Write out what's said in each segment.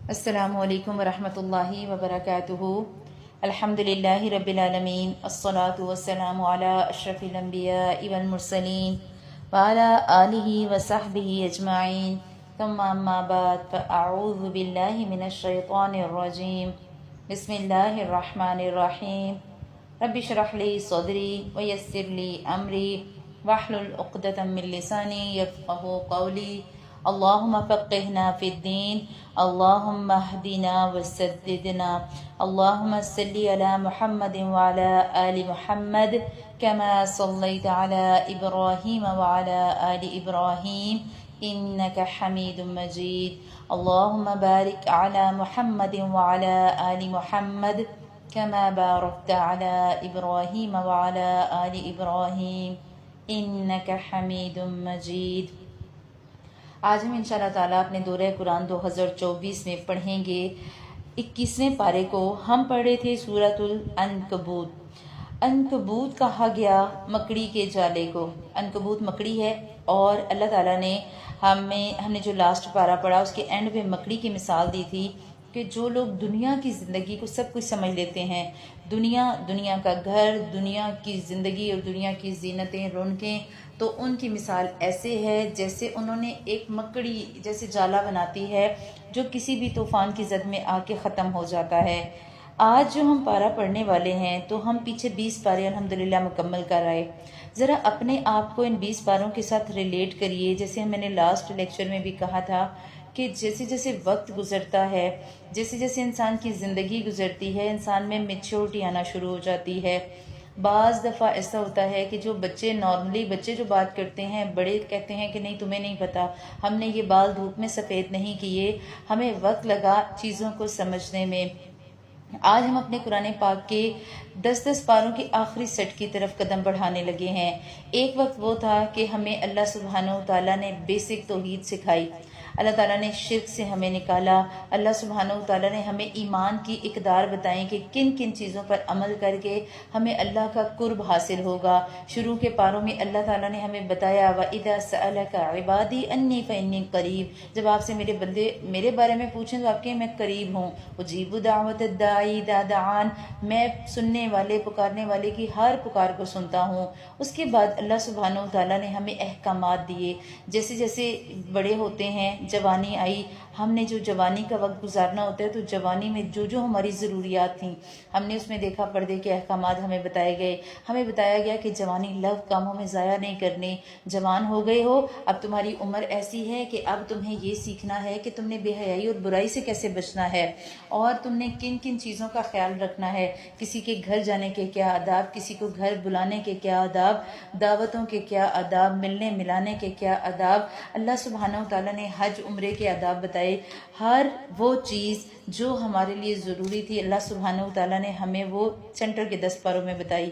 السلام علیکم ورحمۃ اللہ وبرکاتہ۔ الحمدللہ رب العالمین، الصلاة والسلام علی اشرف الانبیاء والمرسلین وعلی آلہ وصحبہ اجمعین، ثم اما بعد، فاعوذ باللہ من الشیطان الرجیم، بسم اللہ الرحمن الرحیم۔ رب اشرح لی صدری ویسر لی امری واحلل عقدۃ من لسانی یفقہوا قولی، اللہم فقہنا فی الدین، اللہم اہدنا وسددنا، اللہم صلی علی محمد وعلی آل محمد کما صلیت علی ابراہیم وعلی آل ابراہیم انک حمید مجید، اللہم بارک علی محمد وعلی آل محمد کما بارکت علی ابراہیم وعلی آل ابراہیم انک حمید مجید۔ آج ہم انشاءاللہ تعالیٰ اپنے دورہ قرآن 2024 میں پڑھیں گے 21ویں پارے کو۔ ہم پڑھ رہے تھے سورۃ العنکبوت۔ عنکبوت کہا گیا مکڑی کے جالے کو۔ عنکبوت مکڑی ہے، اور اللہ تعالیٰ نے ہم نے جو لاسٹ پارہ پڑھا اس کے اینڈ میں مکڑی کی مثال دی تھی کہ جو لوگ دنیا کی زندگی کو سب کچھ سمجھ لیتے ہیں، دنیا کا گھر، دنیا کی زندگی اور دنیا کی زینتیں، رونقیں، تو ان کی مثال ایسے ہے جیسے انہوں نے ایک مکڑی جیسے جالا بناتی ہے جو کسی بھی طوفان کی زد میں آ کے ختم ہو جاتا ہے۔ آج جو ہم پارہ پڑھنے والے ہیں تو ہم پیچھے 20 پارے الحمدللہ مکمل کر آئے۔ ذرا اپنے آپ کو ان 20 پاروں کے ساتھ ریلیٹ کریے، جیسے میں نے لاسٹ لیکچر میں بھی کہا تھا کہ جیسے جیسے وقت گزرتا ہے، جیسے جیسے انسان کی زندگی گزرتی ہے، انسان میں میچورٹی آنا شروع ہو جاتی ہے۔ بعض دفعہ ایسا ہوتا ہے کہ جو نارملی بچے جو بات کرتے ہیں، بڑے کہتے ہیں کہ نہیں تمہیں نہیں پتہ، ہم نے یہ بال دھوپ میں سفید نہیں کیے، ہمیں وقت لگا چیزوں کو سمجھنے میں۔ آج ہم اپنے قرآن پاک کے 10 پاروں کے آخری سیٹ کی طرف قدم بڑھانے لگے ہیں۔ ایک وقت وہ تھا کہ ہمیں اللہ سبحانہ و تعالیٰ نے بیسک توحید سکھائی، اللہ تعالیٰ نے شرک سے ہمیں نکالا، اللہ سبحانہ و تعالیٰ نے ہمیں ایمان کی اقدار بتائیں کہ کن کن چیزوں پر عمل کر کے ہمیں اللہ کا قرب حاصل ہوگا۔ شروع کے پاروں میں اللہ تعالیٰ نے ہمیں بتایا وَإِذَا سَأَلَكَ عِبَادِي أَنِّي فَإِنِّي قَرِيب، جب آپ سے میرے بندے میرے بارے میں پوچھیں تو آپ کہ میں قریب ہوں، اجیب دعوت الداعی اذا دعان، میں سننے والے پکارنے والے کی ہر پکار کو سنتا ہوں۔ اس کے بعد اللہ سبحانہ و تعالیٰ نے ہمیں احکامات دیے، جیسے جیسے بڑے ہوتے ہیں، جوانی آئی، ہم نے جو جوانی کا وقت گزارنا ہوتا ہے تو جوانی میں جو ہماری ضروریات تھیں ہم نے اس میں دیکھا، پردے کے احکامات ہمیں بتائے گئے، ہمیں بتایا گیا کہ جوانی لو کاموں میں ضائع نہیں کرنی، جوان ہو گئے ہو، اب تمہاری عمر ایسی ہے کہ اب تمہیں یہ سیکھنا ہے کہ تم نے بے حیائی اور برائی سے کیسے بچنا ہے، اور تم نے کن کن چیزوں کا خیال رکھنا ہے، کسی کے گھر جانے کے کیا آداب، کسی کو گھر بلانے کے کیا آداب، دعوتوں کے کیا آداب، ملنے ملانے کے کیا آداب، اللہ سبحانہ و تعالیٰ نے حج عمرے کے آداب بتائے۔ ہر وہ چیز جو ہمارے لیے ضروری تھی اللہ سبحانہ و تعالیٰ نے ہمیں وہ سینٹر کے 10 پاروں میں بتائی۔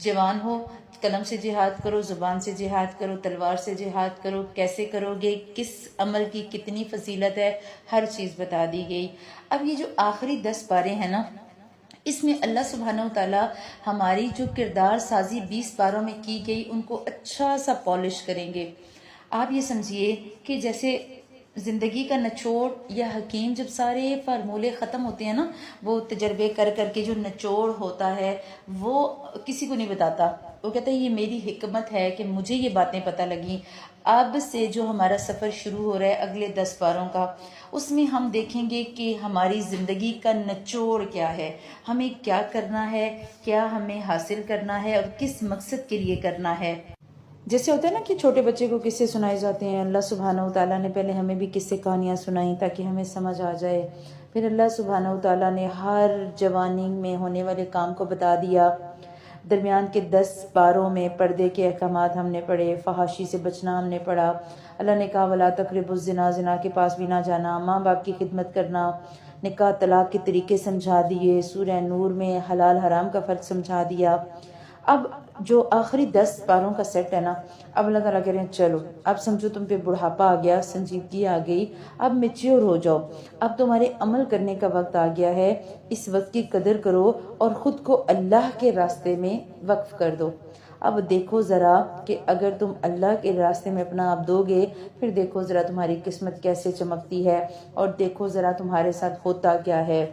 جوان ہو، قلم سے جہاد کرو، زبان سے جہاد کرو، تلوار سے جہاد کرو، کیسے کرو گے، کس عمل کی کتنی فضیلت ہے، ہر چیز بتا دی گئی۔ اب یہ جو آخری 10 پارے ہیں نا، اس میں اللہ سبحانہ و تعالیٰ ہماری جو کردار سازی 20 پاروں میں کی گئی ان کو اچھا سا پالش کریں گے۔ آپ یہ سمجھیے کہ جیسے زندگی کا نچوڑ یا حکیم جب سارے فارمولے ختم ہوتے ہیں نا، وہ تجربے کر کر کے جو نچوڑ ہوتا ہے وہ کسی کو نہیں بتاتا، وہ کہتا ہے یہ میری حکمت ہے کہ مجھے یہ باتیں پتہ لگیں۔ اب سے جو ہمارا سفر شروع ہو رہا ہے اگلے 10 پاروں کا، اس میں ہم دیکھیں گے کہ ہماری زندگی کا نچوڑ کیا ہے، ہمیں کیا کرنا ہے، کیا ہمیں حاصل کرنا ہے اور کس مقصد کے لیے کرنا ہے۔ جیسے ہوتا ہے نا کہ چھوٹے بچے کو قصے سنائے جاتے ہیں، اللہ سبحانہ و تعالیٰ نے پہلے ہمیں بھی قصے کہانیاں سنائیں تاکہ ہمیں سمجھ آ جائے، پھر اللہ سبحانہ و تعالیٰ نے ہر جوانی میں ہونے والے کام کو بتا دیا۔ درمیان کے 10 پاروں میں پردے کے احکامات ہم نے پڑھے، فحاشی سے بچنا ہم نے پڑھا، اللہ نے کہا وَلَا تَقْرَبُوا الزِّنَا، زنا کے پاس بھی نہ جانا، ماں باپ کی خدمت کرنا، نکاح طلاق کے طریقے سمجھا دیے، سورہ نور میں حلال حرام کا فرق سمجھا دیا۔ اب جو آخری 10 پاروں کا سیٹ ہے نا، اب اللہ تعالیٰ کہہ رہے ہیں چلو اب سمجھو تم پہ بڑھاپا آ گیا، سنجیدگی آ گئی، اب میچیور ہو جاؤ، اب تمہارے عمل کرنے کا وقت آ گیا ہے، اس وقت کی قدر کرو اور خود کو اللہ کے راستے میں وقف کر دو۔ اب دیکھو ذرا کہ اگر تم اللہ کے راستے میں اپنا آپ دو گے، پھر دیکھو ذرا تمہاری قسمت کیسے چمکتی ہے، اور دیکھو ذرا تمہارے ساتھ ہوتا کیا ہے۔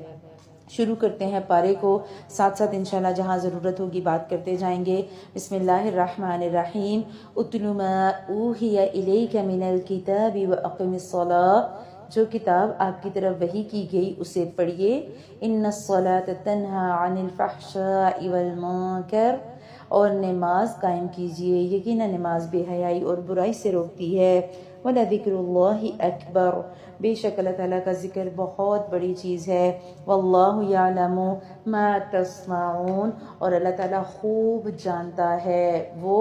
شروع کرتے ہیں پارے کو، ساتھ ساتھ انشاءاللہ جہاں ضرورت ہوگی بات کرتے جائیں گے۔ بسم اللہ الرحمن الرحیم۔ اتل ما اوحی الیک من الکتاب واقم الصلاۃ، جو کتاب آپ کی طرف وحی کی گئی اسے پڑھیے۔ ان الصلاۃ تنہی عن الفحشاء والمنکر، اور نماز قائم کیجیے، یقیناً نماز بے حیائی اور برائی سے روکتی ہے۔ وَلَذِكْرُ اللَّهِ أَكْبَرُ، بے شک اللہ تعالیٰ کا ذکر بہت بڑی چیز ہے۔ وَاللَّهُ يَعْلَمُ مَا تَصْنَعُونَ، اور اللہ تعالیٰ خوب جانتا ہے وہ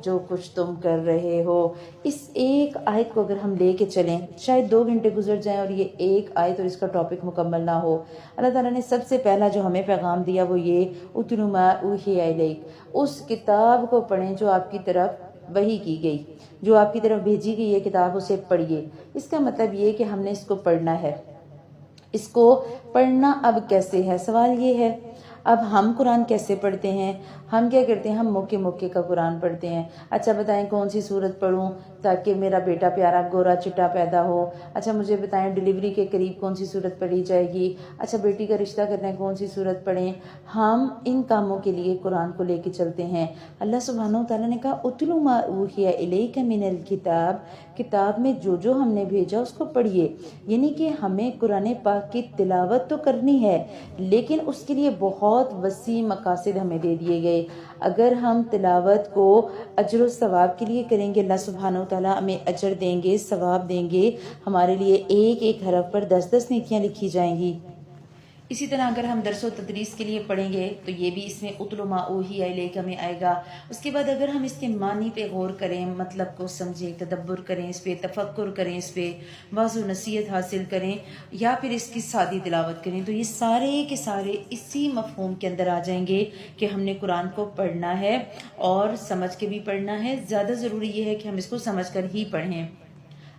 جو کچھ تم کر رہے ہو۔ اس ایک آیت کو اگر ہم لے کے چلیں، شاید 2 گھنٹے گزر جائیں اور یہ ایک آیت اور اس کا ٹاپک مکمل نہ ہو۔ اللہ تعالیٰ نے سب سے پہلا جو ہمیں پیغام دیا وہ یہ، اُتْلُ مَا أُوحِیَ إِلَیک، اس کتاب کو پڑھیں جو آپ کی طرف وحی کی گئی، جو آپ کی طرف بھیجی گئی یہ کتاب، اسے پڑھیے۔ اس کا مطلب یہ کہ ہم نے اس کو پڑھنا ہے۔ اس کو پڑھنا اب کیسے ہے؟ سوال یہ ہے، اب ہم قرآن کیسے پڑھتے ہیں؟ ہم کیا کرتے ہیں؟ ہم موقع موقع کا قرآن پڑھتے ہیں۔ اچھا بتائیں کون سی صورت پڑھوں تاکہ میرا بیٹا پیارا گورا چٹا پیدا ہو؟ اچھا مجھے بتائیں ڈیلیوری کے قریب کون سی صورت پڑھی جائے گی؟ اچھا بیٹی کا رشتہ کرنا ہے کون سی صورت پڑھیں؟ ہم ان کاموں کے لیے قرآن کو لے کے چلتے ہیں۔ اللہ سبحانہ و تعالیٰ نے کہا اتلو ما اوحی الیک من الکتاب، کتاب میں جو جو ہم نے بھیجا اس کو پڑھیے، یعنی کہ ہمیں قرآن پاک کی تلاوت تو کرنی ہے لیکن اس کے لیے بہت وسیع مقاصد ہمیں دے دیے گئے۔ اگر ہم تلاوت کو اجر و ثواب کے لیے کریں گے، اللہ سبحانہ و تعالیٰ ہمیں اجر دیں گے، ثواب دیں گے، ہمارے لیے ایک ایک حرف پر 10 نیکیاں لکھی جائیں گی۔ اسی طرح اگر ہم درس و تدریس کے لیے پڑھیں گے تو یہ بھی اس میں اتل ما اوحی الیک میں آئے گا۔ اس کے بعد اگر ہم اس کے معنی پہ غور کریں، مطلب کو سمجھیں، تدبر کریں، اس پہ تفکر کریں، اس پہ واضح و نصیحت حاصل کریں، یا پھر اس کی سادی تلاوت کریں، تو یہ سارے کے سارے اسی مفہوم کے اندر آ جائیں گے کہ ہم نے قرآن کو پڑھنا ہے اور سمجھ کے بھی پڑھنا ہے۔ زیادہ ضروری یہ ہے کہ ہم اس کو سمجھ کر ہی پڑھیں۔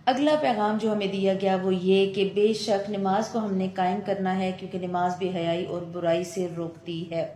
اگلا پیغام جو ہمیں دیا گیا وہ یہ کہ بے شک نماز کو ہم نے قائم کرنا ہے، کیونکہ نماز بے حیائی اور برائی سے روکتی ہے۔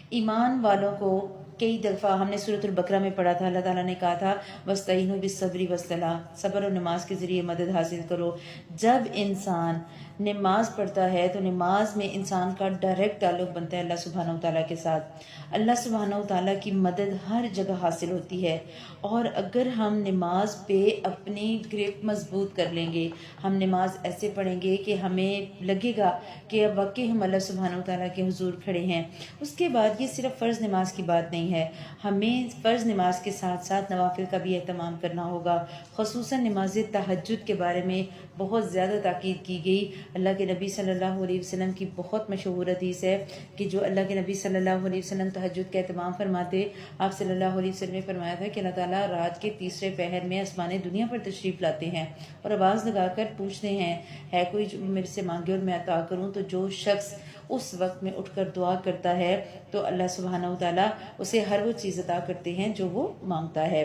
ایمان والوں کو کئی دفعہ ہم نے سورۃ البقرہ میں پڑھا تھا، اللہ تعالیٰ نے کہا تھا وَاسْتَعِینُوا بِالصَّبْرِ وَالصَّلَاةِ، صبر اور نماز کے ذریعے مدد حاصل کرو۔ جب انسان نماز پڑھتا ہے تو نماز میں انسان کا ڈائریکٹ تعلق بنتا ہے اللہ سبحانہ و تعالیٰ کے ساتھ۔ اللہ سبحانہ و تعالیٰ کی مدد ہر جگہ حاصل ہوتی ہے، اور اگر ہم نماز پہ اپنی گرپ مضبوط کر لیں گے، ہم نماز ایسے پڑھیں گے کہ ہمیں لگے گا کہ اب واقعی ہم اللہ سبحانہ و تعالیٰ کے حضور کھڑے ہیں۔ اس کے بعد یہ صرف فرض نماز کی بات نہیں ہے، ہمیں فرض نماز کے ساتھ ساتھ نوافل کا بھی اہتمام کرنا ہوگا۔ خصوصاً نماز تہجد کے بارے میں بہت زیادہ تاکید کی گئی۔ اللہ کے نبی صلی اللہ علیہ وسلم کی بہت مشہور حدیث ہے کہ جو اللہ کے نبی صلی اللہ علیہ وسلم تہجد کا اہتمام فرماتے، آپ صلی اللہ علیہ وسلم نے فرمایا تھا کہ اللہ تعالیٰ رات کے تیسرے پہر میں آسمان دنیا پر تشریف لاتے ہیں اور آواز لگا کر پوچھتے ہیں، ہے کوئی جو میرے سے مانگے اور میں عطا کروں؟ تو جو شخص اس وقت میں اٹھ کر دعا کرتا ہے تو اللہ سبحانہ و تعالیٰ اسے ہر وہ چیز عطا کرتے ہیں جو وہ مانگتا ہے۔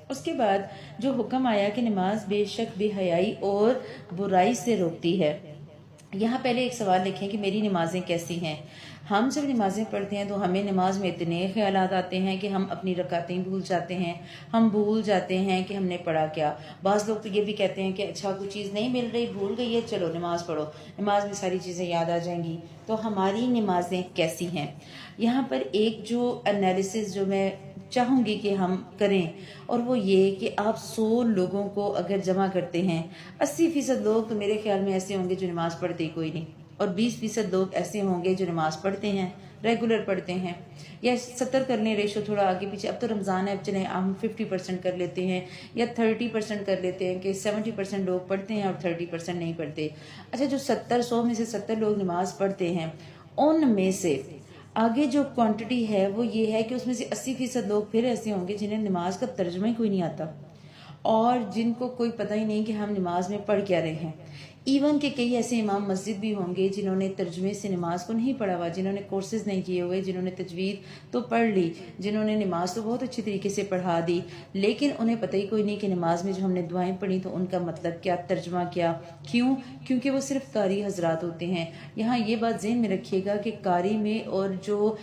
اس کے بعد جو حکم آیا کہ نماز بے شک بے حیائی اور برائی سے روکتی ہے، یہاں پہلے ایک سوال لکھیں کہ میری نمازیں کیسی ہیں۔ ہم جب نمازیں پڑھتے ہیں تو ہمیں نماز میں اتنے خیالات آتے ہیں کہ ہم اپنی رکعتیں بھول جاتے ہیں، ہم بھول جاتے ہیں کہ ہم نے پڑھا کیا۔ بعض لوگ تو یہ بھی کہتے ہیں کہ اچھا کوئی چیز نہیں مل رہی، بھول گئی ہے، چلو نماز پڑھو، نماز میں ساری چیزیں یاد آ جائیں گی۔ تو ہماری نمازیں کیسی ہیں؟ یہاں پر ایک جو انالیسس جو میں چاہوں گی کہ ہم کریں، اور وہ یہ کہ آپ 100 لوگوں کو اگر جمع کرتے ہیں، 80% لوگ تو میرے خیال میں ایسے ہوں گے جو نماز پڑھتے ہی کوئی نہیں، اور 20% لوگ ایسے ہوں گے جو نماز پڑھتے ہیں، ریگولر پڑھتے ہیں، یا 70 کر لیں ریشو تھوڑا آگے پیچھے، اب تو رمضان ہے، اب چلیں ہم 50% کر لیتے ہیں یا 30% کر لیتے ہیں کہ 70% لوگ پڑھتے ہیں اور 30% نہیں پڑھتے۔ اچھا جو 100 میں سے 70 لوگ نماز پڑھتے ہیں، ان میں سے آگے جو کوانٹٹی ہے وہ یہ ہے کہ اس میں سے 80% لوگ پھر ایسے ہوں گے جنہیں نماز کا ترجمہ ہی کوئی نہیں آتا، اور جن کو کوئی پتہ ہی نہیں کہ ہم نماز میں پڑھ کیا رہے ہیں۔ ایون کہ کئی ایسے امام مسجد بھی ہوں گے جنہوں نے ترجمے سے نماز کو نہیں پڑھا ہوا، جنہوں نے کورسز نہیں کیے ہوئے، جنہوں نے تجوید تو پڑھ لی، جنہوں نے نماز تو بہت اچھی طریقے سے پڑھا دی، لیکن انہیں پتہ ہی کوئی نہیں کہ نماز میں جو ہم نے دعائیں پڑھی تو ان کا مطلب کیا، ترجمہ کیا۔ کیوں؟ کیونکہ وہ صرف قاری حضرات ہوتے ہیں۔ یہاں یہ بات ذہن میں رکھیے گا کہ قاری میں اور جو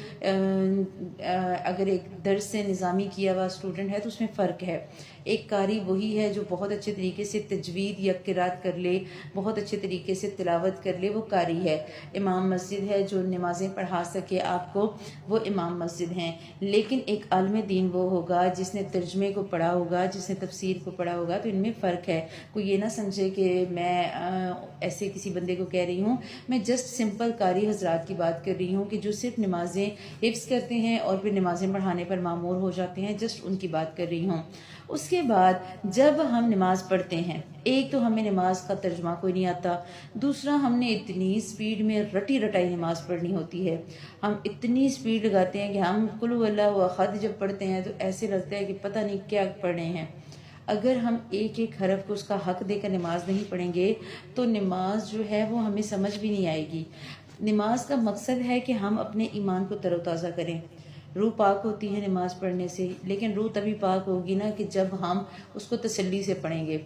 اگر ایک درس سے نظامی کیا ہوا اسٹوڈنٹ ہے تو اس میں فرق ہے۔ ایک قاری وہی ہے جو بہت اچھے طریقے سے تجوید یا قرات کر لے، بہت اچھے طریقے سے تلاوت کر لے، وہ قاری ہے۔ امام مسجد ہے جو نمازیں پڑھا سکے آپ کو، وہ امام مسجد ہیں۔ لیکن ایک عالم دین وہ ہوگا جس نے ترجمے کو پڑھا ہوگا، جس نے تفسیر کو پڑھا ہوگا، تو ان میں فرق ہے۔ کوئی یہ نہ سمجھے کہ میں ایسے کسی بندے کو کہہ رہی ہوں، میں جسٹ سمپل قاری حضرات کی بات کر رہی ہوں کہ جو صرف نمازیں حفظ کرتے ہیں اور پھر نمازیں پڑھانے پر معمور ہو جاتے ہیں، جسٹ ان کی بات کر رہی ہوں۔ اس کے بعد جب ہم نماز پڑھتے ہیں، ایک تو ہمیں نماز کا ترجمہ کوئی نہیں آتا، دوسرا ہم نے اتنی سپیڈ میں رٹی رٹائی نماز پڑھنی ہوتی ہے، ہم اتنی سپیڈ لگاتے ہیں کہ ہم قل هو اللہ احد جب پڑھتے ہیں تو ایسے لگتا ہے کہ پتہ نہیں کیا پڑھ رہے ہیں۔ اگر ہم ایک ایک حرف کو اس کا حق دے کر نماز نہیں پڑھیں گے تو نماز جو ہے وہ ہمیں سمجھ بھی نہیں آئے گی۔ نماز کا مقصد ہے کہ ہم اپنے ایمان کو تر و تازہ کریں۔ روح پاک ہوتی ہے نماز پڑھنے سے، لیکن روح تبھی پاک ہوگی نا کہ جب ہم اس کو تسلی سے پڑھیں گے۔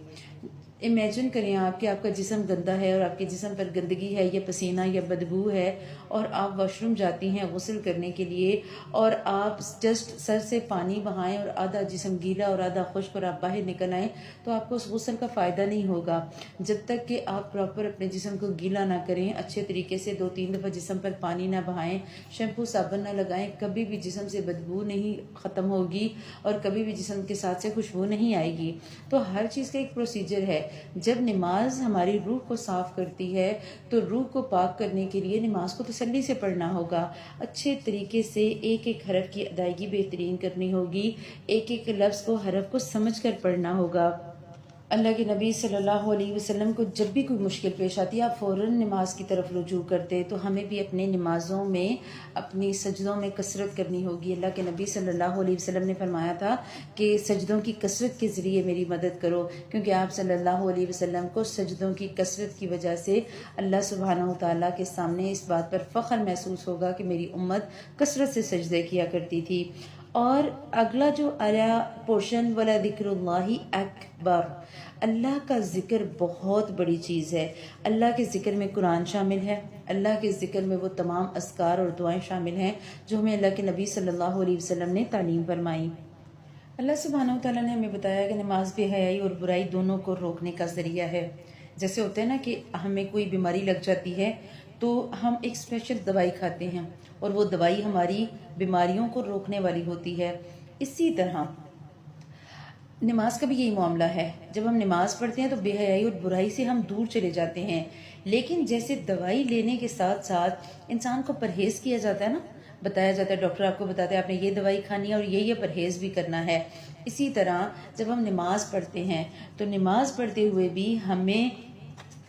امیجن کریں آپ کہ آپ کا جسم گندا ہے اور آپ کے جسم پر گندگی ہے یا پسینہ یا بدبو ہے، اور آپ واش روم جاتی ہیں غسل کرنے کے لیے، اور آپ جسٹ سر سے پانی بہائیں اور آدھا جسم گیلا اور آدھا خشک اور آپ باہر نکل آئیں تو آپ کو اس غسل کا فائدہ نہیں ہوگا جب تک کہ آپ پراپر اپنے جسم کو گیلا نہ کریں، اچھے طریقے سے 2-3 دفعہ جسم پر پانی نہ بہائیں، شیمپو صابن نہ لگائیں، کبھی بھی جسم سے بدبو نہیں ختم ہوگی اور کبھی بھی جسم کے ساتھ سے خوشبو نہیں آئے گی۔ تو ہر چیز کا ایک پروسیجر ہے۔ جب نماز ہماری روح کو صاف کرتی ہے تو روح کو پاک کرنے کے لیے نماز کو تسلی سے پڑھنا ہوگا، اچھے طریقے سے ایک ایک حرف کی ادائیگی بہترین کرنی ہوگی، ایک ایک لفظ کو حرف کو سمجھ کر پڑھنا ہوگا۔ اللہ کے نبی صلی اللہ علیہ وسلم کو جب بھی کوئی مشکل پیش آتی ہے آپ فوراً نماز کی طرف رجوع کرتے، تو ہمیں بھی اپنے نمازوں میں اپنی سجدوں میں کثرت کرنی ہوگی۔ اللہ کے نبی صلی اللہ علیہ وسلم نے فرمایا تھا کہ سجدوں کی کثرت کے ذریعے میری مدد کرو، کیونکہ آپ صلی اللہ علیہ وسلم کو سجدوں کی کثرت کی وجہ سے اللہ سبحانہ وتعالیٰ کے سامنے اس بات پر فخر محسوس ہوگا کہ میری امت کثرت سے سجدے کیا کرتی تھی۔ اور اگلا جو آیا پورشن والا ذکر اللہ اکبر، اللہ کا ذکر بہت بڑی چیز ہے۔ اللہ کے ذکر میں قرآن شامل ہے، اللہ کے ذکر میں وہ تمام اذکار اور دعائیں شامل ہیں جو ہمیں اللہ کے نبی صلی اللہ علیہ وسلم نے تعلیم فرمائی۔ اللہ سبحانہ وتعالیٰ نے ہمیں بتایا کہ نماز بے حیائی اور برائی دونوں کو روکنے کا ذریعہ ہے۔ جیسے ہوتا ہے نا کہ ہمیں کوئی بیماری لگ جاتی ہے تو ہم ایک اسپیشل دوائی کھاتے ہیں اور وہ دوائی ہماری بیماریوں کو روکنے والی ہوتی ہے، اسی طرح نماز کا بھی یہی معاملہ ہے۔ جب ہم نماز پڑھتے ہیں تو بے حیائی اور برائی سے ہم دور چلے جاتے ہیں، لیکن جیسے دوائی لینے کے ساتھ ساتھ انسان کو پرہیز کیا جاتا ہے نا، بتایا جاتا ہے، ڈاکٹر آپ کو بتاتا ہے آپ نے یہ دوائی کھانی ہے اور یہ پرہیز بھی کرنا ہے، اسی طرح جب ہم نماز پڑھتے ہیں تو نماز پڑھتے ہوئے بھی ہمیں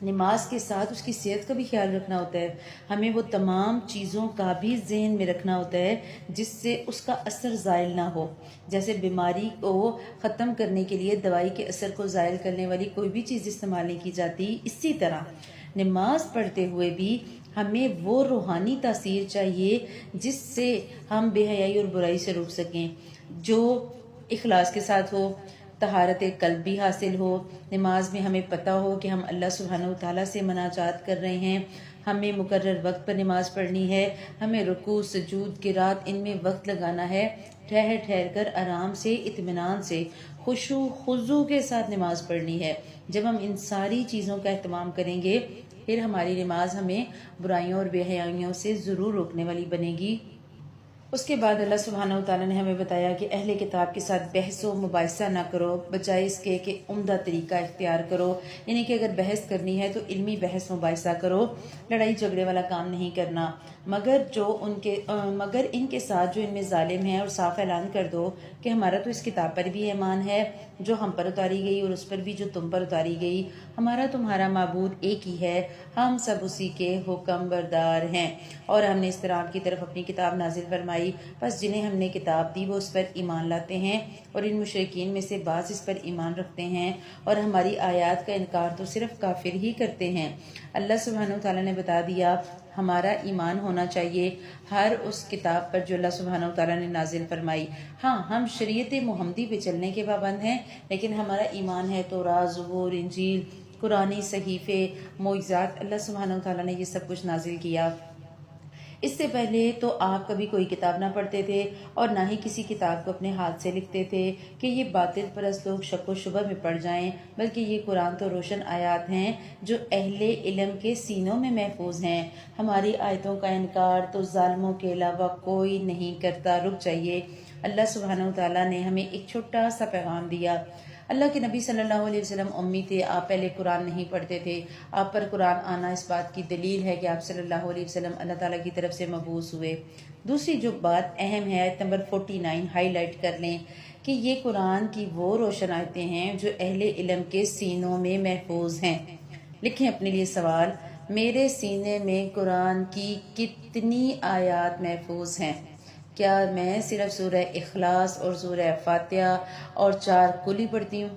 نماز کے ساتھ اس کی صحت کا بھی خیال رکھنا ہوتا ہے، ہمیں وہ تمام چیزوں کا بھی ذہن میں رکھنا ہوتا ہے جس سے اس کا اثر زائل نہ ہو۔ جیسے بیماری کو ختم کرنے کے لیے دوائی کے اثر کو زائل کرنے والی کوئی بھی چیز استعمال نہیں کی جاتی، اسی طرح نماز پڑھتے ہوئے بھی ہمیں وہ روحانی تاثیر چاہیے جس سے ہم بے حیائی اور برائی سے روک سکیں، جو اخلاص کے ساتھ ہو، طہارت قلب بھی حاصل ہو، نماز میں ہمیں پتہ ہو کہ ہم اللہ سبحانہ وتعالیٰ سے مناجات کر رہے ہیں، ہمیں مقرر وقت پر نماز پڑھنی ہے، ہمیں رکوع سجود قرات ان میں وقت لگانا ہے، ٹھہر ٹھہر کر آرام سے اطمینان سے خشوع خضوع کے ساتھ نماز پڑھنی ہے۔ جب ہم ان ساری چیزوں کا اہتمام کریں گے پھر ہماری نماز ہمیں برائیوں اور بے حیائیوں سے ضرور روکنے والی بنے گی۔ اس کے بعد اللہ سبحانہ وتعالیٰ نے ہمیں بتایا کہ اہل کتاب کے ساتھ بحث و مباحثہ نہ کرو، بجائے اس کے کہ عمدہ طریقہ اختیار کرو، یعنی کہ اگر بحث کرنی ہے تو علمی بحث مباحثہ کرو، لڑائی جھگڑے والا کام نہیں کرنا، مگر ان کے ساتھ جو ان میں ظالم ہیں، اور صاف اعلان کر دو کہ ہمارا تو اس کتاب پر بھی ایمان ہے جو ہم پر اتاری گئی اور اس پر بھی جو تم پر اتاری گئی، ہمارا تمہارا معبود ایک ہی ہے، ہم سب اسی کے حکم بردار ہیں، اور ہم نے اس طرح آپ کی طرف اپنی کتاب نازل فرمائی فرمائی، بس جنہیں ہم نے کتاب دی وہ اس پر ایمان لاتے ہیں، اور ان مشرکین میں سے بعض اس پر ایمان رکھتے ہیں اور ہماری آیات کا انکار تو صرف کافر ہی کرتے ہیں۔ اللہ سبحانہ و تعالیٰ نے بتا دیا ہمارا ایمان ہونا چاہیے ہر اس کتاب پر جو اللہ سبحانہ و تعالیٰ نے نازل فرمائی۔ ہاں، ہم شریعت محمدی پہ چلنے کے پابند ہیں، لیکن ہمارا ایمان ہے تورات، زبور، انجیل، قرآنی صحیفے، معجزات، اللہ سبحانہ و تعالیٰ نے یہ سب کچھ نازل کیا۔ اس سے پہلے تو آپ کبھی کوئی کتاب نہ پڑھتے تھے اور نہ ہی کسی کتاب کو اپنے ہاتھ سے لکھتے تھے کہ یہ باطل پرست لوگ شک و شبہ میں پڑ جائیں، بلکہ یہ قرآن تو روشن آیات ہیں جو اہل علم کے سینوں میں محفوظ ہیں۔ ہماری آیتوں کا انکار تو ظالموں کے علاوہ کوئی نہیں کرتا۔ رک جائیے، اللہ سبحانہ و تعالیٰ نے ہمیں ایک چھوٹا سا پیغام دیا۔ اللہ کے نبی صلی اللہ علیہ وسلم امی تھے، آپ پہلے قرآن نہیں پڑھتے تھے۔ آپ پر قرآن آنا اس بات کی دلیل ہے کہ آپ صلی اللہ علیہ وسلم اللہ تعالیٰ کی طرف سے مبعوث ہوئے۔ دوسری جو بات اہم ہے، آیت نمبر 49 ہائی لائٹ کر لیں کہ یہ قرآن کی وہ روشن آیتیں ہیں جو اہل علم کے سینوں میں محفوظ ہیں۔ لکھیں اپنے لیے سوال، میرے سینے میں قرآن کی کتنی آیات محفوظ ہیں؟ کیا میں صرف سورہ اخلاص اور سورہ فاتحہ اور 4 کلی پڑھتی ہوں؟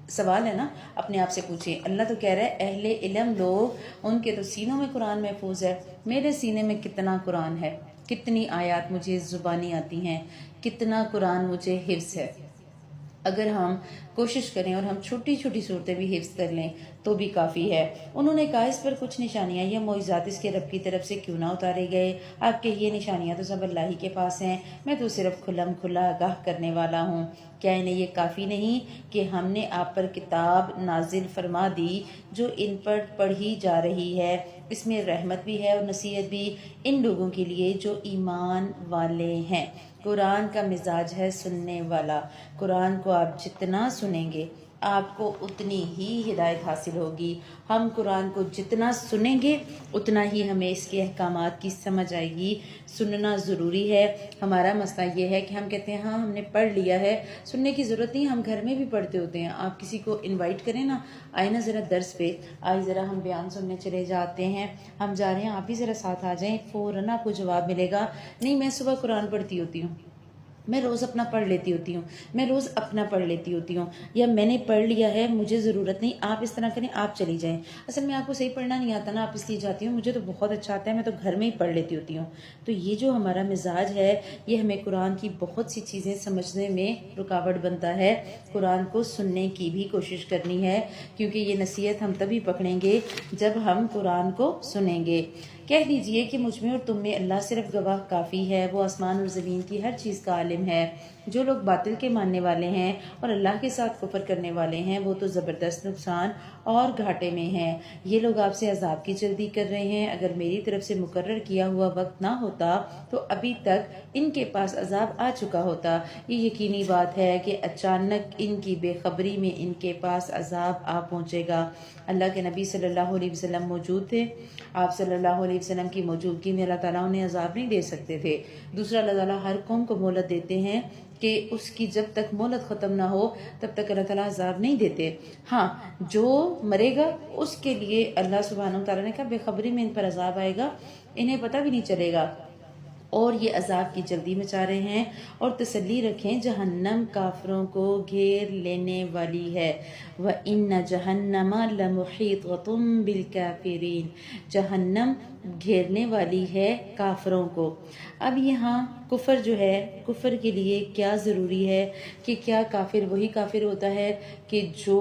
سوال ہے نا، اپنے آپ سے پوچھیں۔ اللہ تو کہہ رہا ہے اہل علم لوگ، ان کے تو سینوں میں قرآن محفوظ ہے۔ میرے سینے میں کتنا قرآن ہے؟ کتنی آیات مجھے زبانی آتی ہیں؟ کتنا قرآن مجھے حفظ ہے؟ اگر ہم کوشش کریں اور ہم چھوٹی چھوٹی صورتیں بھی حفظ کر لیں تو بھی کافی ہے۔ انہوں نے کہا اس پر کچھ نشانیاں یا معجزات اس کے رب کی طرف سے کیوں نہ اتارے گئے؟ آپ کہ یہ نشانیاں تو سب اللہ ہی کے پاس ہیں، میں تو صرف کھلم کھلا آگاہ کرنے والا ہوں۔ کیا انہیں یہ کافی نہیں کہ ہم نے آپ پر کتاب نازل فرما دی جو ان پر پڑھی جا رہی ہے؟ اس میں رحمت بھی ہے اور نصیحت بھی ان لوگوں کے لیے جو ایمان والے ہیں۔ قرآن کا مزاج ہے سننے والا۔ قرآن کو آپ جتنا سنیں گے آپ کو اتنی ہی ہدایت حاصل ہوگی۔ ہم قرآن کو جتنا سنیں گے اتنا ہی ہمیں اس کے احکامات کی سمجھ آئے گی۔ سننا ضروری ہے۔ ہمارا مسئلہ یہ ہے کہ ہم کہتے ہیں ہاں ہم نے پڑھ لیا ہے، سننے کی ضرورت نہیں، ہم گھر میں بھی پڑھتے ہوتے ہیں۔ آپ کسی کو انوائٹ کریں نا، آئے نا ذرا درس پہ، آئے ذرا ہم بیان سننے چلے جاتے ہیں، ہم جا رہے ہیں آپ بھی ذرا ساتھ آ جائیں، فوراً آپ کو جواب ملے گا نہیں میں صبح قرآن پڑھتی ہوتی ہوں، میں روز اپنا پڑھ لیتی ہوتی ہوں، میں روز اپنا پڑھ لیتی ہوتی ہوں، یا میں نے پڑھ لیا ہے مجھے ضرورت نہیں، آپ اس طرح کریں آپ چلی جائیں۔ اصل میں آپ کو صحیح پڑھنا نہیں آتا نا، آپ اس لیے جاتی ہوں، مجھے تو بہت اچھا آتا ہے، میں تو گھر میں ہی پڑھ لیتی ہوتی ہوں۔ تو یہ جو ہمارا مزاج ہے یہ ہمیں قرآن کی بہت سی چیزیں سمجھنے میں رکاوٹ بنتا ہے۔ قرآن کو سننے کی بھی کوشش کرنی ہے، کیونکہ یہ نصیحت ہم تبھی پکڑیں گے جب ہم قرآن کو سنیں گے۔ کہہ دیجئے کہ مجھ میں اور تم میں اللہ صرف گواہ کافی ہے، وہ آسمان اور زمین کی ہر چیز کا عالم ہے۔ جو لوگ باطل کے ماننے والے ہیں اور اللہ کے ساتھ کفر کرنے والے ہیں وہ تو زبردست نقصان اور گھاٹے میں ہیں۔ یہ لوگ آپ سے عذاب کی جلدی کر رہے ہیں، اگر میری طرف سے مقرر کیا ہوا وقت نہ ہوتا تو ابھی تک ان کے پاس عذاب آ چکا ہوتا۔ یہ یقینی بات ہے کہ اچانک ان کی بے خبری میں ان کے پاس عذاب آ پہنچے گا۔ اللہ کے نبی صلی اللہ علیہ وسلم موجود تھے، آپ صلی اللہ علیہ وسلم کی موجودگی میں اللہ تعالیٰ انہیں عذاب نہیں دے سکتے تھے۔ دوسرا، اللہ تعالیٰ ہر قوم کو مہلت دیتے ہیں کہ اس کی جب تک مہلت ختم نہ ہو تب تک اللہ تعالیٰ عذاب نہیں دیتے۔ ہاں، جو مرے گا اس کے لیے اللہ سبحانہ و تعالیٰ نے کہا بے خبری میں ان پر عذاب آئے گا، انہیں پتہ بھی نہیں چلے گا، اور یہ عذاب کی جلدی مچا رہے ہیں۔ اور تسلی رکھیں جہنم کافروں کو گھیر لینے والی ہے۔ وَإِنَّ جَهَنَّمَ لَمُحِيطَةٌ بِالْكَافِرِينَ، جہنم گھیرنے والی ہے کافروں کو۔ اب یہاں کفر جو ہے، کفر کے لیے کیا ضروری ہے کہ کیا کافر وہی کافر ہوتا ہے کہ جو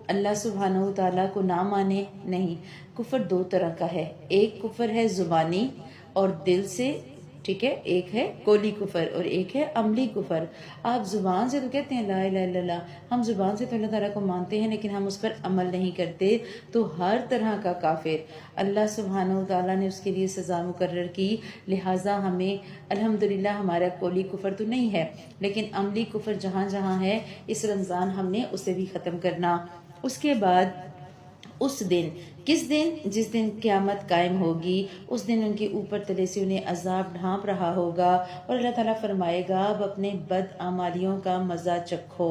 اللہ سبحانہ و تعالیٰ کو نہ مانے؟ نہیں، کفر دو طرح کا ہے، ایک کفر ہے زبانی اور دل سے، ٹھیک ہے، ایک ہے قولی کفر اور ایک ہے عملی کفر۔ آپ زبان سے تو کہتے ہیں لا الہ الا اللہ، ہم زبان سے تو اللہ تعالیٰ کو مانتے ہیں لیکن ہم اس پر عمل نہیں کرتے، تو ہر طرح کا کافر اللہ سبحانہ و تعالیٰ نے اس کے لیے سزا مقرر کی۔ لہٰذا ہمیں الحمدللہ ہمارا قولی کفر تو نہیں ہے لیکن عملی کفر جہاں جہاں ہے اس رمضان ہم نے اسے بھی ختم کرنا۔ اس کے بعد اس دن، کس دن؟ جس دن قیامت قائم ہوگی، اس دن ان کے اوپر تلے سے انہیں عذاب ڈھانپ رہا ہوگا اور اللہ تعالیٰ فرمائے گا اب اپنے بد اعمالیوں کا مزہ چکھو۔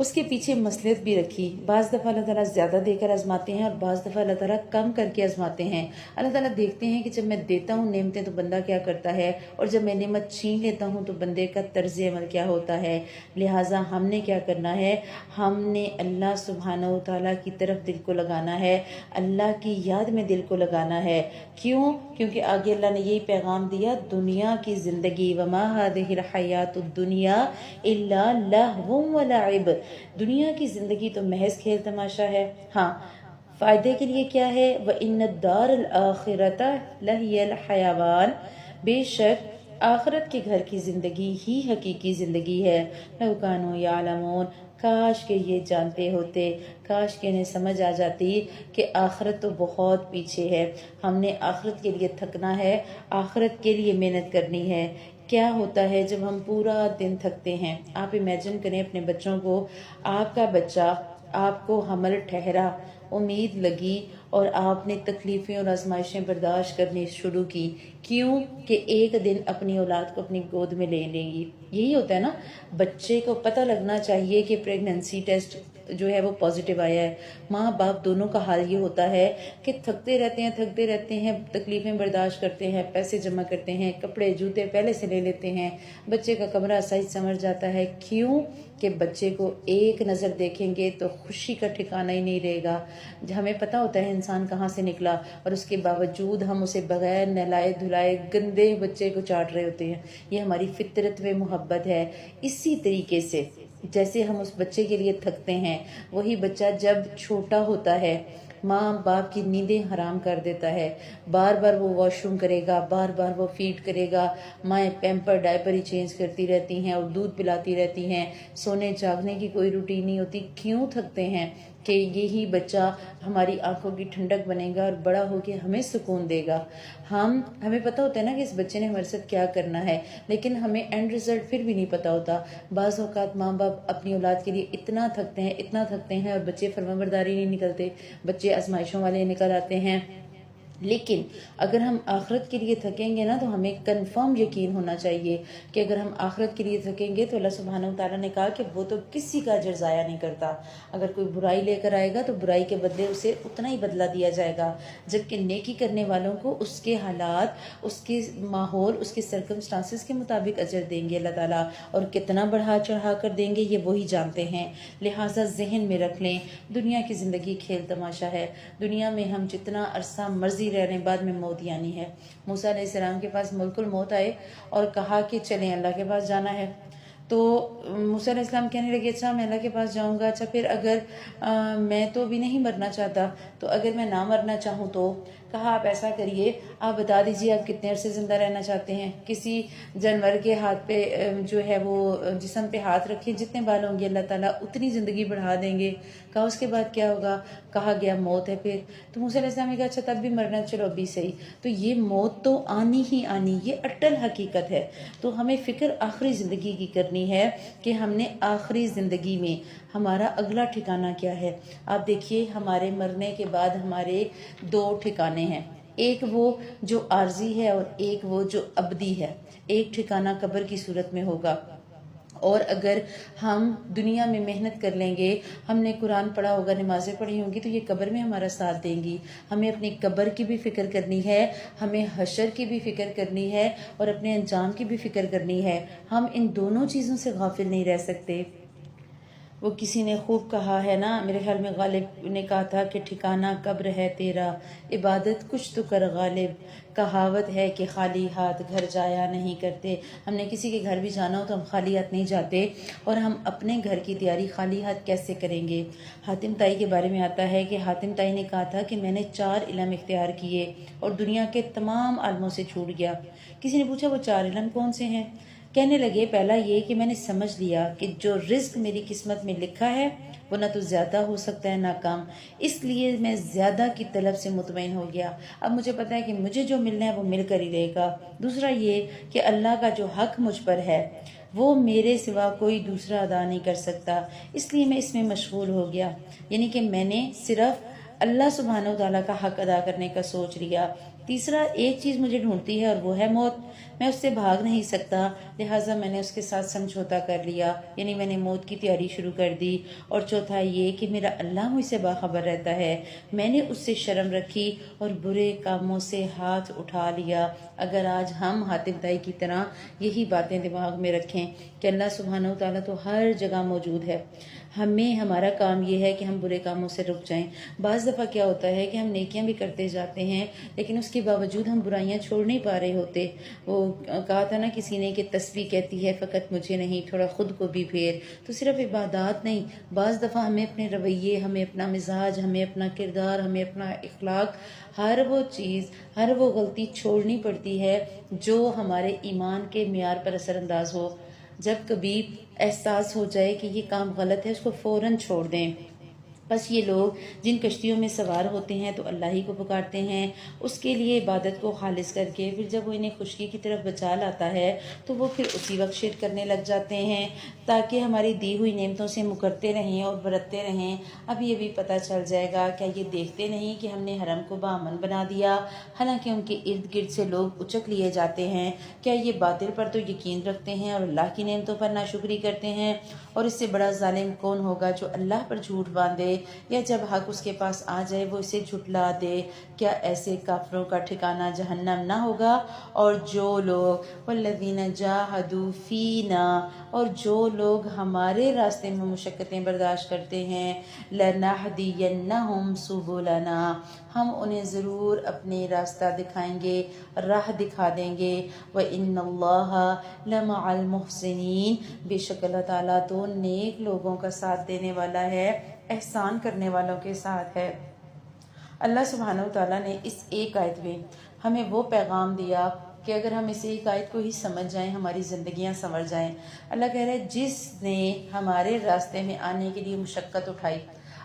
اس کے پیچھے مصلحت بھی رکھی. بعض دفعہ اللہ تعالیٰ زیادہ دے کر آزماتے ہیں اور بعض دفعہ اللہ تعالیٰ کم کر کے آزماتے ہیں. اللہ تعالیٰ دیکھتے ہیں کہ جب میں دیتا ہوں نعمتیں تو بندہ کیا کرتا ہے، اور جب میں نعمت چھین لیتا ہوں تو بندے کا طرز عمل کیا ہوتا ہے. لہٰذا ہم نے کیا کرنا ہے، ہم نے اللہ سبحانہ و تعالیٰ کی طرف دل کو لگانا ہے، اللہ کی یاد میں دل کو لگانا ہے. کیوں؟ کیونکہ آگے اللہ نے یہی پیغام دیا، دنیا کی زندگی وما هذه الحیات الدنیا الا لہو ولعب، دنیا کی زندگی تو محض کھیل تماشا ہے. ہاں، فائدے کے لیے کیا ہے، وَإِنَّ الدَّارَ الْآخِرَةَ لَهِيَ الْحَيَوَانُ، بے شک آخرت کے گھر کی زندگی ہی حقیقی زندگی ہے. لَوْ كَانُوا يَعْلَمُونَ، کاش کہ یہ جانتے ہوتے، کاش کہ انہیں سمجھ آ جاتی کہ آخرت تو بہت پیچھے ہے. ہم نے آخرت کے لیے تھکنا ہے، آخرت کے لیے محنت کرنی ہے. کیا ہوتا ہے جب ہم پورا دن تھکتے ہیں؟ آپ امیجن کریں اپنے بچوں کو، آپ کا بچہ آپ کو حمل ٹھہرا، امید لگی اور آپ نے تکلیفیں اور آزمائشیں برداشت کرنی شروع کی. کیوں؟ کہ ایک دن اپنی اولاد کو اپنی گود میں لے لیں گی. یہی ہوتا ہے نا، بچے کو پتہ لگنا چاہیے کہ پریگننسی ٹیسٹ جو ہے وہ پازیٹیو آیا ہے. ماں باپ دونوں کا حال یہ ہوتا ہے کہ تھکتے رہتے ہیں، تکلیفیں برداشت کرتے ہیں، پیسے جمع کرتے ہیں، کپڑے جوتے پہلے سے لے لیتے ہیں، بچے کا کمرہ سائز سمجھ جاتا ہے. کیوں؟ کہ بچے کو ایک نظر دیکھیں گے تو خوشی کا ٹھکانہ ہی نہیں رہے گا. ہمیں پتہ ہوتا ہے انسان کہاں سے نکلا، اور اس کے باوجود ہم اسے بغیر نہلائے دھلائے گندے بچے کو چاٹ رہے ہوتے ہیں. یہ ہماری فطرت میں محبت ہے. اسی طریقے سے جیسے ہم اس بچے کے لیے تھکتے ہیں، وہی بچہ جب چھوٹا ہوتا ہے ماں باپ کی نیندیں حرام کر دیتا ہے. بار بار وہ واش روم کرے گا، بار بار وہ فیڈ کرے گا، مائیں پیمپر ڈائپر ہی چینج کرتی رہتی ہیں اور دودھ پلاتی رہتی ہیں، سونے جاگنے کی کوئی روٹین نہیں ہوتی. کیوں تھکتے ہیں؟ کہ یہی بچہ ہماری آنکھوں کی ٹھنڈک بنے گا اور بڑا ہو کے ہمیں سکون دے گا. ہمیں پتہ ہوتا ہے نا کہ اس بچے نے ہمارے ساتھ کیا کرنا ہے، لیکن ہمیں اینڈ رزلٹ پھر بھی نہیں پتہ ہوتا. بعض اوقات ماں باپ اپنی اولاد کے لیے اتنا تھکتے ہیں اور بچے فرمانبرداری نہیں نکلتے، بچے آزمائشوں والے نکل آتے ہیں. لیکن اگر ہم آخرت کے لیے تھکیں گے نا تو ہمیں کنفرم یقین ہونا چاہیے کہ اگر ہم آخرت کے لیے تھکیں گے تو اللہ سبحانہ و تعالیٰ نے کہا کہ وہ تو کسی کا اجر ضائع نہیں کرتا. اگر کوئی برائی لے کر آئے گا تو برائی کے بدلے اسے اتنا ہی بدلہ دیا جائے گا، جبکہ نیکی کرنے والوں کو اس کے حالات، اس کے ماحول، اس کے سرکمسٹانسز کے مطابق اجر دیں گے اللہ تعالیٰ، اور کتنا بڑھا چڑھا کر دیں گے یہ وہی جانتے ہیں. لہٰذا ذہن میں رکھ لیں، دنیا کی زندگی کھیل تماشا ہے. دنیا میں ہم جتنا عرصہ مرضی رہنے بعد میں موت آنی ہے. موسیٰ علیہ السلام کے پاس ملک الموت آئے اور کہا کہ چلیں اللہ کے پاس جانا ہے. تو موسیٰ علیہ السلام کہنے لگے اچھا میں اللہ کے پاس جاؤں گا، اچھا پھر اگر میں تو بھی نہیں مرنا چاہتا، تو اگر میں نہ مرنا چاہوں تو کہا آپ ایسا کریے، آپ بتا دیجئے آپ کتنے عرصے زندہ رہنا چاہتے ہیں. کسی جانور کے ہاتھ پہ جو ہے وہ جسم پہ ہاتھ رکھیں، جتنے بال ہوں گے اللہ تعالیٰ اتنی زندگی بڑھا دیں گے. کہا اس کے بعد کیا ہوگا؟ کہا گیا موت ہے. پھر تو موسیٰ علیہ السلام نے کہا اچھا تب بھی مرنا، چلو ابھی صحیح. تو یہ موت تو آنی ہی آنی، یہ اٹل حقیقت ہے. تو ہمیں فکر آخری زندگی کی کرنی ہے کہ ہم نے آخری زندگی میں ہمارا اگلا ٹھکانہ کیا ہے. آپ دیکھیے ہمارے مرنے کے بعد ہمارے دو ٹھکانے ہیں، ایک وہ جو عارضی ہے اور ایک وہ جو ابدی ہے. ایک ٹھکانہ قبر کی صورت میں ہوگا، اور اگر ہم دنیا میں محنت کر لیں گے، ہم نے قرآن پڑھا ہوگا، نمازیں پڑھی ہوں گی، تو یہ قبر میں ہمارا ساتھ دیں گی. ہمیں اپنی قبر کی بھی فکر کرنی ہے، ہمیں حشر کی بھی فکر کرنی ہے، اور اپنے انجام کی بھی فکر کرنی ہے. ہم ان دونوں چیزوں سے غافل نہیں رہ سکتے. وہ کسی نے خوب کہا ہے نا، میرے خیال میں غالب نے کہا تھا کہ ٹھکانہ قبر ہے تیرا، عبادت کچھ تو کر غالب. کہاوت ہے کہ خالی ہاتھ گھر جایا نہیں کرتے. ہم نے کسی کے گھر بھی جانا ہو تو ہم خالی ہاتھ نہیں جاتے، اور ہم اپنے گھر کی تیاری خالی ہاتھ کیسے کریں گے؟ حاتم طائی کے بارے میں آتا ہے کہ حاتم طائی نے کہا تھا کہ میں نے 4 علم اختیار کیے اور دنیا کے تمام عالموں سے چھوٹ گیا. کسی نے پوچھا وہ 4 علم کون سے ہیں؟ کہنے لگے پہلا یہ کہ میں نے سمجھ لیا کہ جو رزق میری قسمت میں لکھا ہے وہ نہ تو زیادہ ہو سکتا ہے نہ کم، اس لیے میں زیادہ کی طلب سے مطمئن ہو گیا. اب مجھے پتا ہے کہ مجھے جو ملنا ہے وہ مل کر ہی رہے گا. دوسرا یہ کہ اللہ کا جو حق مجھ پر ہے وہ میرے سوا کوئی دوسرا ادا نہیں کر سکتا، اس لیے میں اس میں مشغول ہو گیا. یعنی کہ میں نے صرف اللہ سبحانہ و تعالیٰ کا حق ادا کرنے کا سوچ لیا. تیسرا ایک چیز مجھے ڈھونڈتی ہے اور وہ ہے موت، میں اس سے بھاگ نہیں سکتا، لہٰذا میں نے اس کے ساتھ سمجھوتا کر لیا، یعنی میں نے موت کی تیاری شروع کر دی۔ اور چوتھا یہ کہ میرا اللہ مجھ سے باخبر رہتا ہے، میں نے اس سے شرم رکھی اور برے کاموں سے ہاتھ اٹھا لیا۔ اگر آج ہم حاتم طائی کی طرح یہی باتیں دماغ میں رکھیں کہ اللہ سبحانہ و تعالیٰ تو ہر جگہ موجود ہے، ہمیں ہمارا کام یہ ہے کہ ہم برے کاموں سے رک جائیں۔ بعض دفعہ کیا ہوتا ہے کہ ہم نیکیاں بھی کرتے جاتے ہیں لیکن اس کے باوجود ہم برائیاں چھوڑ نہیں پا رہے ہوتے۔ وہ کہا تھا نا کسی نے کہ تسبیح کہتی ہے فقط مجھے نہیں، تھوڑا خود کو بھی پھیر۔ تو صرف عبادات نہیں، بعض دفعہ ہمیں اپنے رویے، ہمیں اپنا مزاج، ہمیں اپنا کردار، ہمیں اپنا اخلاق، ہر وہ چیز، ہر وہ غلطی چھوڑنی پڑتی ہے جو ہمارے ایمان کے معیار پر اثر انداز ہو۔ جب کبھی احساس ہو جائے کہ یہ کام غلط ہے، اس کو فوراً چھوڑ دیں۔ بس یہ لوگ جن کشتیوں میں سوار ہوتے ہیں تو اللہ ہی کو پکارتے ہیں، اس کے لیے عبادت کو خالص کر کے، پھر جب وہ انہیں خشکی کی طرف بچا لاتا ہے تو وہ پھر اسی وقت شرک کرنے لگ جاتے ہیں تاکہ ہماری دی ہوئی نعمتوں سے مکرتے رہیں اور برتتے رہیں۔ اب یہ بھی پتہ چل جائے گا، کیا یہ دیکھتے نہیں کہ ہم نے حرم کو بامن بنا دیا، حالانکہ ان کے ارد گرد سے لوگ اچک لیے جاتے ہیں؟ کیا یہ باطل پر تو یقین رکھتے ہیں اور اللہ کی نعمتوں پر ناشکری کرتے ہیں؟ اور اس سے بڑا ظالم کون ہوگا جو اللہ پر جھوٹ باندھے یا جب حق اس کے پاس آ جائے وہ اسے جھٹلا دے؟ کیا ایسے کافروں کا ٹھکانہ جہنم نہ ہوگا؟ اور جو لوگ والذین جاہدوا فینا، اور جو لوگ ہمارے راستے میں مشقتیں برداشت کرتے ہیں، لنہدینہم سبلنا، ہم انہیں ضرور اپنے راستہ دکھائیں گے، راہ دکھا دیں گے۔ وَإِنَّ اللَّهَ لَمَعَ الْمُحْسِنِينَ، بے شک اللہ تعالیٰ تو نیک لوگوں کا ساتھ دینے والا ہے، احسان کرنے والوں کے ساتھ ہے۔ اللہ سبحانہ وتعالیٰ نے اس ایک آیت میں ہمیں وہ پیغام دیا کہ اگر ہم اس ایک آیت کو ہی سمجھ جائیں ہماری زندگیاں سنور جائیں۔ اللہ کہہ رہے ہیں جس نے ہمارے راستے میں آنے کے لیے مشقت اٹھائی۔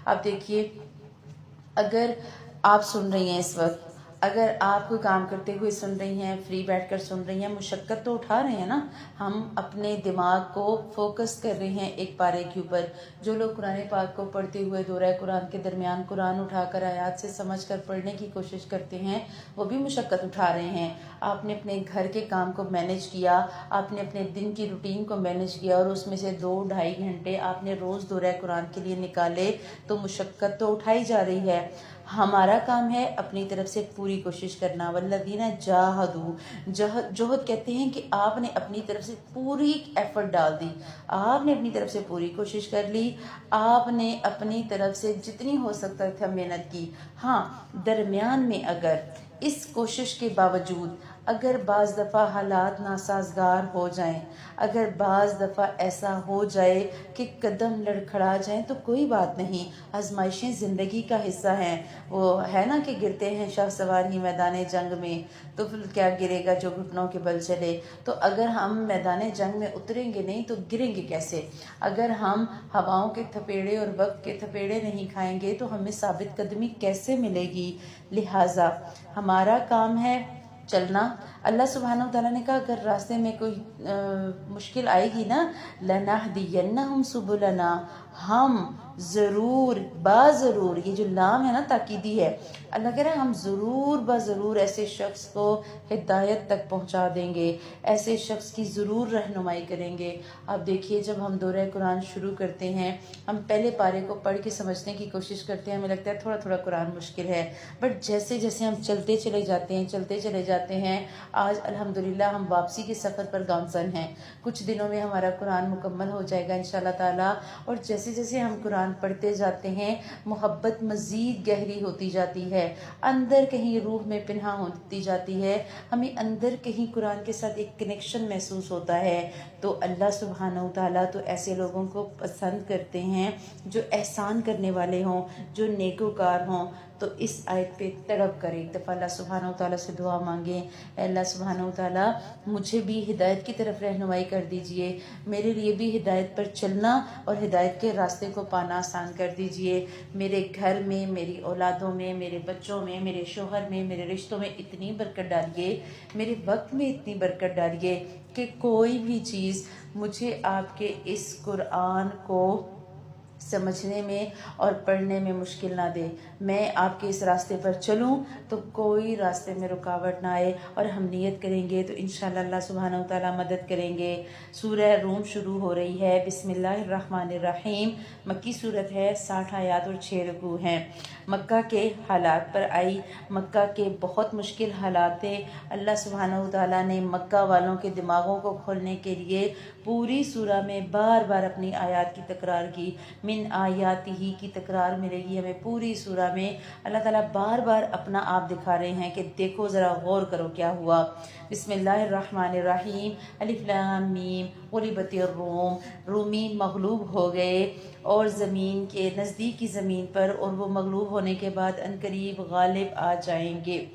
آپ دیکھیے، اگر آپ سن رہی ہیں اس وقت، اگر آپ کوئی کام کرتے ہوئے سن رہی ہیں، فری بیٹھ کر سن رہی ہیں، مشقت تو اٹھا رہے ہیں نا۔ ہم اپنے دماغ کو فوکس کر رہے ہیں ایک پارے کے اوپر۔ جو لوگ قرآن پاک کو پڑھتے ہوئے دورہ قرآن کے درمیان قرآن اٹھا کر آیات سے سمجھ کر پڑھنے کی کوشش کرتے ہیں، وہ بھی مشقت اٹھا رہے ہیں۔ آپ نے اپنے گھر کے کام کو مینیج کیا، آپ نے اپنے دن کی روٹین کو مینیج کیا اور اس میں سے 2-2.5 گھنٹے آپ نے روز دورہ قرآن کے لیے نکالے، تو مشقت تو اٹھائی جا رہی ہے۔ ہمارا کام ہے اپنی طرف سے پوری کوشش کرنا۔ والذین جاہدوا، جہد کہتے ہیں کہ آپ نے اپنی طرف سے پوری ایفرٹ ڈال دی، آپ نے اپنی طرف سے پوری کوشش کر لی، آپ نے اپنی طرف سے جتنی ہو سکتا تھا محنت کی۔ ہاں، درمیان میں اگر اس کوشش کے باوجود اگر بعض دفعہ حالات ناسازگار ہو جائیں، اگر بعض دفعہ ایسا ہو جائے کہ قدم لڑکھڑا جائیں تو کوئی بات نہیں، آزمائشیں زندگی کا حصہ ہیں۔ وہ ہے نا کہ گرتے ہیں شاہ سوار ہی میدان جنگ میں، تو پھر کیا گرے گا جو گھٹنوں کے بل چلے۔ تو اگر ہم میدان جنگ میں اتریں گے نہیں تو گریں گے کیسے؟ اگر ہم ہواؤں کے تھپیڑے اور وقت کے تھپیڑے نہیں کھائیں گے تو ہمیں ثابت قدمی کیسے ملے گی؟ لہٰذا ہمارا کام ہے چلنا۔ اللہ سبحانہ وتعالیٰ نے کہا اگر راستے میں کوئی مشکل آئے گی نا، لَنَهْدِيَنَّهُمْ سُبُلَنَا، ہم ضرور ضرور، یہ جو لام ہے نا تاکیدی ہے، اللہ کہہ رہے ہیں ہم ضرور ضرور ایسے شخص کو ہدایت تک پہنچا دیں گے، ایسے شخص کی ضرور رہنمائی کریں گے۔ آپ دیکھیے جب ہم دورہ قرآن شروع کرتے ہیں، ہم پہلے پارے کو پڑھ کے سمجھنے کی کوشش کرتے ہیں، ہمیں لگتا ہے تھوڑا تھوڑا قرآن مشکل ہے، بٹ جیسے جیسے ہم چلتے چلے جاتے ہیں، آج الحمدللہ ہم واپسی کے سفر پر گامزن ہیں۔ کچھ دنوں میں ہمارا قرآن مکمل ہو جائے گا انشاءاللہ تعالیٰ، اور جیسے جیسے ہم قرآن پڑھتے جاتے ہیں محبت مزید گہری ہوتی جاتی ہے، اندر کہیں روح میں پنہاں ہوتی جاتی ہے، ہمیں اندر کہیں قرآن کے ساتھ ایک کنیکشن محسوس ہوتا ہے۔ تو اللہ سبحانہ وتعالیٰ تو ایسے لوگوں کو پسند کرتے ہیں جو احسان کرنے والے ہوں، جو نیکوکار ہوں۔ تو اس آیت پہ تڑپ کر ایک دفعہ اللہ سبحانہ وتعالیٰ سے دعا مانگیں، اے اللہ سبحانہ وتعالیٰ مجھے بھی ہدایت کی طرف رہنمائی کر دیجئے، میرے لیے بھی ہدایت پر چلنا اور ہدایت کے راستے کو پانا آسان کر دیجئے۔ میرے گھر میں، میری اولادوں میں، میرے بچوں میں، میرے شوہر میں، میرے رشتوں میں اتنی برکت ڈالیے، میرے وقت میں اتنی برکت ڈالیے کہ کوئی بھی چیز مجھے آپ کے اس قرآن کو سمجھنے میں اور پڑھنے میں مشکل نہ دے۔ میں آپ کے اس راستے پر چلوں تو کوئی راستے میں رکاوٹ نہ آئے، اور ہم نیت کریں گے تو انشاءاللہ اللہ سبحانہ وتعالی مدد کریں گے۔ سورہ روم شروع ہو رہی ہے۔ بسم اللہ الرحمن الرحیم۔ مکی صورت ہے، 60 آیات اور 6 رکوع ہیں۔ مکہ کے حالات پر آئی۔ مکہ کے بہت مشکل حالات تھے۔ اللہ سبحانہ وتعالی نے مکہ والوں کے دماغوں کو کھولنے کے لیے پوری سورہ میں بار بار اپنی آیات کی تکرار کی۔ من آیاتی ہی کی تکرار ملے گی ہمیں پوری سورہ میں۔ اللہ تعالیٰ بار بار اپنا آپ دکھا رہے ہیں کہ دیکھو ذرا غور کرو کیا ہوا۔ بسم اللہ الرحمن الرحیم۔ الف لام میم غلبت الروم۔ رومی مغلوب ہو گئے اور زمین کے نزدیک کی زمین پر، اور وہ مغلوب ہونے کے بعد عنقریب غالب آ جائیں گے۔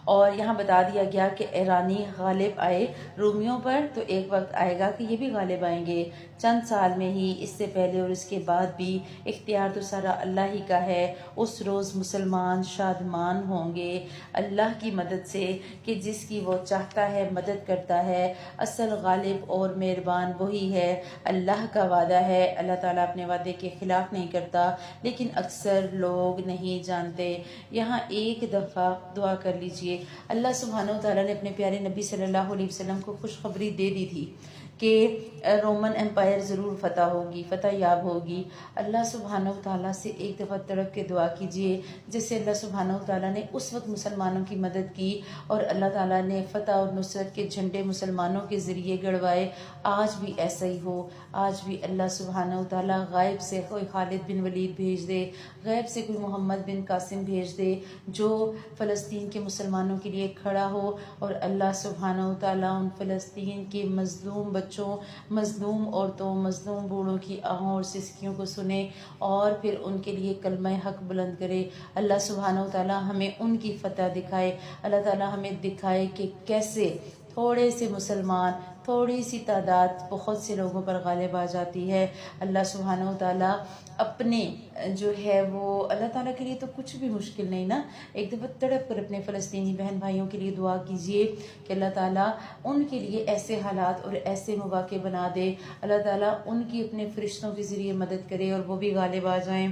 اور یہاں بتا دیا گیا کہ ایرانی غالب آئے رومیوں پر، تو ایک وقت آئے گا کہ یہ بھی غالب آئیں گے چند سال میں ہی۔ اس سے پہلے اور اس کے بعد بھی اختیار تو سارا اللہ ہی کا ہے۔ اس روز مسلمان شادمان ہوں گے اللہ کی مدد سے، کہ جس کی وہ چاہتا ہے مدد کرتا ہے۔ اصل غالب اور مہربان وہی ہے۔ اللہ کا وعدہ ہے، اللہ تعالیٰ اپنے وعدے کے خلاف نہیں کرتا، لیکن اکثر لوگ نہیں جانتے۔ یہاں ایک دفعہ دعا کر لیجئے۔ اللہ سبحانہ وتعالیٰ نے اپنے پیارے نبی صلی اللہ علیہ وسلم کو خوشخبری دے دی تھی کہ رومن امپائر ضرور فتح ہوگی، فتح یاب ہوگی۔ اللہ سبحانہ وتعالیٰ سے ایک دفعہ تڑپ کے دعا کیجئے، جیسے اللہ سبحانہ وتعالیٰ نے اس وقت مسلمانوں کی مدد کی اور اللہ تعالیٰ نے فتح اور نصرت کے جھنڈے مسلمانوں کے ذریعے گڑوائے۔ آج بھی ایسا ہی ہو۔ آج بھی اللہ سبحانہ وتعالیٰ غائب سے کوئی خالد بن ولید بھیج دے، غیب سے کوئی محمد بن قاسم بھیج دے، جو فلسطین کے مسلمانوں کے لیے کھڑا ہو، اور اللہ سبحانہ وتعالیٰ ان فلسطین کے مظلوم بچوں، مظلوم عورتوں، مظلوم بوڑھوں کی آہوں اور سسکیوں کو سنے، اور پھر ان کے لیے کلمہ حق بلند کرے۔ اللہ سبحانہ وتعالیٰ ہمیں ان کی فتح دکھائے۔ اللہ تعالیٰ ہمیں دکھائے کہ کیسے تھوڑے سے مسلمان، تھوڑی سی تعداد بہت سے لوگوں پر غالب آ جاتی ہے۔ اللہ سبحانہ وتعالیٰ اپنے جو ہے وہ، اللہ تعالیٰ کے لیے تو کچھ بھی مشکل نہیں نا۔ ایک دفعہ تڑپ کر اپنے فلسطینی بہن بھائیوں کے لیے دعا کیجئے کہ اللہ تعالیٰ ان کے لیے ایسے حالات اور ایسے مواقع بنا دے، اللہ تعالیٰ ان کی اپنے فرشتوں کے ذریعے مدد کرے اور وہ بھی غالب آ جائیں۔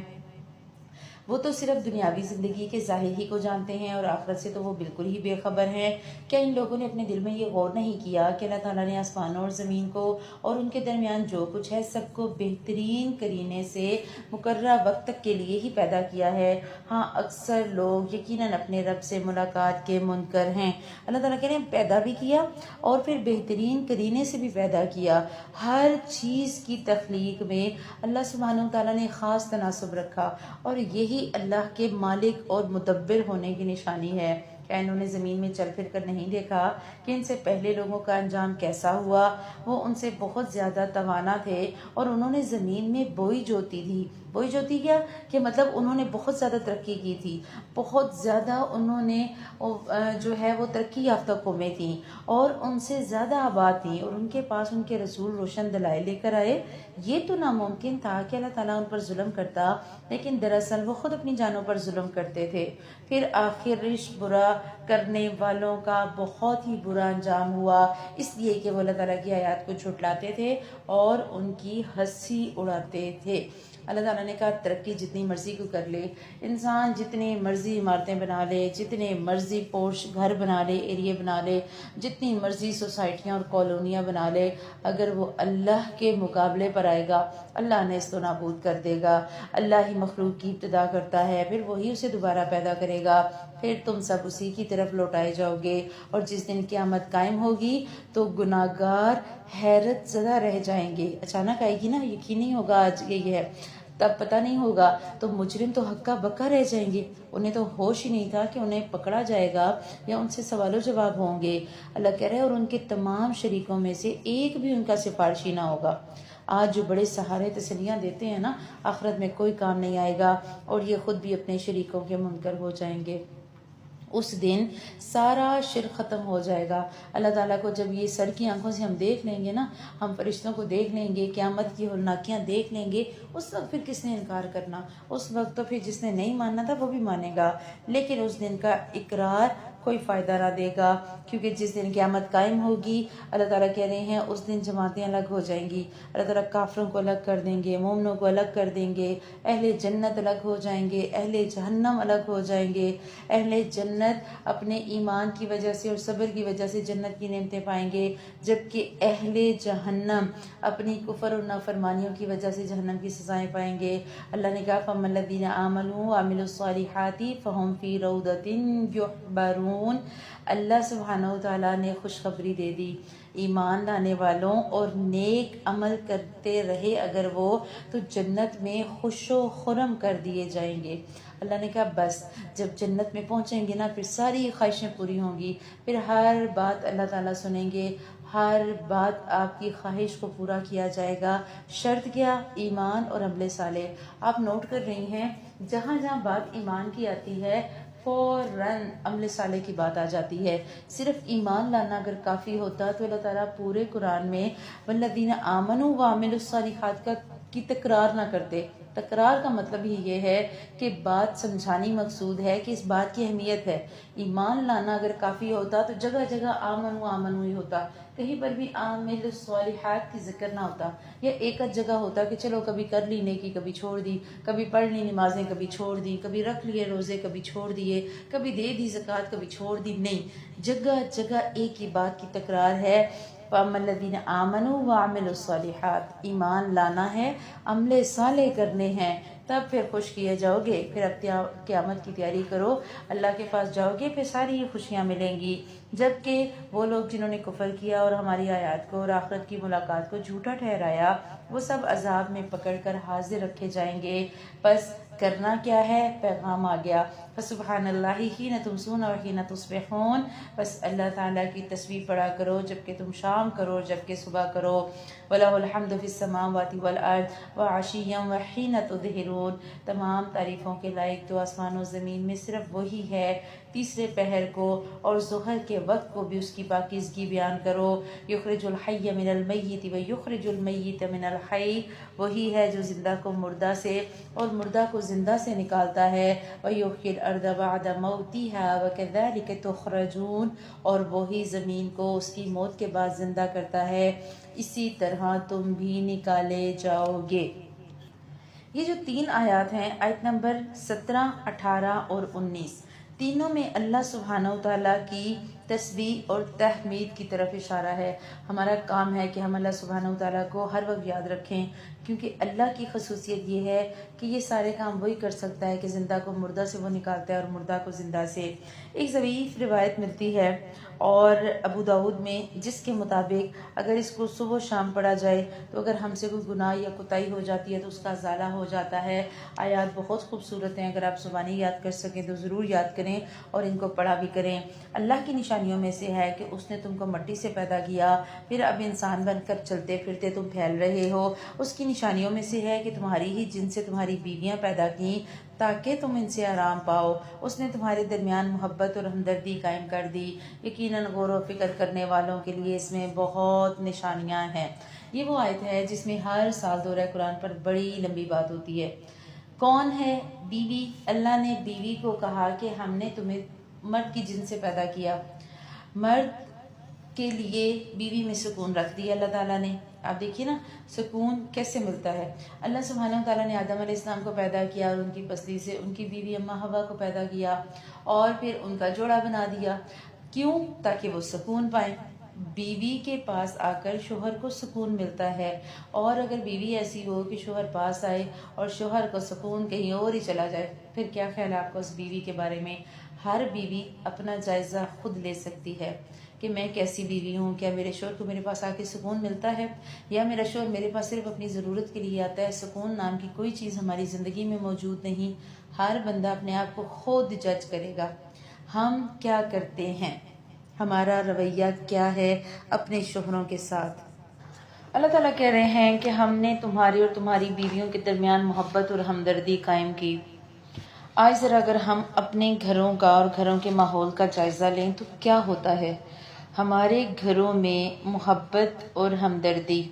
وہ تو صرف دنیاوی زندگی کے ظاہر ہی کو جانتے ہیں، اور آخرت سے تو وہ بالکل ہی بے خبر ہیں۔ کیا ان لوگوں نے اپنے دل میں یہ غور نہیں کیا کہ اللہ تعالیٰ نے آسمانوں اور زمین کو اور ان کے درمیان جو کچھ ہے سب کو بہترین قرینے سے مقررہ وقت تک کے لیے ہی پیدا کیا ہے؟ ہاں، اکثر لوگ یقیناً اپنے رب سے ملاقات کے منکر ہیں۔ اللہ تعالیٰ کہہ رہے ہیں پیدا بھی کیا اور پھر بہترین قرینے سے بھی پیدا کیا۔ ہر چیز کی تخلیق میں اللہ سبحانہ وتعالیٰ نے خاص تناسب رکھا، اور یہی اللہ کے مالک اور مدبر ہونے کی نشانی ہے۔ کیا انہوں نے زمین میں چل پھر کر نہیں دیکھا کہ ان سے پہلے لوگوں کا انجام کیسا ہوا؟ وہ ان سے بہت زیادہ توانا تھے، اور انہوں نے زمین میں بوئی جوتی تھی۔ بوئی جوتی کیا کہ مطلب انہوں نے بہت زیادہ ترقی کی تھی، بہت زیادہ انہوں نے جو ہے وہ ترقی یافتہ قومیں تھیں، اور ان سے زیادہ آباد تھیں، اور ان کے پاس ان کے رسول روشن دلائل لے کر آئے۔ یہ تو ناممکن تھا کہ اللہ تعالیٰ ان پر ظلم کرتا، لیکن دراصل وہ خود اپنی جانوں پر ظلم کرتے تھے۔ پھر آخرش برا کرنے والوں کا بہت ہی برا انجام ہوا، اس لیے کہ وہ اللہ تعالیٰ کی آیات کو جھٹلاتے تھے اور ان کی ہنسی اڑاتے تھے۔ اللہ تعالیٰ نے کہا ترقی جتنی مرضی کو کر لے، انسان جتنی مرضی عمارتیں بنا لے، جتنے مرضی پوش گھر بنا لے، ایریے بنا لے، جتنی مرضی سوسائٹیاں اور کالونیاں بنا لے، اگر وہ اللہ کے مقابلے پر آئے گا، اللہ نے اس کو نابود کر دے گا۔ اللہ ہی مخلوق کی ابتدا کرتا ہے، پھر وہی اسے دوبارہ پیدا کرے گا، پھر تم سب اسی کی طرف لوٹائے جاؤ گے، اور جس دن قیامت قائم ہوگی تو گناہگار حیرت زدہ رہ جائیں گے۔ اچانک آئے گی نا، یقین نہیں ہوگا آج یہ ہے، تب پتہ نہیں ہوگا، تو مجرم تو ہکا بکا رہ جائیں گے، انہیں تو ہوش ہی نہیں تھا کہ انہیں پکڑا جائے گا یا ان سے سوال و جواب ہوں گے۔ اللہ کہہ رہے ہیں اور ان کے تمام شریکوں میں سے ایک بھی ان کا سفارشی نہ ہوگا۔ آج جو بڑے سہارے تسلیاں دیتے ہیں نا، آخرت میں کوئی کام نہیں آئے گا، اور یہ خود بھی اپنے شریکوں کے منکر ہو جائیں گے۔ اس دن سارا شرک ختم ہو جائے گا۔ اللہ تعالیٰ کو جب یہ سر کی آنکھوں سے ہم دیکھ لیں گے نا، ہم فرشتوں کو دیکھ لیں گے، قیامت کی ہولناکیاں دیکھ لیں گے، اس وقت پھر کس نے انکار کرنا؟ اس وقت تو پھر جس نے نہیں ماننا تھا وہ بھی مانے گا، لیکن اس دن کا اقرار کوئی فائدہ نہ دے گا، کیونکہ جس دن قیامت قائم ہوگی اللہ تعالیٰ کہہ رہے ہیں اس دن جماعتیں الگ ہو جائیں گی، اللہ تعالیٰ کافروں کو الگ کر دیں گے، مومنوں کو الگ کر دیں گے، اہل جنت الگ ہو جائیں گے، اہل جہنم الگ ہو جائیں گے۔ اہل جنت اپنے ایمان کی وجہ سے اور صبر کی وجہ سے جنت کی نعمتیں پائیں گے، جبکہ اہل جہنم اپنی کفر اور نافرمانیوں کی وجہ سے جہنم کی سزائیں پائیں گے۔ اللہ نے کہا فَأَمَّا الَّذِينَ آمَنُوا وَعَمِلُوا الصَّالِحَاتِ فَهُمْ فِي رَوْضَةٍ يُحْبَرُونَ۔ اللہ سبحانہ وتعالیٰ نے خوشخبری دے دی، ایمان لانے والوں اور نیک عمل کرتے رہے اگر وہ تو جنت میں خوش و خرم کر دیے جائیں گے۔ اللہ نے کہا بس جب جنت میں پہنچیں گے نا پھر ساری خواہشیں پوری ہوں گی، پھر ہر بات اللہ تعالیٰ سنیں گے، ہر بات آپ کی خواہش کو پورا کیا جائے گا۔ شرط کیا؟ ایمان اور عمل صالح۔ آپ نوٹ کر رہی ہیں جہاں جہاں بات ایمان کی آتی ہے فوراً عمل صالح کی بات آ جاتی ہے۔ صرف ایمان لانا اگر کافی ہوتا تو اللہ تعالیٰ پورے قرآن میں والذین آمنوا وعملوا الصالحات کی تکرار نہ کرتے۔ تکرار کا مطلب ہی یہ ہے کہ بات سمجھانی مقصود ہے کہ اس بات کی اہمیت ہے۔ ایمان لانا اگر کافی ہوتا تو جگہ جگہ آمنو آمنو ہی ہوتا، کہیں پر بھی عامل الصالحات کی ذکر نہ ہوتا، یا ایک جگہ ہوتا کہ چلو کبھی کر لی نیکی کبھی چھوڑ دی، کبھی پڑھ لی نمازیں کبھی چھوڑ دی، کبھی رکھ لیے روزے کبھی چھوڑ دیے، کبھی دے دی زکوٰۃ کبھی چھوڑ دی۔ نہیں، جگہ جگہ ایک ہی بات کی تکرار ہے، فَأَمَّا الَّذِينَ آمَنُوا وَعَمِلُوا الصَّالِحَاتِ۔ ایمان لانا ہے، عمل صالح کرنے ہیں، تب پھر خوش کیے جاؤ گے۔ پھر اب قیامت کی تیاری کرو، اللہ کے پاس جاؤ گے، پھر ساری خوشیاں ملیں گی۔ جبکہ وہ لوگ جنہوں نے کفر کیا اور ہماری آیات کو اور آخرت کی ملاقات کو جھوٹا ٹھہرایا، وہ سب عذاب میں پکڑ کر حاضر رکھے جائیں گے۔ بس کرنا کیا ہے؟ پیغام آ گیا، فسبحان اللہ حین تمسون وحین تصبحون۔ بس اللہ تعالیٰ کی تسبیح پڑھا کرو جبکہ تم شام کرو جبکہ صبح کرو۔ وَلَهُ الْحَمْدُ فِي السَّمَاوَاتِ وَالْأَرْضِ وَعَشِيًّا وَحِينَ تُظْهِرُونَ۔ تمام تعریفوں کے لائق تو آسمان و زمین میں صرف وہی ہے، تیسرے پہر کو اور ظہر کے وقت کو بھی اس کی پاکیزگی بیان کرو۔ یخرج الحی من المیت ویخرج المیت من الحی، وہی ہے جو زندہ کو مردہ سے اور مردہ کو زندہ سے نکالتا ہے۔ ویحیی الارض بعد موتها وکذلک تخرجون، اور وہی زمین کو اس کی موت کے بعد زندہ کرتا ہے، اسی طرح تم بھی نکالے جاؤ گے۔ یہ جو 3 آیات ہیں، آیت نمبر 17، 18 اور 19، تینوں میں اللہ سبحانہ وتعالیٰ کی تسبیح اور تحمید کی طرف اشارہ ہے۔ ہمارا کام ہے کہ ہم اللہ سبحانہ وتعالیٰ کو ہر وقت یاد رکھیں، کیونکہ اللہ کی خصوصیت یہ ہے کہ یہ سارے کام وہی کر سکتا ہے کہ زندہ کو مردہ سے وہ نکالتا ہے اور مردہ کو زندہ سے۔ ایک ضعیف روایت ملتی ہے اور ابو داؤد میں، جس کے مطابق اگر اس کو صبح و شام پڑھا جائے تو اگر ہم سے کوئی گناہ یا کوتاہی ہو جاتی ہے تو اس کا ازالہ ہو جاتا ہے۔ آیات بہت خوبصورت ہیں، اگر آپ زبانی یاد کر سکیں تو ضرور یاد کریں اور ان کو پڑھا بھی کریں۔ اللہ کی نشانیوں میں سے ہے کہ اس نے تم کو مٹی سے پیدا کیا، پھر اب انسان بن کر چلتے پھرتے تم پھیل رہے ہو۔ اس کی نشانیوں میں سے ہے کہ تمہاری ہی جن سے تمہاری بیویاں پیدا کیں تاکہ تم ان سے آرام پاؤ۔ اس نے تمہارے درمیان محبت اور ہمدردی قائم کر دی، یقیناً غور و فکر کرنے والوں کے لیے اس میں بہت نشانیاں ہیں۔ یہ وہ آیت ہے جس میں ہر سال دورہ قرآن پر بڑی لمبی بات ہوتی ہے۔ کون ہے بیوی؟ اللہ نے بیوی کو کہا کہ ہم نے تمہیں مرد کی جن سے پیدا کیا، مرد کے لیے بیوی میں سکون رکھ دیا اللہ تعالیٰ نے۔ آپ دیکھیے نا سکون کیسے ملتا ہے۔ اللہ سبحانہ وتعالیٰ نے آدم علیہ السلام کو پیدا کیا اور ان کی پسلی سے ان کی بیوی اماں حوا کو پیدا کیا اور پھر ان کا جوڑا بنا دیا۔ کیوں؟ تاکہ وہ سکون پائیں۔ بیوی کے پاس آ کر شوہر کو سکون ملتا ہے، اور اگر بیوی ایسی ہو کہ شوہر پاس آئے اور شوہر کو سکون کہیں اور ہی چلا جائے، پھر کیا خیال ہے آپ کو اس بیوی کے بارے میں؟ ہر بیوی اپنا جائزہ خود لے سکتی ہے کہ میں کیسی بیوی ہوں، کیا میرے شوہر کو میرے پاس آ کے سکون ملتا ہے، یا میرا شوہر میرے پاس صرف اپنی ضرورت کے لیے آتا ہے۔ سکون نام کی کوئی چیز ہماری زندگی میں موجود نہیں۔ ہر بندہ اپنے آپ کو خود جج کرے گا، ہم کیا کرتے ہیں، ہمارا رویہ کیا ہے اپنے شوہروں کے ساتھ۔ اللہ تعالیٰ کہہ رہے ہیں کہ ہم نے تمہاری اور تمہاری بیویوں کے درمیان محبت اور ہمدردی قائم کی۔ آج ذرا اگر ہم اپنے گھروں کا اور گھروں کے ماحول کا جائزہ لیں تو کیا ہوتا ہے؟ ہمارے گھروں میں محبت اور ہمدردی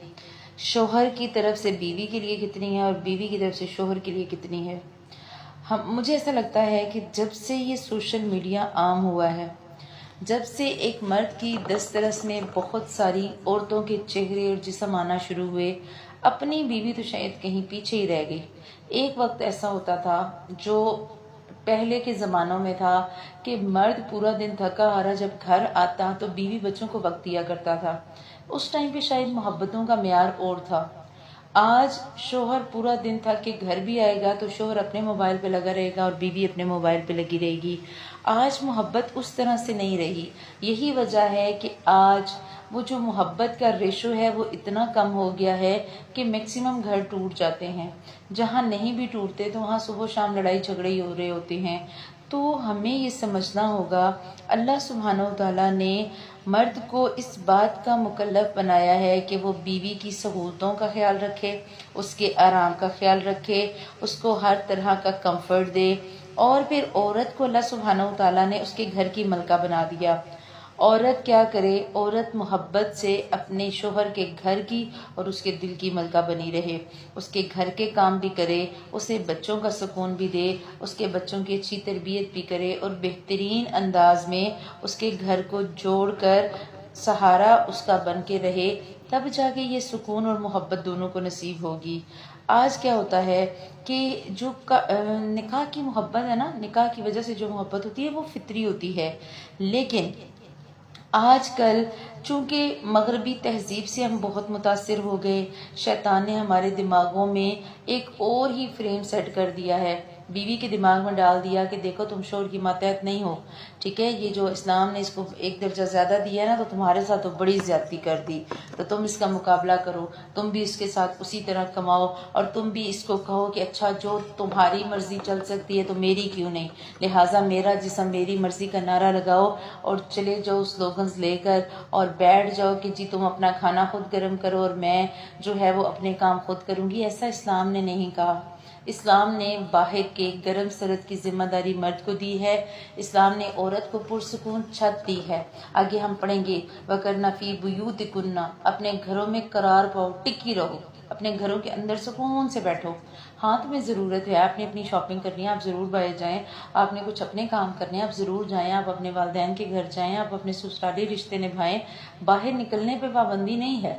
شوہر کی طرف سے بیوی کے لیے کتنی ہے اور بیوی کی طرف سے شوہر کے لیے کتنی ہے؟ مجھے ایسا لگتا ہے کہ جب سے یہ سوشل میڈیا عام ہوا ہے جب سے ایک مرد کی دسترس میں بہت ساری عورتوں کے چہرے اور جسم آنا شروع ہوئے، اپنی بیوی تو شاید کہیں پیچھے ہی رہ گئی۔ ایک وقت ایسا ہوتا تھا جو پہلے کے زمانوں میں تھا کہ مرد پورا دن تھکا ہارا جب گھر آتا تو بیوی بچوں کو وقت دیا کرتا تھا۔ اس ٹائم پہ شاید محبتوں کا معیار اور تھا۔ آج شوہر پورا دن تھک کے گھر بھی آئے گا تو شوہر اپنے موبائل پہ لگا رہے گا اور بیوی اپنے موبائل پہ لگی رہے گی۔ آج محبت اس طرح سے نہیں رہی۔ یہی وجہ ہے کہ آج وہ جو محبت کا ریشو ہے وہ اتنا کم ہو گیا ہے کہ میکسیمم گھر ٹوٹ جاتے ہیں۔ جہاں نہیں بھی ٹوٹتے تو وہاں صبح شام لڑائی جھگڑے ہی ہو رہے ہوتے ہیں۔ تو ہمیں یہ سمجھنا ہوگا اللہ سبحانہ و تعالیٰ نے مرد کو اس بات کا مکلف بنایا ہے کہ وہ بیوی کی سہولتوں کا خیال رکھے، اس کے آرام کا خیال رکھے، اس کو ہر طرح کا کمفرٹ دے۔ اور پھر عورت کو اللہ سبحانہ و تعالیٰ نے اس کے گھر کی ملکہ بنا دیا۔ عورت کیا کرے؟ عورت محبت سے اپنے شوہر کے گھر کی اور اس کے دل کی ملکہ بنی رہے، اس کے گھر کے کام بھی کرے، اسے بچوں کا سکون بھی دے، اس کے بچوں کی اچھی تربیت بھی کرے اور بہترین انداز میں اس کے گھر کو جوڑ کر سہارا اس کا بن کے رہے، تب جا کے یہ سکون اور محبت دونوں کو نصیب ہوگی۔ آج کیا ہوتا ہے کہ جو نکاح کی محبت ہے نا، نکاح کی وجہ سے جو محبت ہوتی ہے وہ فطری ہوتی ہے، لیکن آج کل چونکہ مغربی تہذیب سے ہم بہت متاثر ہو گئے، شیطان نے ہمارے دماغوں میں ایک اور ہی فریم سیٹ کر دیا ہے، بیوی کے دماغ میں ڈال دیا کہ دیکھو تم شوہر کی ماتحت نہیں ہو، ٹھیک ہے، یہ جو اسلام نے اس کو ایک درجہ زیادہ دیا ہے نا تو تمہارے ساتھ تو بڑی زیادتی کر دی، تو تم اس کا مقابلہ کرو، تم بھی اس کے ساتھ اسی طرح کماؤ اور تم بھی اس کو کہو کہ اچھا جو تمہاری مرضی چل سکتی ہے تو میری کیوں نہیں، لہٰذا میرا جسم میری مرضی کا نعرہ لگاؤ اور چلے جاؤ سلوگنز لے کر اور بیٹھ جاؤ کہ جی تم اپنا کھانا خود گرم کرو اور میں جو ہے وہ اپنے کام خود کروں گی۔ ایسا اسلام نے نہیں کہا۔ اسلام نے باہر کے گرم سرد کی ذمہ داری مرد کو دی ہے، اسلام نے عورت کو پرسکون چھت دی ہے۔ آگے ہم پڑھیں گے وَقَرْنَ فِي بُيُوتِكُنَّ، اپنے گھروں میں قرار پاؤ، ٹکی رہو، اپنے گھروں کے اندر سکون سے بیٹھو۔ ہاں تمہیں ضرورت ہے، آپ نے اپنی شاپنگ کرنی ہے، آپ ضرور باہر جائیں، آپ نے کچھ اپنے کام کرنے ہیں، آپ ضرور جائیں، آپ اپنے والدین کے گھر جائیں، آپ اپنے سسرالی رشتے نبھائیں، باہر نکلنے پہ پابندی نہیں ہے۔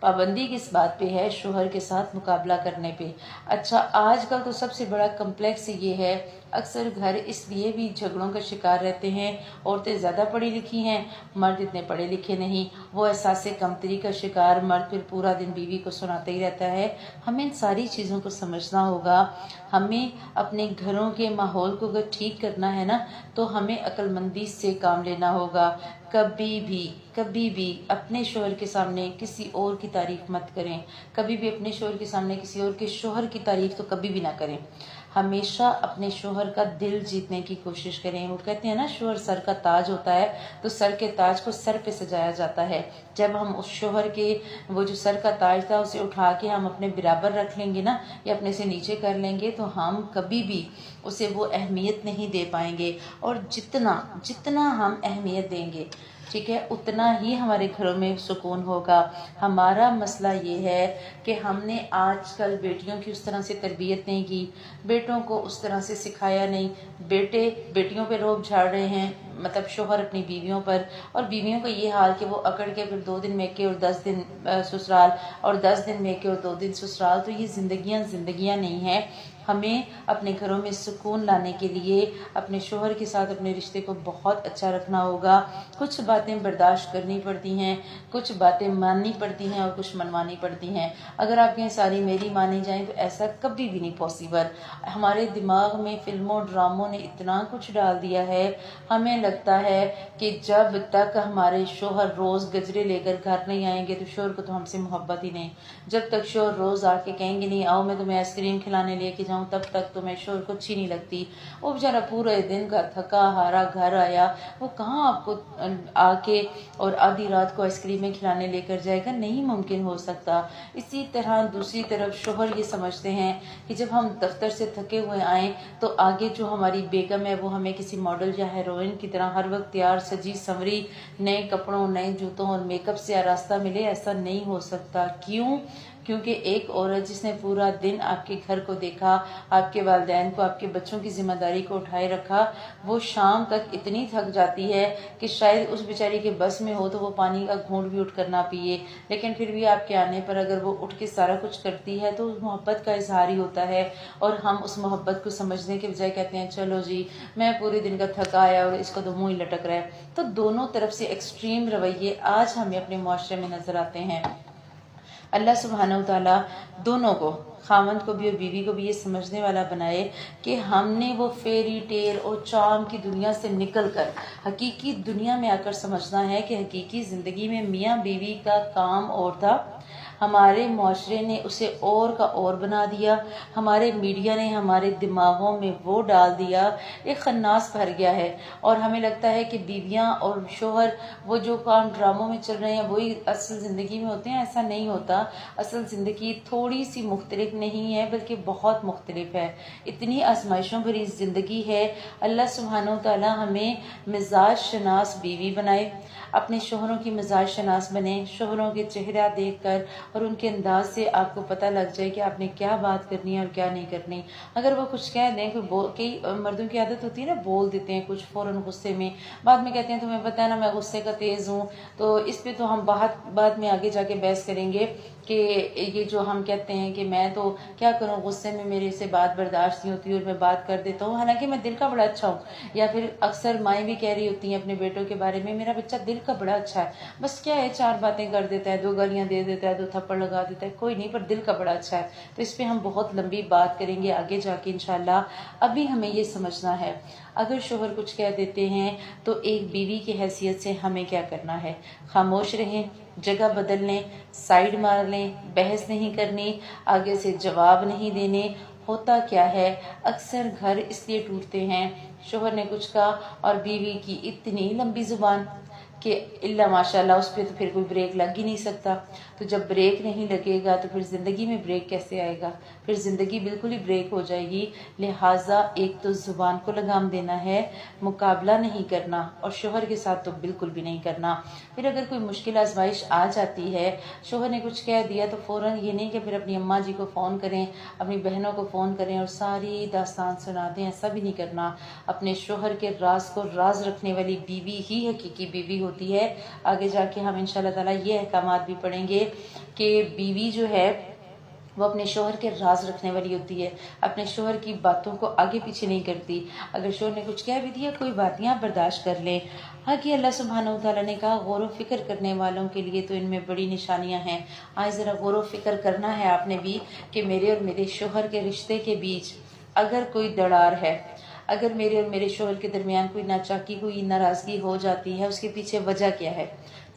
پابندی کس بات پہ ہے؟ شوہر کے ساتھ مقابلہ کرنے پہ۔ اچھا آج کل تو سب سے بڑا کمپلیکس یہ ہے، اکثر گھر اس لیے بھی جھگڑوں کا شکار رہتے ہیں، عورتیں زیادہ پڑھی لکھی ہیں، مرد اتنے پڑھے لکھے نہیں، وہ احساس کمتری کا شکار، مرد پھر پورا دن بیوی کو سناتا ہی رہتا ہے۔ ہمیں ان ساری چیزوں کو سمجھنا ہوگا، ہمیں اپنے گھروں کے ماحول کو اگر ٹھیک کرنا ہے نا تو ہمیں عقل مندی سے کام لینا ہوگا۔ کبھی بھی اپنے شوہر کے سامنے کسی اور کی تعریف مت کریں، کبھی بھی اپنے شوہر کے سامنے کسی اور کے شوہر کی تعریف تو کبھی بھی نہ کریں۔ ہمیشہ اپنے شوہر کا دل جیتنے کی کوشش کریں۔ وہ کہتے ہیں نا شوہر سر کا تاج ہوتا ہے، تو سر کے تاج کو سر پہ سجایا جاتا ہے۔ جب ہم اس شوہر کے وہ جو سر کا تاج تھا اسے اٹھا کے ہم اپنے برابر رکھ لیں گے نا یا اپنے سے نیچے کر لیں گے تو ہم کبھی بھی اسے وہ اہمیت نہیں دے پائیں گے، اور جتنا ہم اہمیت دیں گے ٹھیک ہے اتنا ہی ہمارے گھروں میں سکون ہوگا۔ ہمارا مسئلہ یہ ہے کہ ہم نے آج کل بیٹیوں کی اس طرح سے تربیت نہیں کی، بیٹوں کو اس طرح سے سکھایا نہیں، بیٹے بیٹیوں پہ روب جھاڑ رہے ہیں، مطلب شوہر اپنی بیویوں پر، اور بیویوں کو یہ حال کہ وہ اکڑ کے پھر 2 دن میکے اور 10 دن سسرال، اور 10 دن میکے اور 2 دن سسرال، تو یہ زندگیاں نہیں ہیں۔ ہمیں اپنے گھروں میں سکون لانے کے لیے اپنے شوہر کے ساتھ اپنے رشتے کو بہت اچھا رکھنا ہوگا۔ کچھ باتیں برداشت کرنی پڑتی ہیں، کچھ باتیں ماننی پڑتی ہیں اور کچھ منوانی پڑتی ہیں۔ اگر آپ کہیں ساری میری مانی جائیں تو ایسا کبھی بھی نہیں پاسبل۔ ہمارے دماغ میں فلموں ڈراموں نے اتنا کچھ ڈال دیا ہے، ہمیں لگتا ہے کہ جب تک ہمارے شوہر روز گجرے لے کر گھر نہیں آئیں گے تو شوہر کو تو ہم سے محبت ہی نہیں۔ جب تک شوہر روز آ کے کہیں گے نہیں آؤ میں تمہیں آئس کریم کھلانے لے کے جاؤں، تب تک تمہیں شوہر کو اچھی نہیں لگتی۔ وہ بیچارہ پورے دن کا تھکا ہارا گھر آیا، وہ کہاں آپ کو آ کے اور آدھی رات کو آئس کریمیں کھلانے لے کر جائے گا؟ نہیں ممکن ہو سکتا۔ اسی طرح دوسری طرف شوہر یہ سمجھتے ہیں کہ جب ہم دفتر سے تھکے ہوئے آئیں تو آگے جو ہماری بیگم ہے وہ ہمیں کسی ماڈل یا ہیروئن کی طرح ہر وقت تیار سجی سنوری نئے کپڑوں نئے جوتوں اور میک اپ سے آراستہ ملے۔ ایسا نہیں ہو سکتا۔ کیوں؟ کیونکہ ایک عورت جس نے پورا دن آپ کے گھر کو دیکھا، آپ کے والدین کو، آپ کے بچوں کی ذمہ داری کو اٹھائے رکھا، وہ شام تک اتنی تھک جاتی ہے کہ شاید اس بیچاری کے بس میں ہو تو وہ پانی کا گھونٹ بھی اٹھ کر نہ پیے، لیکن پھر بھی آپ کے آنے پر اگر وہ اٹھ کے سارا کچھ کرتی ہے تو اس محبت کا اظہار ہی ہوتا ہے، اور ہم اس محبت کو سمجھنے کے بجائے کہتے ہیں چلو جی میں پورے دن کا تھکا آیا اور اس کا تو منہ ہی لٹک رہا ہے۔ تو دونوں طرف سے ایکسٹریم رویے آج ہمیں اپنے معاشرے میں نظر آتے ہیں۔ اللہ سبحانہ و تعالیٰ دونوں کو، خاوند کو بھی اور بیوی کو بھی یہ سمجھنے والا بنائے کہ ہم نے وہ فیری ٹیل اور چام کی دنیا سے نکل کر حقیقی دنیا میں آ کر سمجھنا ہے کہ حقیقی زندگی میں میاں بیوی کا کام اور تھا، ہمارے معاشرے نے اسے اور کا اور بنا دیا، ہمارے میڈیا نے ہمارے دماغوں میں وہ ڈال دیا، ایک خناس بھر گیا ہے، اور ہمیں لگتا ہے کہ بیویاں اور شوہر وہ جو کام ڈراموں میں چل رہے ہیں وہی اصل زندگی میں ہوتے ہیں۔ ایسا نہیں ہوتا، اصل زندگی تھوڑی سی مختلف نہیں ہے بلکہ بہت مختلف ہے، اتنی آزمائشوں بھری زندگی ہے۔ اللہ سبحانہ و تعالیٰ ہمیں مزاج شناس بیوی بنائے، اپنے شوہروں کی مزاج شناس بنے، شوہروں کے چہرہ دیکھ کر اور ان کے انداز سے آپ کو پتہ لگ جائے کہ آپ نے کیا بات کرنی ہے اور کیا نہیں کرنی۔ اگر وہ کچھ کہہ دیں، کئی مردوں کی عادت ہوتی ہے نا، بول دیتے ہیں کچھ فوراً غصے میں، بعد میں کہتے ہیں تمہیں پتہ ہے نا میں غصے کا تیز ہوں، تو اس پہ تو ہم بعد میں آگے جا کے بحث کریں گے کہ یہ جو ہم کہتے ہیں کہ میں تو کیا کروں، غصے میں میرے سے بات برداشت نہیں ہوتی اور میں بات کر دیتا ہوں، حالانکہ میں دل کا بڑا اچھا ہوں۔ یا پھر اکثر مائیں بھی کہہ رہی ہوتی ہیں اپنے بیٹوں کے بارے میں، میرا بچہ دل کا بڑا اچھا ہے، بس کیا ہے چار باتیں کر دیتا ہے، دو گالیاں دے دیتا ہے، دو تھپڑ لگا دیتا ہے، کوئی نہیں، پر دل کا بڑا اچھا ہے۔ تو اس پہ ہم بہت لمبی بات کریں گے آگے جا کے انشاءاللہ۔ ابھی ہمیں یہ سمجھنا ہے اگر شوہر کچھ کہہ دیتے ہیں تو ایک بیوی کی حیثیت سے ہمیں کیا کرنا ہے، خاموش رہیں، جگہ بدل لیں، سائیڈ مار لیں، بحث نہیں کرنی، آگے سے جواب نہیں دینے۔ ہوتا کیا ہے، اکثر گھر اس لیے ٹوٹتے ہیں، شوہر نے کچھ کہا اور بیوی کی اتنی لمبی زبان کہ اللہ ماشاءاللہ اس پہ تو پھر کوئی بریک لگ ہی نہیں سکتا۔ تو جب بریک نہیں لگے گا تو پھر زندگی میں بریک کیسے آئے گا، پھر زندگی بالکل ہی بریک ہو جائے گی۔ لہٰذا ایک تو زبان کو لگام دینا ہے، مقابلہ نہیں کرنا، اور شوہر کے ساتھ تو بالکل بھی نہیں کرنا۔ پھر اگر کوئی مشکل آزمائش آ جاتی ہے، شوہر نے کچھ کہہ دیا تو فوراً یہ نہیں کہ پھر اپنی اماں جی کو فون کریں، اپنی بہنوں کو فون کریں اور ساری داستان سنا دیں، ایسا بھی نہیں کرنا۔ اپنے شوہر کے راز کو راز رکھنے والی بیوی ہی حقیقی بیوی ہوتی ہے۔ آگے جا کے ہم انشاءاللہ تعالیٰ یہ احکامات بھی پڑھیں گے کہ بیوی جو ہے وہ اپنے شوہر کے راز رکھنے والی ہوتی ہے، اپنے شوہر کی باتوں کو آگے پیچھے نہیں کرتی۔ اگر شوہر نے کچھ کہہ بھی دیا کوئی بات نہیں، آپ برداشت کر لیں۔ ہاں کہ اللہ سبحانہ و تعالیٰ نے کہا غور و فکر کرنے والوں کے لیے تو ان میں بڑی نشانیاں ہیں۔ آج ذرا غور و فکر کرنا ہے آپ نے بھی کہ میرے اور میرے شوہر کے رشتے کے بیچ اگر کوئی دراڑ ہے، اگر میرے اور میرے شوہر کے درمیان کوئی ناچاکی، کوئی ناراضگی ہو جاتی ہے، اس کے پیچھے وجہ کیا ہے؟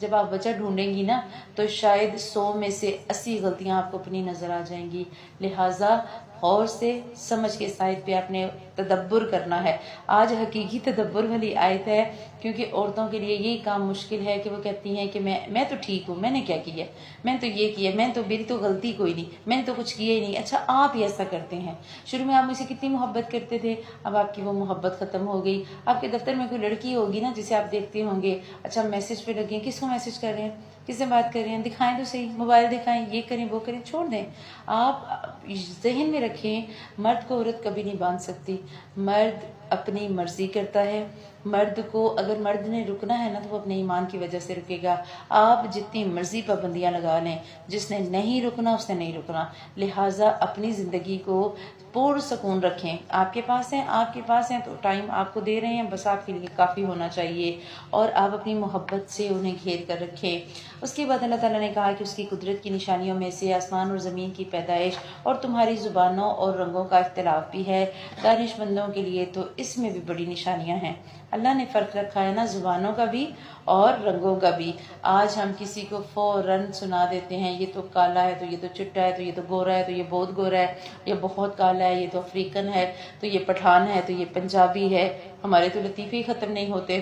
جب آپ وجہ ڈھونڈیں گی نا تو شاید 100 میں سے 80 غلطیاں آپ کو اپنی نظر آ جائیں گی۔ لہٰذا غور سے سمجھ کے سائد پہ آپ نے تدبر کرنا ہے۔ آج حقیقی تدبر والی آیت ہے، کیونکہ عورتوں کے لیے یہی کام مشکل ہے کہ وہ کہتی ہیں کہ میں تو ٹھیک ہوں، میں نے کیا کیا، میں تو یہ کیا، میں تو میری تو غلطی کوئی نہیں، میں نے تو کچھ کیا ہی نہیں۔ اچھا آپ ہی ایسا کرتے ہیں، شروع میں آپ مجھ سے کتنی محبت کرتے تھے، اب آپ کی وہ محبت ختم ہو گئی۔ آپ کے دفتر میں کوئی لڑکی ہوگی نا جسے آپ دیکھتے ہوں گے، اچھا میسج پہ لگیں، کس کو میسج کر رہے ہیں، کس سے بات کر رہے ہیں، دکھائیں تو صحیح، موبائل دکھائیں، یہ کریں وہ کریں، چھوڑ دیں۔ آپ ذہن میں رکھیں مرد کو عورت کبھی نہیں باندھ سکتی، مرد اپنی مرضی کرتا ہے۔ مرد کو اگر مرد نے رکنا ہے نا تو وہ اپنے ایمان کی وجہ سے رکے گا۔ آپ جتنی مرضی پابندیاں لگا لیں، جس نے نہیں رکنا اس نے نہیں رکنا۔ لہٰذا اپنی زندگی کو پر سکون رکھیں، آپ کے پاس ہیں تو ٹائم آپ کو دے رہے ہیں، بس آپ کے لیے کافی ہونا چاہیے، اور آپ اپنی محبت سے انہیں گھیر کر رکھیں۔ اس کے بعد اللہ تعالیٰ نے کہا کہ اس کی قدرت کی نشانیوں میں سے آسمان اور زمین کی پیدائش اور تمہاری زبانوں اور رنگوں کا اختلاف بھی ہے، دانش مندوں کے لیے تو اس میں بھی بڑی نشانیاں ہیں۔ اللہ نے فرق رکھا ہے نا زبانوں کا بھی اور رنگوں کا بھی۔ آج ہم کسی کو فوراً سنا دیتے ہیں یہ تو کالا ہے، تو یہ تو چٹا ہے، تو یہ تو گورا ہے، تو یہ بہت گورا ہے، یہ بہت کالا ہے، یہ تو افریقن ہے، تو یہ پٹھان ہے، تو یہ پنجابی ہے۔ ہمارے تو لطیفے ہی ختم نہیں ہوتے۔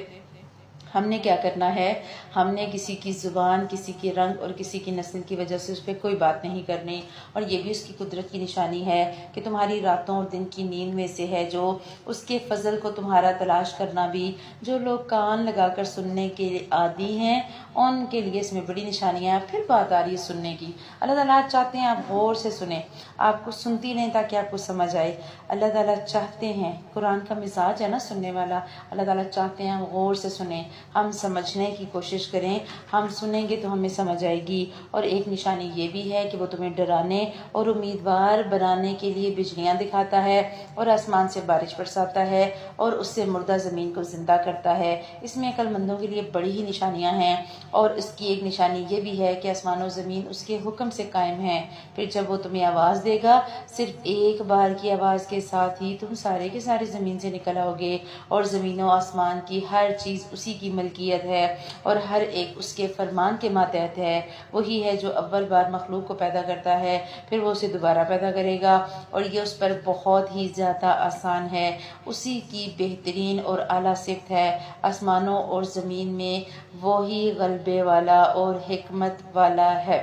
ہم نے کیا کرنا ہے، ہم نے کسی کی زبان، کسی کے رنگ اور کسی کی نسل کی وجہ سے اس پہ کوئی بات نہیں کرنی۔ اور یہ بھی اس کی قدرت کی نشانی ہے کہ تمہاری راتوں اور دن کی نیند میں سے ہے جو اس کے فضل کو تمہارا تلاش کرنا بھی۔ جو لوگ کان لگا کر سننے کے عادی ہیں ان کے لیے اس میں بڑی نشانیاں ہیں۔ پھر بات آ رہی ہے سننے کی۔ اللہ تعالیٰ چاہتے ہیں آپ غور سے سنیں، آپ کو سنتی نہیں تاکہ آپ کو سمجھ آئے۔ اللہ تعالیٰ چاہتے ہیں، قرآن کا مزاج ہے نا سننے والا، اللہ تعالیٰ چاہتے ہیں ہم غور سے سنیں، ہم سمجھنے کی کوشش کریں۔ ہم سنیں گے تو ہمیں سمجھ آئے گی۔ اور ایک نشانی یہ بھی ہے کہ وہ تمہیں ڈرانے اور امیدوار بنانے کے لیے بجلیاں دکھاتا ہے اور آسمان سے بارش برساتا ہے اور اس سے مردہ زمین کو زندہ کرتا ہے۔ اس میں عقل مندوں کے لیے بڑی ہی نشانیاں ہیں۔ اور اس کی ایک نشانی یہ بھی ہے کہ آسمان و زمین اس کے حکم سے قائم ہیں۔ پھر جب وہ تمہیں آواز دے گا، صرف ایک بار کی آواز کے ساتھ ہی تم سارے کے سارے زمین سے نکل آؤ گے، اور زمین و آسمان کی ہر چیز اسی کی ملکیت ہے اور ہر ایک اس کے فرمان کے ماتحت ہے۔ وہی ہے جو اول بار مخلوق کو پیدا کرتا ہے، پھر وہ اسے دوبارہ پیدا کرے گا، اور یہ اس پر بہت ہی زیادہ آسان ہے۔ اسی کی بہترین اور اعلیٰ صفت ہے۔ آسمانوں اور زمین میں وہی غلبے والا اور حکمت والا ہے۔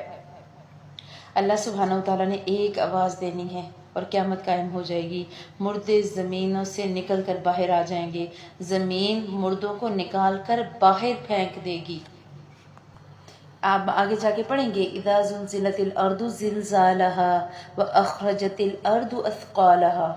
اللہ سبحانہ و تعالیٰ نے ایک آواز دینی ہے اور قیامت قائم ہو جائے گی۔ مردے زمینوں سے نکل کر باہر آ جائیں گے، زمین مردوں کو نکال کر باہر پھینک دے گی۔ آپ آگے جا کے پڑھیں گے، اذا زلزلت الارض زلزالها واخرجت الارض اثقالها،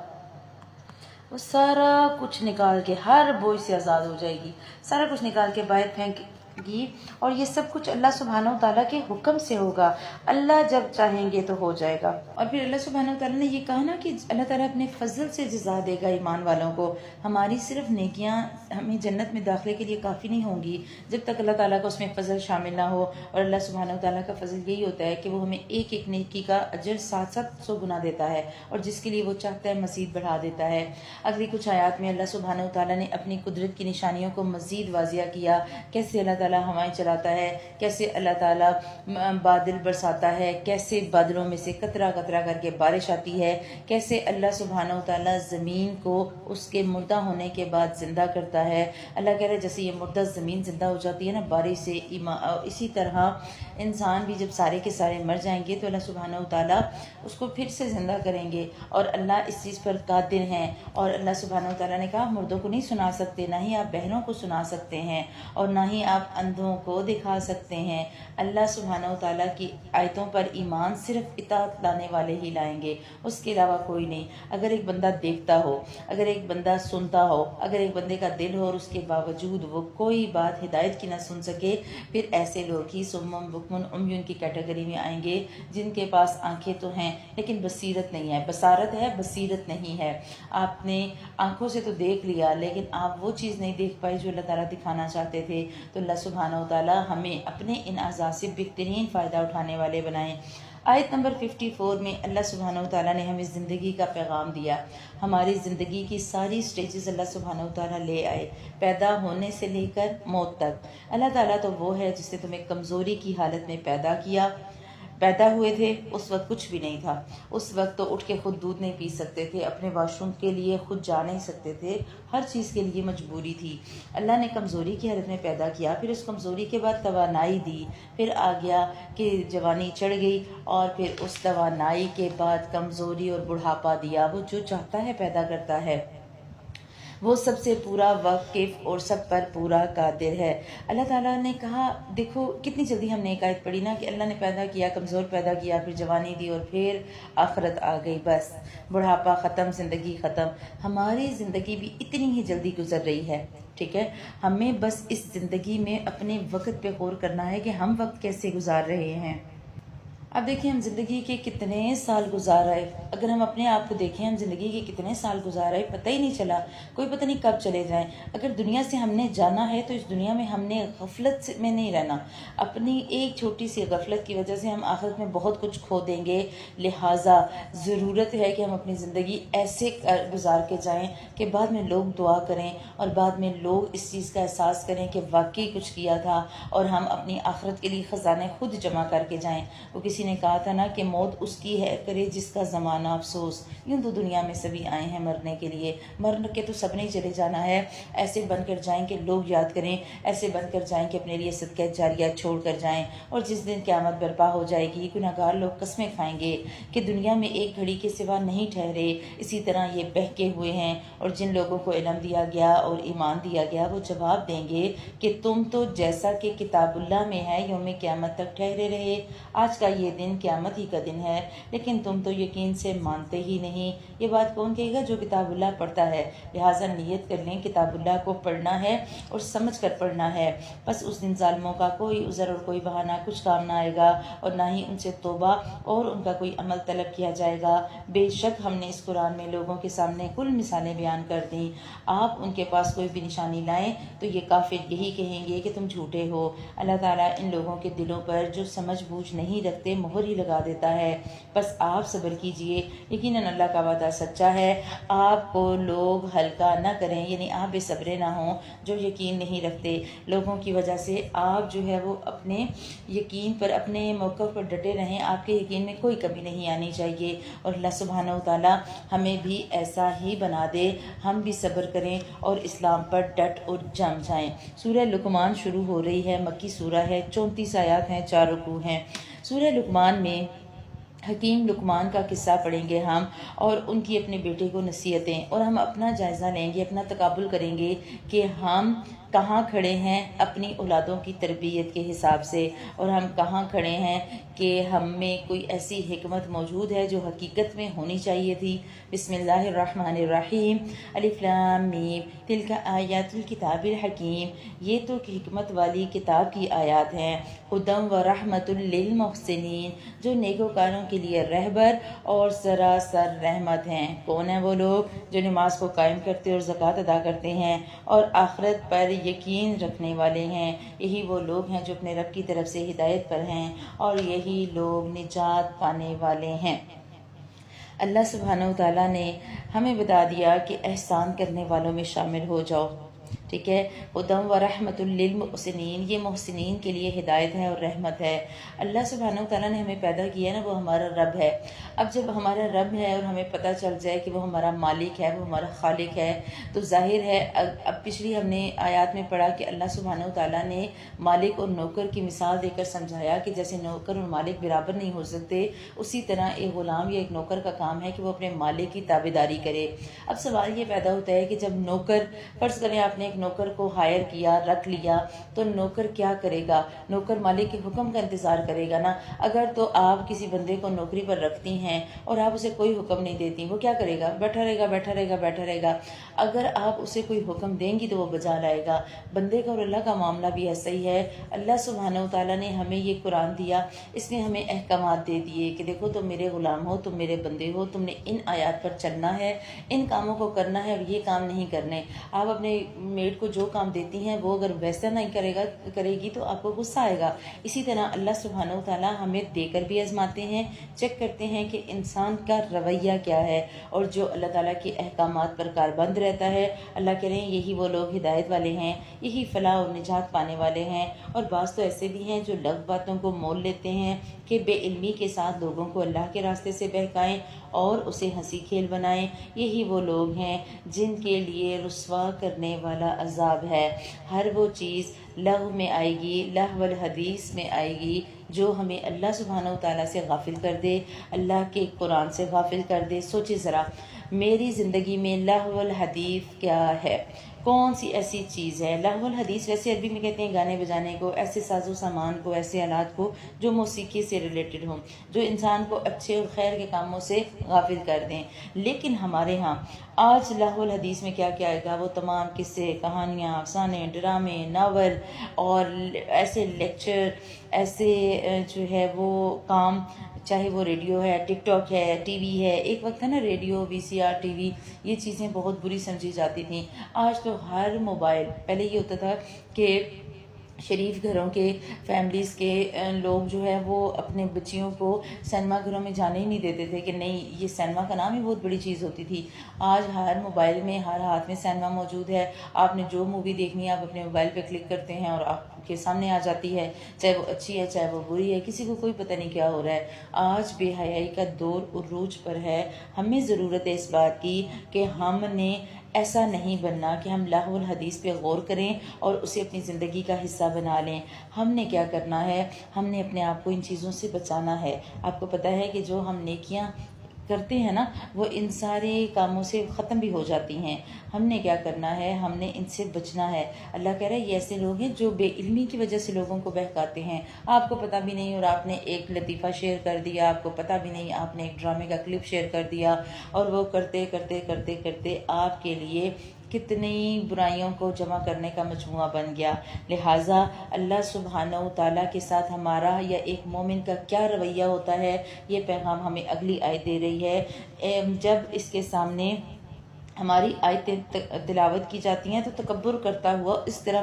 وہ سارا کچھ نکال کے، ہر بوجھ سے آزاد ہو جائے گی، سارا کچھ نکال کے باہر پھینک گی۔ اور یہ سب کچھ اللہ سبحانہ و تعالیٰ کے حکم سے ہوگا، اللہ جب چاہیں گے تو ہو جائے گا۔ اور پھر اللہ سبحانہ و تعالیٰ نے یہ کہا نا کہ اللہ تعالیٰ اپنے فضل سے جزا دے گا ایمان والوں کو۔ ہماری صرف نیکیاں ہمیں جنت میں داخلے کے لیے کافی نہیں ہوں گی جب تک اللہ تعالیٰ کا اس میں فضل شامل نہ ہو۔ اور اللہ سبحانہ و تعالیٰ کا فضل یہی ہوتا ہے کہ وہ ہمیں ایک ایک نیکی کا اجر 700 گنا دیتا ہے، اور جس کے لیے وہ چاہتا ہے مزید بڑھا دیتا ہے۔ اگلی کچھ آیات میں اللہ سبحانہ و تعالیٰ نے اپنی قدرت کی نشانیوں کو مزید واضح کیا، کیسے اللہ تعالیٰ ہوائیں چلاتا ہے، کیسے اللہ تعالیٰ بادل برساتا ہے، کیسے بادلوں میں سے قطرہ قطرہ کر کے بارش آتی ہے، کیسے اللہ سبحانہ و تعالیٰ زمین کو اس کے مردہ ہونے کے بعد زندہ کرتا ہے۔ اللہ کہہ رہے جیسے یہ مردہ زمین زندہ ہو جاتی ہے نا بارش سے، اسی طرح انسان بھی جب سارے کے سارے مر جائیں گے تو اللہ سبحانہ و تعالیٰ اس کو پھر سے زندہ کریں گے، اور اللہ اس چیز پر قادر ہیں۔ اور اللہ سبحانہ و تعالیٰ نے کہا مردوں کو نہیں سنا سکتے، نہ ہی آپ بہنوں کو سنا سکتے ہیں، اور نہ ہی آپ اندھوں کو دکھا سکتے ہیں۔ اللہ سبحانہ و تعالیٰ کی آیتوں پر ایمان صرف اطاعت لانے والے ہی لائیں گے، اس کے علاوہ کوئی نہیں۔ اگر ایک بندہ دیکھتا ہو، اگر ایک بندہ سنتا ہو، اگر ایک بندے کا دل ہو اور اس کے باوجود وہ کوئی بات ہدایت کی نہ سن سکے، پھر ایسے لوگ ہی سمم بکمن عمیون کی کیٹیگری میں آئیں گے، جن کے پاس آنکھیں تو ہیں لیکن بصیرت نہیں ہے، بصارت ہے بصیرت نہیں ہے۔ آپ نے آنکھوں سے تو دیکھ لیا لیکن آپ وہ چیز نہیں دیکھ پائی جو اللہ تعالیٰ دکھانا چاہتے تھے۔ تو اللہ سبحانہ و تعالیٰ ہمیں اپنے ان اعضاء سے بہترین فائدہ اٹھانے والے بنائیں۔ آیت نمبر 54 میں اللہ سبحانہ و تعالیٰ نے ہمیں زندگی کا پیغام دیا۔ ہماری زندگی کی ساری سٹیجز اللہ سبحانہ و تعالیٰ لے آئے، پیدا ہونے سے لے کر موت تک۔ اللہ تعالیٰ تو وہ ہے جس نے تمہیں کمزوری کی حالت میں پیدا کیا۔ پیدا ہوئے تھے اس وقت کچھ بھی نہیں تھا، اس وقت تو اٹھ کے خود دودھ نہیں پی سکتے تھے، اپنے واش روم کے لیے خود جا نہیں سکتے تھے، ہر چیز کے لیے مجبوری تھی۔ اللہ نے کمزوری کی حالت میں پیدا کیا، پھر اس کمزوری کے بعد توانائی دی، پھر آ گیا کہ جوانی چڑھ گئی، اور پھر اس توانائی کے بعد کمزوری اور بڑھاپا دیا۔ وہ جو چاہتا ہے پیدا کرتا ہے، وہ سب سے پورا واقف اور سب پر پورا قادر ہے۔ اللہ تعالیٰ نے کہا دیکھو کتنی جلدی ہم نے ایک آیت پڑھی نا کہ اللہ نے پیدا کیا، کمزور پیدا کیا، پھر جوانی دی اور پھر آخرت آ گئی، بس بڑھاپا ختم، زندگی ختم۔ ہماری زندگی بھی اتنی ہی جلدی گزر رہی ہے، ٹھیک ہے؟ ہمیں بس اس زندگی میں اپنے وقت پہ غور کرنا ہے کہ ہم وقت کیسے گزار رہے ہیں۔ اب دیکھیں ہم زندگی کے کتنے سال گزار رہے، اگر ہم اپنے آپ کو دیکھیں ہم زندگی کے کتنے سال گزار رہے، پتہ ہی نہیں چلا، کوئی پتہ نہیں کب چلے جائیں۔ اگر دنیا سے ہم نے جانا ہے تو اس دنیا میں ہم نے غفلت میں نہیں رہنا، اپنی ایک چھوٹی سی غفلت کی وجہ سے ہم آخرت میں بہت کچھ کھو دیں گے۔ لہٰذا ضرورت ہے کہ ہم اپنی زندگی ایسے گزار کے جائیں کہ بعد میں لوگ دعا کریں اور بعد میں لوگ اس چیز کا احساس کریں کہ واقعی کچھ کیا تھا، اور ہم اپنی آخرت کے لیے خزانے خود جمع کر کے جائیں۔ وہ کسی کسی نے کہا تھا نا کہ موت اس کی ہے کرے جس کا زمانہ افسوس، یوں تو دنیا میں سبھی آئے ہیں مرنے کے لیے، مرنے کے تو سب نے چلے جانا ہے، ایسے بن کر جائیں کہ لوگ یاد کریں، ایسے بن کر جائیں کہ اپنے لیے صدقہ جاریہ چھوڑ کر جائیں، اور جس دن قیامت برپا ہو جائے گی گناہگار لوگ قسمیں کھائیں گے کہ دنیا میں ایک گھڑی کے سوا نہیں ٹھہرے، اسی طرح یہ بہکے ہوئے ہیں، اور جن لوگوں کو علم دیا گیا اور ایمان دیا گیا وہ جواب دیں گے کہ تم تو جیسا کہ کتاب اللہ میں ہے یوم قیامت تک ٹھہرے رہے، آج کا یہ دن قیامت ہی کا دن ہے، لیکن تم تو یقین سے مانتے ہی نہیں۔ یہ بات کون کہے گا؟ جو کتاب اللہ پڑھتا ہے، لہٰذا نیت کر لیں کتاب اللہ کو پڑھنا ہے اور سمجھ کر پڑھنا ہے، بس اس دن ظالموں کا کوئی عذر اور کوئی بہانہ کچھ کام نہ آئے گا، اور نہ ہی ان سے توبہ اور ان کا کوئی عمل طلب کیا جائے گا۔ بے شک ہم نے اس قرآن میں لوگوں کے سامنے کل مثالیں بیان کر دیں، آپ ان کے پاس کوئی بھی نشانی لائیں تو یہ کافر یہی کہیں گے کہ تم جھوٹے ہو۔ اللہ تعالیٰ ان لوگوں کے دلوں پر جو سمجھ بوجھ نہیں رکھتے مہر ہی لگا دیتا ہے، بس آپ صبر کیجئے، یقیناً اللہ کا وعدہ سچا ہے۔ آپ کو لوگ ہلکا نہ کریں، یعنی آپ بے صبرے نہ ہوں جو یقین نہیں رکھتے، لوگوں کی وجہ سے آپ جو ہے وہ اپنے یقین پر، اپنے موقف پر ڈٹے رہیں، آپ کے یقین میں کوئی کمی نہیں آنی چاہیے، اور اللہ سبحانہ وتعالیٰ ہمیں بھی ایسا ہی بنا دے، ہم بھی صبر کریں اور اسلام پر ڈٹ اور جم جائیں۔ سورہ لقمان شروع ہو رہی ہے، مکی سورہ ہے، 34 آیات ہیں، 4 رکوع ہیں۔ سورہ لقمان میں حکیم لقمان کا قصہ پڑھیں گے ہم، اور ان کی اپنے بیٹے کو نصیحتیں، اور ہم اپنا جائزہ لیں گے، اپنا تقابل کریں گے کہ ہم کہاں کھڑے ہیں اپنی اولادوں کی تربیت کے حساب سے، اور ہم کہاں کھڑے ہیں کہ ہم میں کوئی ایسی حکمت موجود ہے جو حقیقت میں ہونی چاہیے تھی۔ بسم اللہ الرحمن الرحیم، الف لام میم، تلک آیات الکتاب الحکیم، یہ تو حکمت والی کتاب کی آیات ہیں، ہدی و رحمت للمحسنین، جو نیکوکاروں کے لیے رہبر اور سراسر رحمت ہیں۔ کون ہیں وہ لوگ؟ جو نماز کو قائم کرتے اور زکوٰۃ ادا کرتے ہیں اور آخرت پر یقین رکھنے والے ہیں، یہی وہ لوگ ہیں جو اپنے رب کی طرف سے ہدایت پر ہیں، اور یہی لوگ نجات پانے والے ہیں۔ اللہ سبحانہ وتعالیٰ نے ہمیں بتا دیا کہ احسان کرنے والوں میں شامل ہو جاؤ، ٹھیک ہے۔ ہدی و رحمت للمحسنین، یہ محسنین کے لیے ہدایت ہے اور رحمت ہے۔ اللہ سبحانہ وتعالیٰ نے ہمیں پیدا کیا ہے نا، وہ ہمارا رب ہے۔ اب جب ہمارا رب ہے اور ہمیں پتہ چل جائے کہ وہ ہمارا مالک ہے، وہ ہمارا خالق ہے، تو ظاہر ہے، اب پچھلی ہم نے آیات میں پڑھا کہ اللہ سبحانہ وتعالیٰ نے مالک اور نوکر کی مثال دے کر سمجھایا کہ جیسے نوکر اور مالک برابر نہیں ہو سکتے، اسی طرح ایک غلام یا ایک نوکر کا کام ہے کہ وہ اپنے مالک کی تابعداری کرے۔ اب سوال یہ پیدا ہوتا ہے کہ جب نوکر، فرض کریں آپ نے ایک نوکر کو ہائر کیا، رکھ لیا، تو نوکر کیا کرے گا؟ نوکر مالک کے حکم کا انتظار کرے گا نا۔ اگر تو آپ کسی بندے کو نوکری پر رکھتی ہیں اور آپ اسے کوئی حکم نہیں دیتی، وہ کیا کرے گا؟ بیٹھا رہے گا، بیٹھا رہے گا، بیٹھا رہے گا۔ اگر آپ اسے کوئی حکم دیں گی تو وہ بجا لائے گا۔ بندے کا اور اللہ کا معاملہ بھی ایسا ہی ہے۔ اللہ سبحانہ وتعالیٰ نے ہمیں یہ قرآن دیا، اس نے ہمیں احکامات دے دیے کہ دیکھو تم میرے غلام ہو، تم میرے بندے ہو، تم نے ان آیات پر چلنا ہے، ان کاموں کو کرنا ہے اور یہ کام نہیں کرنے۔ آپ اپنے میڈ کو جو کام دیتی ہیں وہ اگر ویسا نہیں کرے گی تو آپ کو غصہ آئے گا۔ اسی طرح اللہ سبحانہ وتعالیٰ ہمیں دے کر بھی آزماتے ہیں، چیک کرتے ہیں کہ انسان کا رویہ کیا ہے، اور جو اللہ تعالیٰ کے احکامات پر کاربند رہتا ہے، اللہ کہہ رہے ہیں یہی وہ لوگ ہدایت والے ہیں، یہی فلاح اور نجات پانے والے ہیں۔ اور بعض تو ایسے بھی ہیں جو لغو باتوں کو مول لیتے ہیں کہ بے علمی کے ساتھ لوگوں کو اللہ کے راستے سے بہکائیں اور اسے ہنسی کھیل بنائیں، یہی وہ لوگ ہیں جن کے لیے رسوا کرنے والا عذاب ہے۔ ہر وہ چیز لغو میں آئے گی، لہو الحدیث میں آئے گی جو ہمیں اللہ سبحانہ وتعالیٰ سے غافل کر دے، اللہ کے قرآن سے غافل کر دے۔ سوچے ذرا، میری زندگی میں لہو الحدیث کیا ہے؟ کون سی ایسی چیز ہے؟ لہو الحدیث ویسے عربی میں کہتے ہیں گانے بجانے کو، ایسے ساز و سامان کو، ایسے آلات کو جو موسیقی سے ریلیٹڈ ہوں، جو انسان کو اچھے اور خیر کے کاموں سے غافل کر دیں۔ لیکن ہمارے ہاں آج لہو الحدیث میں کیا کیا آئے گا؟ وہ تمام قصے، کہانیاں، افسانے، ڈرامے، ناول اور ایسے لیکچر، ایسے جو ہے وہ کام، چاہے وہ ریڈیو ہے، ٹک ٹاک ہے، ٹی وی ہے۔ ایک وقت ہے نا ریڈیو، وی سی آر، ٹی وی، یہ چیزیں بہت بری سمجھی جاتی تھیں۔ آج تو ہر موبائل، پہلے یہ ہوتا تھا کہ شریف گھروں کے، فیملیز کے لوگ جو ہے وہ اپنے بچیوں کو سینما گھروں میں جانے ہی نہیں دیتے تھے کہ نہیں، یہ سینما کا نام ہی بہت بڑی چیز ہوتی تھی۔ آج ہر موبائل میں، ہر ہاتھ میں سینما موجود ہے۔ آپ نے جو مووی دیکھنی ہے آپ اپنے موبائل پہ کلک کرتے ہیں اور آپ کے سامنے آ جاتی ہے، چاہے وہ اچھی ہے چاہے وہ بری ہے، کسی کو کوئی پتہ نہیں کیا ہو رہا ہے۔ آج بے حیائی کا دور عروج پر ہے۔ ہمیں ضرورت ہے اس بات کی کہ ہم نے ایسا نہیں بننا کہ ہم لغو الحدیث پہ غور کریں اور اسے اپنی زندگی کا حصہ بنا لیں۔ ہم نے کیا کرنا ہے، ہم نے اپنے آپ کو ان چیزوں سے بچانا ہے۔ آپ کو پتہ ہے کہ جو ہم نیکیاں کرتے ہیں نا، وہ ان سارے کاموں سے ختم بھی ہو جاتی ہیں۔ ہم نے کیا کرنا ہے، ہم نے ان سے بچنا ہے۔ اللہ کہہ رہا ہے یہ ایسے لوگ ہیں جو بے علمی کی وجہ سے لوگوں کو بہکاتے ہیں، آپ کو پتہ بھی نہیں اور آپ نے ایک لطیفہ شیئر کر دیا، آپ کو پتہ بھی نہیں آپ نے ایک ڈرامے کا کلپ شیئر کر دیا، اور وہ کرتے کرتے کرتے کرتے آپ کے لیے کتنی برائیوں کو جمع کرنے کا مجموعہ بن گیا۔ لہٰذا اللہ سبحانہ و تعالیٰ کے ساتھ ہمارا یا ایک مومن کا کیا رویہ ہوتا ہے، یہ پیغام ہمیں اگلی آیت دے رہی ہے۔ جب اس کے سامنے ہماری آیتیں تلاوت کی جاتی ہیں تو تکبر کرتا ہوا اس طرح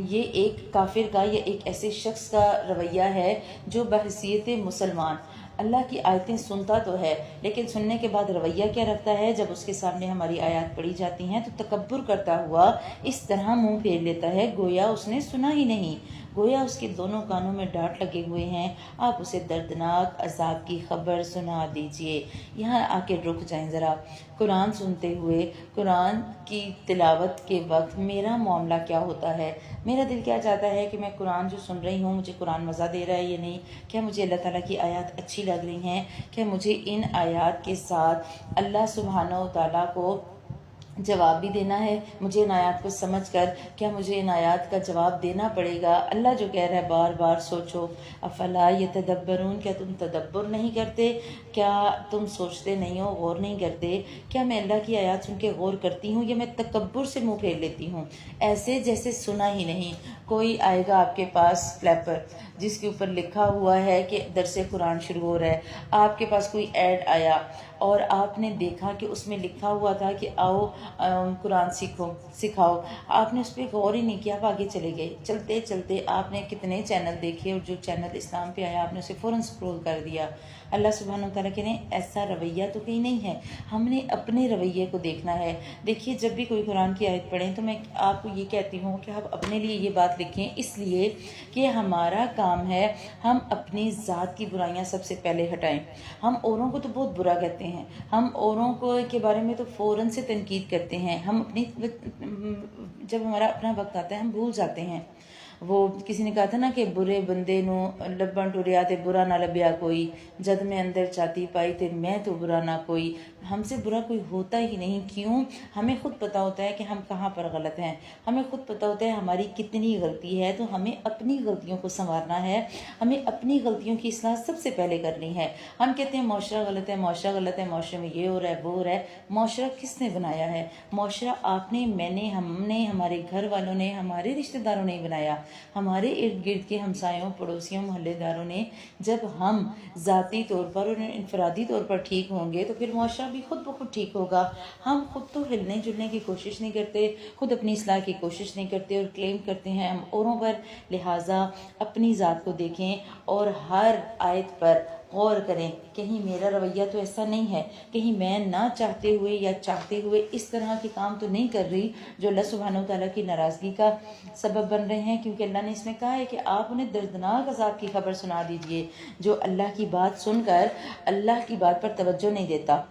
یہ ایک کافر کا یا ایک ایسے شخص کا رویہ ہے جو بحیثیت مسلمان اللہ کی آیتیں سنتا تو ہے، لیکن سننے کے بعد رویہ کیا رکھتا ہے، جب اس کے سامنے ہماری آیات پڑھی جاتی ہیں تو تکبر کرتا ہوا اس طرح منہ پھیر لیتا ہے گویا اس نے سنا ہی نہیں، گویا اس کے دونوں کانوں میں ڈانٹ لگے ہوئے ہیں۔ آپ اسے دردناک عذاب کی خبر سنا دیجئے۔ یہاں آ کے رک جائیں ذرا۔ قرآن سنتے ہوئے، قرآن کی تلاوت کے وقت میرا معاملہ کیا ہوتا ہے؟ میرا دل کیا چاہتا ہے کہ میں قرآن جو سن رہی ہوں، مجھے قرآن مزہ دے رہا ہے یا نہیں؟ کیا مجھے اللہ تعالیٰ کی آیات اچھی لگ رہی ہیں؟ کیا مجھے ان آیات کے ساتھ اللہ سبحانہ و تعالیٰ کو جواب بھی دینا ہے؟ مجھے ان آیات کو سمجھ کر کیا مجھے ان آیات کا جواب دینا پڑے گا؟ اللہ جو کہہ رہا ہے بار بار سوچو، افلا یتدبرون، کیا تم تدبر نہیں کرتے؟ کیا تم سوچتے نہیں ہو، غور نہیں کرتے؟ کیا میں اللہ کی آیات سن کے غور کرتی ہوں یا میں تکبر سے منہ پھیر لیتی ہوں، ایسے جیسے سنا ہی نہیں؟ کوئی آئے گا آپ کے پاس فلیپر جس کے اوپر لکھا ہوا ہے کہ درس قرآن شروع ہو رہا ہے، آپ کے پاس کوئی ایڈ آیا اور آپ نے دیکھا کہ اس میں لکھا ہوا تھا کہ آؤ قرآن سکھاؤ، آپ نے اس پہ غور ہی نہیں کیا، آپ آگے چلے گئے۔ چلتے چلتے آپ نے کتنے چینل دیکھے اور جو چینل اسلام پہ آیا آپ نے اسے فوراً سکرول کر دیا۔ اللہ سبحانہ و تعالیٰ کہنے ایسا رویہ تو کہیں نہیں ہے، ہم نے اپنے رویے کو دیکھنا ہے۔ دیکھیے جب بھی کوئی قرآن کی آیت پڑھیں تو میں آپ کو یہ کہتی ہوں کہ آپ اپنے لیے یہ بات لکھیں، اس لیے کہ ہمارا کام ہے ہم اپنی ذات کی برائیاں سب سے پہلے ہٹائیں۔ ہم اوروں کو تو بہت برا کہتے ہیں، ہم اوروں کو کے بارے میں تو فوراً سے تنقید کرتے ہیں، ہم اپنی جب ہمارا اپنا وقت آتا ہے ہم بھول جاتے ہیں۔ وہ کسی نے کہا تھا نا کہ برے بندے نو لبن ٹریا تے برا نہ لبیا کوئی، جد میں اندر چاتی پائی تے میں تو برا نہ کوئی۔ ہم سے برا کوئی ہوتا ہی نہیں، کیوں؟ ہمیں خود پتہ ہوتا ہے کہ ہم کہاں پر غلط ہیں، ہمیں خود پتہ ہوتا ہے ہماری کتنی غلطی ہے، تو ہمیں اپنی غلطیوں کو سنوارنا ہے، ہمیں اپنی غلطیوں کی اصلاح سب سے پہلے کرنی ہے۔ ہم کہتے ہیں معاشرہ غلط ہے، معاشرہ غلط ہے، معاشرے میں یہ ہو رہا ہے وہ ہو رہا ہے۔ معاشرہ کس نے بنایا ہے؟ معاشرہ آپ نے، میں نے، ہم نے، ہمارے گھر والوں نے، ہمارے رشتہ داروں نے بنایا، ہمارے ارد گرد کے ہمسایوں، پڑوسیوں، محلے داروں نے۔ جب ہم ذاتی طور پر اور انفرادی طور پر ٹھیک ہوں گے تو پھر معاشرہ بھی خود بخود ٹھیک ہوگا۔ ہم خود تو ہلنے جلنے کی کوشش نہیں کرتے، خود اپنی اصلاح کی کوشش نہیں کرتے اور کلیم کرتے ہیں ہم اوروں پر۔ لہٰذا اپنی ذات کو دیکھیں اور ہر آیت پر غور کریں، کہیں میرا رویہ تو ایسا نہیں ہے، کہیں میں نہ چاہتے ہوئے یا چاہتے ہوئے اس طرح کے کام تو نہیں کر رہی جو اللہ سبحانہ و تعالیٰ کی ناراضگی کا سبب بن رہے ہیں، کیونکہ اللہ نے اس میں کہا ہے کہ آپ انہیں دردناک عذاب کی خبر سنا دیجئے۔ جو اللہ کی بات سن کر اللہ کی بات پر توجہ نہیں دیتا،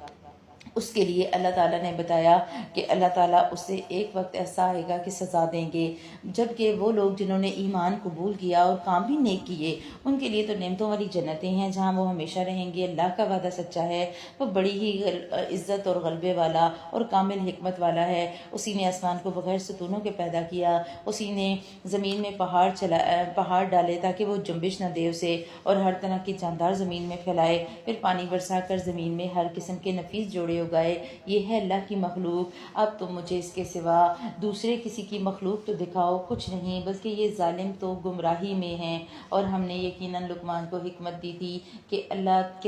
اس کے لیے اللہ تعالیٰ نے بتایا کہ اللہ تعالیٰ اسے ایک وقت ایسا آئے گا کہ سزا دیں گے، جبکہ وہ لوگ جنہوں نے ایمان قبول کیا اور کام بھی نیک کیے ان کے لیے تو نعمتوں والی جنتیں ہیں جہاں وہ ہمیشہ رہیں گے۔ اللہ کا وعدہ سچا ہے، وہ بڑی ہی عزت اور غلبے والا اور کامل حکمت والا ہے۔ اسی نے آسمان کو بغیر ستونوں کے پیدا کیا، اسی نے زمین میں پہاڑ ڈالے تاکہ وہ جنبش نہ دے اسے، اور ہر طرح کی جاندار زمین میں پھیلائے، پھر پانی برسا کر زمین میں ہر قسم کے نفیس جوڑے اگائے۔ یہ ہے اللہ کی مخلوق۔ اب تم مجھے اس کے سوا دوسرے کسی کی مخلوق تو دکھاؤ، کچھ نہیں، بلکہ یہ ظالم تو گمراہی میں ہیں۔ اور ہم نے یقیناً لقمان کو حکمت دی تھی کہ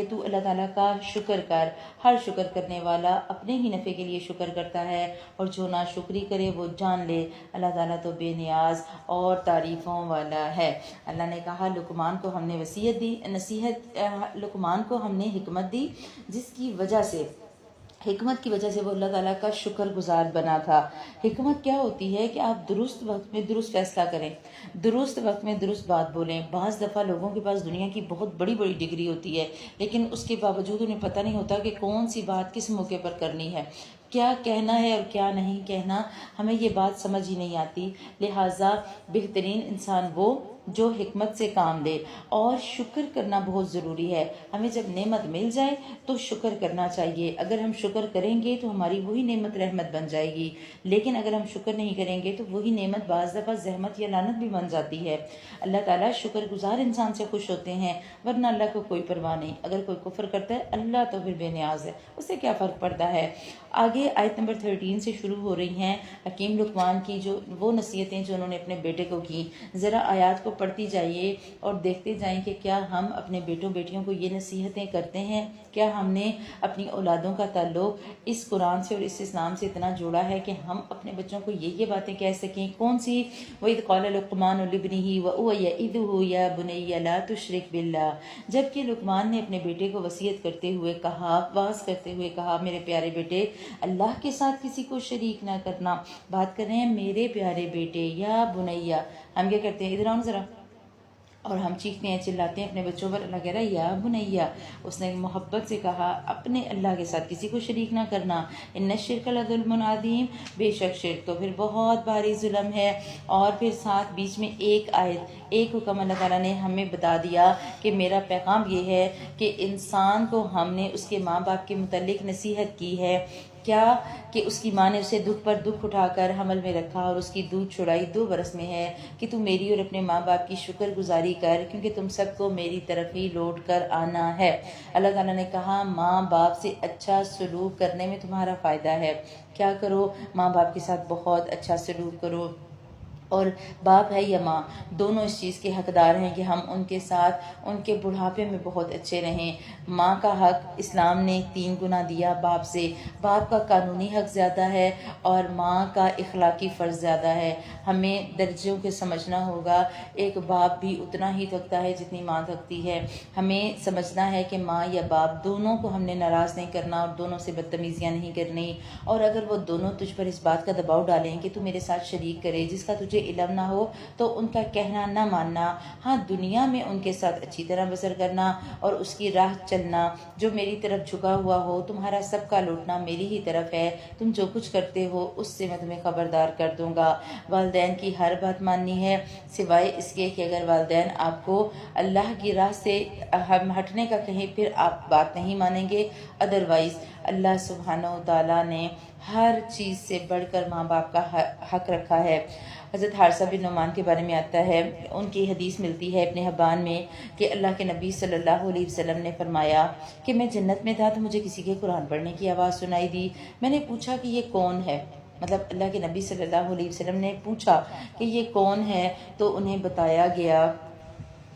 تو اللہ تعالیٰ کا شکر کر، ہر شکر کرنے والا اپنے ہی نفع کے لیے شکر کرتا ہے، اور جو نا شکری کرے وہ جان لے اللہ تعالیٰ تو بے نیاز اور تعریفوں والا ہے۔ اللہ نے کہا لقمان کو ہم نے لقمان کو ہم نے حکمت دی، جس کی وجہ سے حکمت کی وجہ سے وہ اللہ تعالیٰ کا شکر گزار بنا تھا۔ حکمت کیا ہوتی ہے کہ آپ درست وقت میں درست فیصلہ کریں، درست وقت میں درست بات بولیں۔ بعض دفعہ لوگوں کے پاس دنیا کی بہت بڑی بڑی ڈگری ہوتی ہے، لیکن اس کے باوجود انہیں پتہ نہیں ہوتا کہ کون سی بات کس موقع پر کرنی ہے، کیا کہنا ہے اور کیا نہیں کہنا، ہمیں یہ بات سمجھ ہی نہیں آتی۔ لہٰذا بہترین انسان وہ جو حکمت سے کام لے، اور شکر کرنا بہت ضروری ہے۔ ہمیں جب نعمت مل جائے تو شکر کرنا چاہیے۔ اگر ہم شکر کریں گے تو ہماری وہی نعمت رحمت بن جائے گی، لیکن اگر ہم شکر نہیں کریں گے تو وہی نعمت بعض دفعہ زحمت یا لعنت بھی بن جاتی ہے۔ اللہ تعالیٰ شکر گزار انسان سے خوش ہوتے ہیں، ورنہ اللہ کو کوئی پرواہ نہیں۔ اگر کوئی کفر کرتا ہے، اللہ تو پھر بے نیاز ہے، اسے کیا فرق پڑتا ہے۔ آگے آیت نمبر 13 سے شروع ہو رہی ہیں حکیم لقمان کی جو وہ نصیحتیں جو انہوں نے اپنے بیٹے کو کی۔ ذرا آیات کو پڑھتی جائیے اور دیکھتے جائیں کہ کیا ہم اپنے بیٹوں بیٹیوں کو یہ نصیحتیں کرتے ہیں، کیا ہم نے اپنی اولادوں کا تعلق اس قرآن سے اور اس اسلام سے اتنا جوڑا ہے کہ ہم اپنے بچوں کو یہ باتیں کہہ سکیں۔ کون سی؟ وَإِذْ قَالَ لُقْمَانُ لِابْنِهِ وَهُوَ يَعِظُهُ يَا بُنَيَّ لَا تُشْرِكْ بِاللَّهِ، جبکہ لقمان نے اپنے بیٹے کو وصیت کرتے ہوئے کہا، واعظ کرتے ہوئے کہا، میرے پیارے بیٹے اللہ کے ساتھ کسی کو شریک نہ کرنا۔ بات کر رہے ہیں میرے پیارے بیٹے، یا بنیا۔ ہم کیا کرتے ہیں؟ ادھر آؤ ذرا، اور ہم چیختے ہیں چلاتے ہیں اپنے بچوں پر۔ اللہ کہہ رہا ہے یا بنیا، اس نے محبت سے کہا اپنے اللہ کے ساتھ کسی کو شریک نہ کرنا۔ ان الشرک لظلم عظیم، بے شک شرک تو پھر بہت بھاری ظلم ہے۔ اور پھر ساتھ بیچ میں ایک حکم اللہ تعالیٰ نے ہمیں بتا دیا کہ میرا پیغام یہ ہے کہ انسان کو ہم نے اس کے ماں باپ کے متعلق نصیحت کی ہے، کیا کہ اس کی ماں نے اسے دکھ پر دکھ اٹھا کر حمل میں رکھا اور اس کی دودھ چھڑائی 2 برس میں ہے، کہ تم میری اور اپنے ماں باپ کی شکر گزاری کر، کیونکہ تم سب کو میری طرف ہی لوٹ کر آنا ہے۔ اللہ تعالیٰ نے کہا ماں باپ سے اچھا سلوک کرنے میں تمہارا فائدہ ہے۔ کیا کرو؟ ماں باپ کے ساتھ بہت اچھا سلوک کرو، اور باپ ہے یا ماں دونوں اس چیز کے حقدار ہیں کہ ہم ان کے ساتھ ان کے بڑھاپے میں بہت اچھے رہیں۔ ماں کا حق اسلام نے 3 گنا دیا باپ سے، باپ کا قانونی حق زیادہ ہے اور ماں کا اخلاقی فرض زیادہ ہے۔ ہمیں درجوں کے سمجھنا ہوگا، ایک باپ بھی اتنا ہی تھکتا ہے جتنی ماں تھکتی ہے۔ ہمیں سمجھنا ہے کہ ماں یا باپ دونوں کو ہم نے ناراض نہیں کرنا اور دونوں سے بدتمیزیاں نہیں کرنی، اور اگر وہ دونوں تجھ پر اس بات کا دباؤ ڈالیں کہ تو میرے ساتھ شریک کرے جس کا تجھے علم نہ ہو، تو ان کا کہنا نہ ماننا۔ ہاں، دنیا میں ان کے ساتھ اچھی طرح بسر کرنا اور اس کی راہ چلنا، جو میری طرف جھکا ہوا ہو، تمہارا سب کا لوٹنا میری ہی طرف ہے، تم جو کچھ کرتے ہو اس سے میں تمہیں خبردار کر دوں گا۔ والدین کی ہر بات ماننی ہے، سوائے اس کے کہ اگر والدین آپ کو اللہ کی راہ سے ہٹنے کا کہیں پھر آپ بات نہیں مانیں گے۔ ادروائز اللہ سبحانہ و تعالیٰ نے ہر چیز سے بڑھ کر ماں باپ کا حق رکھا ہے۔ حضرت حارثہ بن نعمان کے بارے میں آتا ہے، ان کی حدیث ملتی ہے ابن حبان میں، کہ اللہ کے نبی صلی اللہ علیہ وسلم نے فرمایا کہ میں جنت میں تھا تو مجھے کسی کے قرآن پڑھنے کی آواز سنائی دی۔ میں نے پوچھا کہ یہ کون ہے، مطلب اللہ کے نبی صلی اللہ علیہ وسلم نے پوچھا کہ یہ کون ہے، تو انہیں بتایا گیا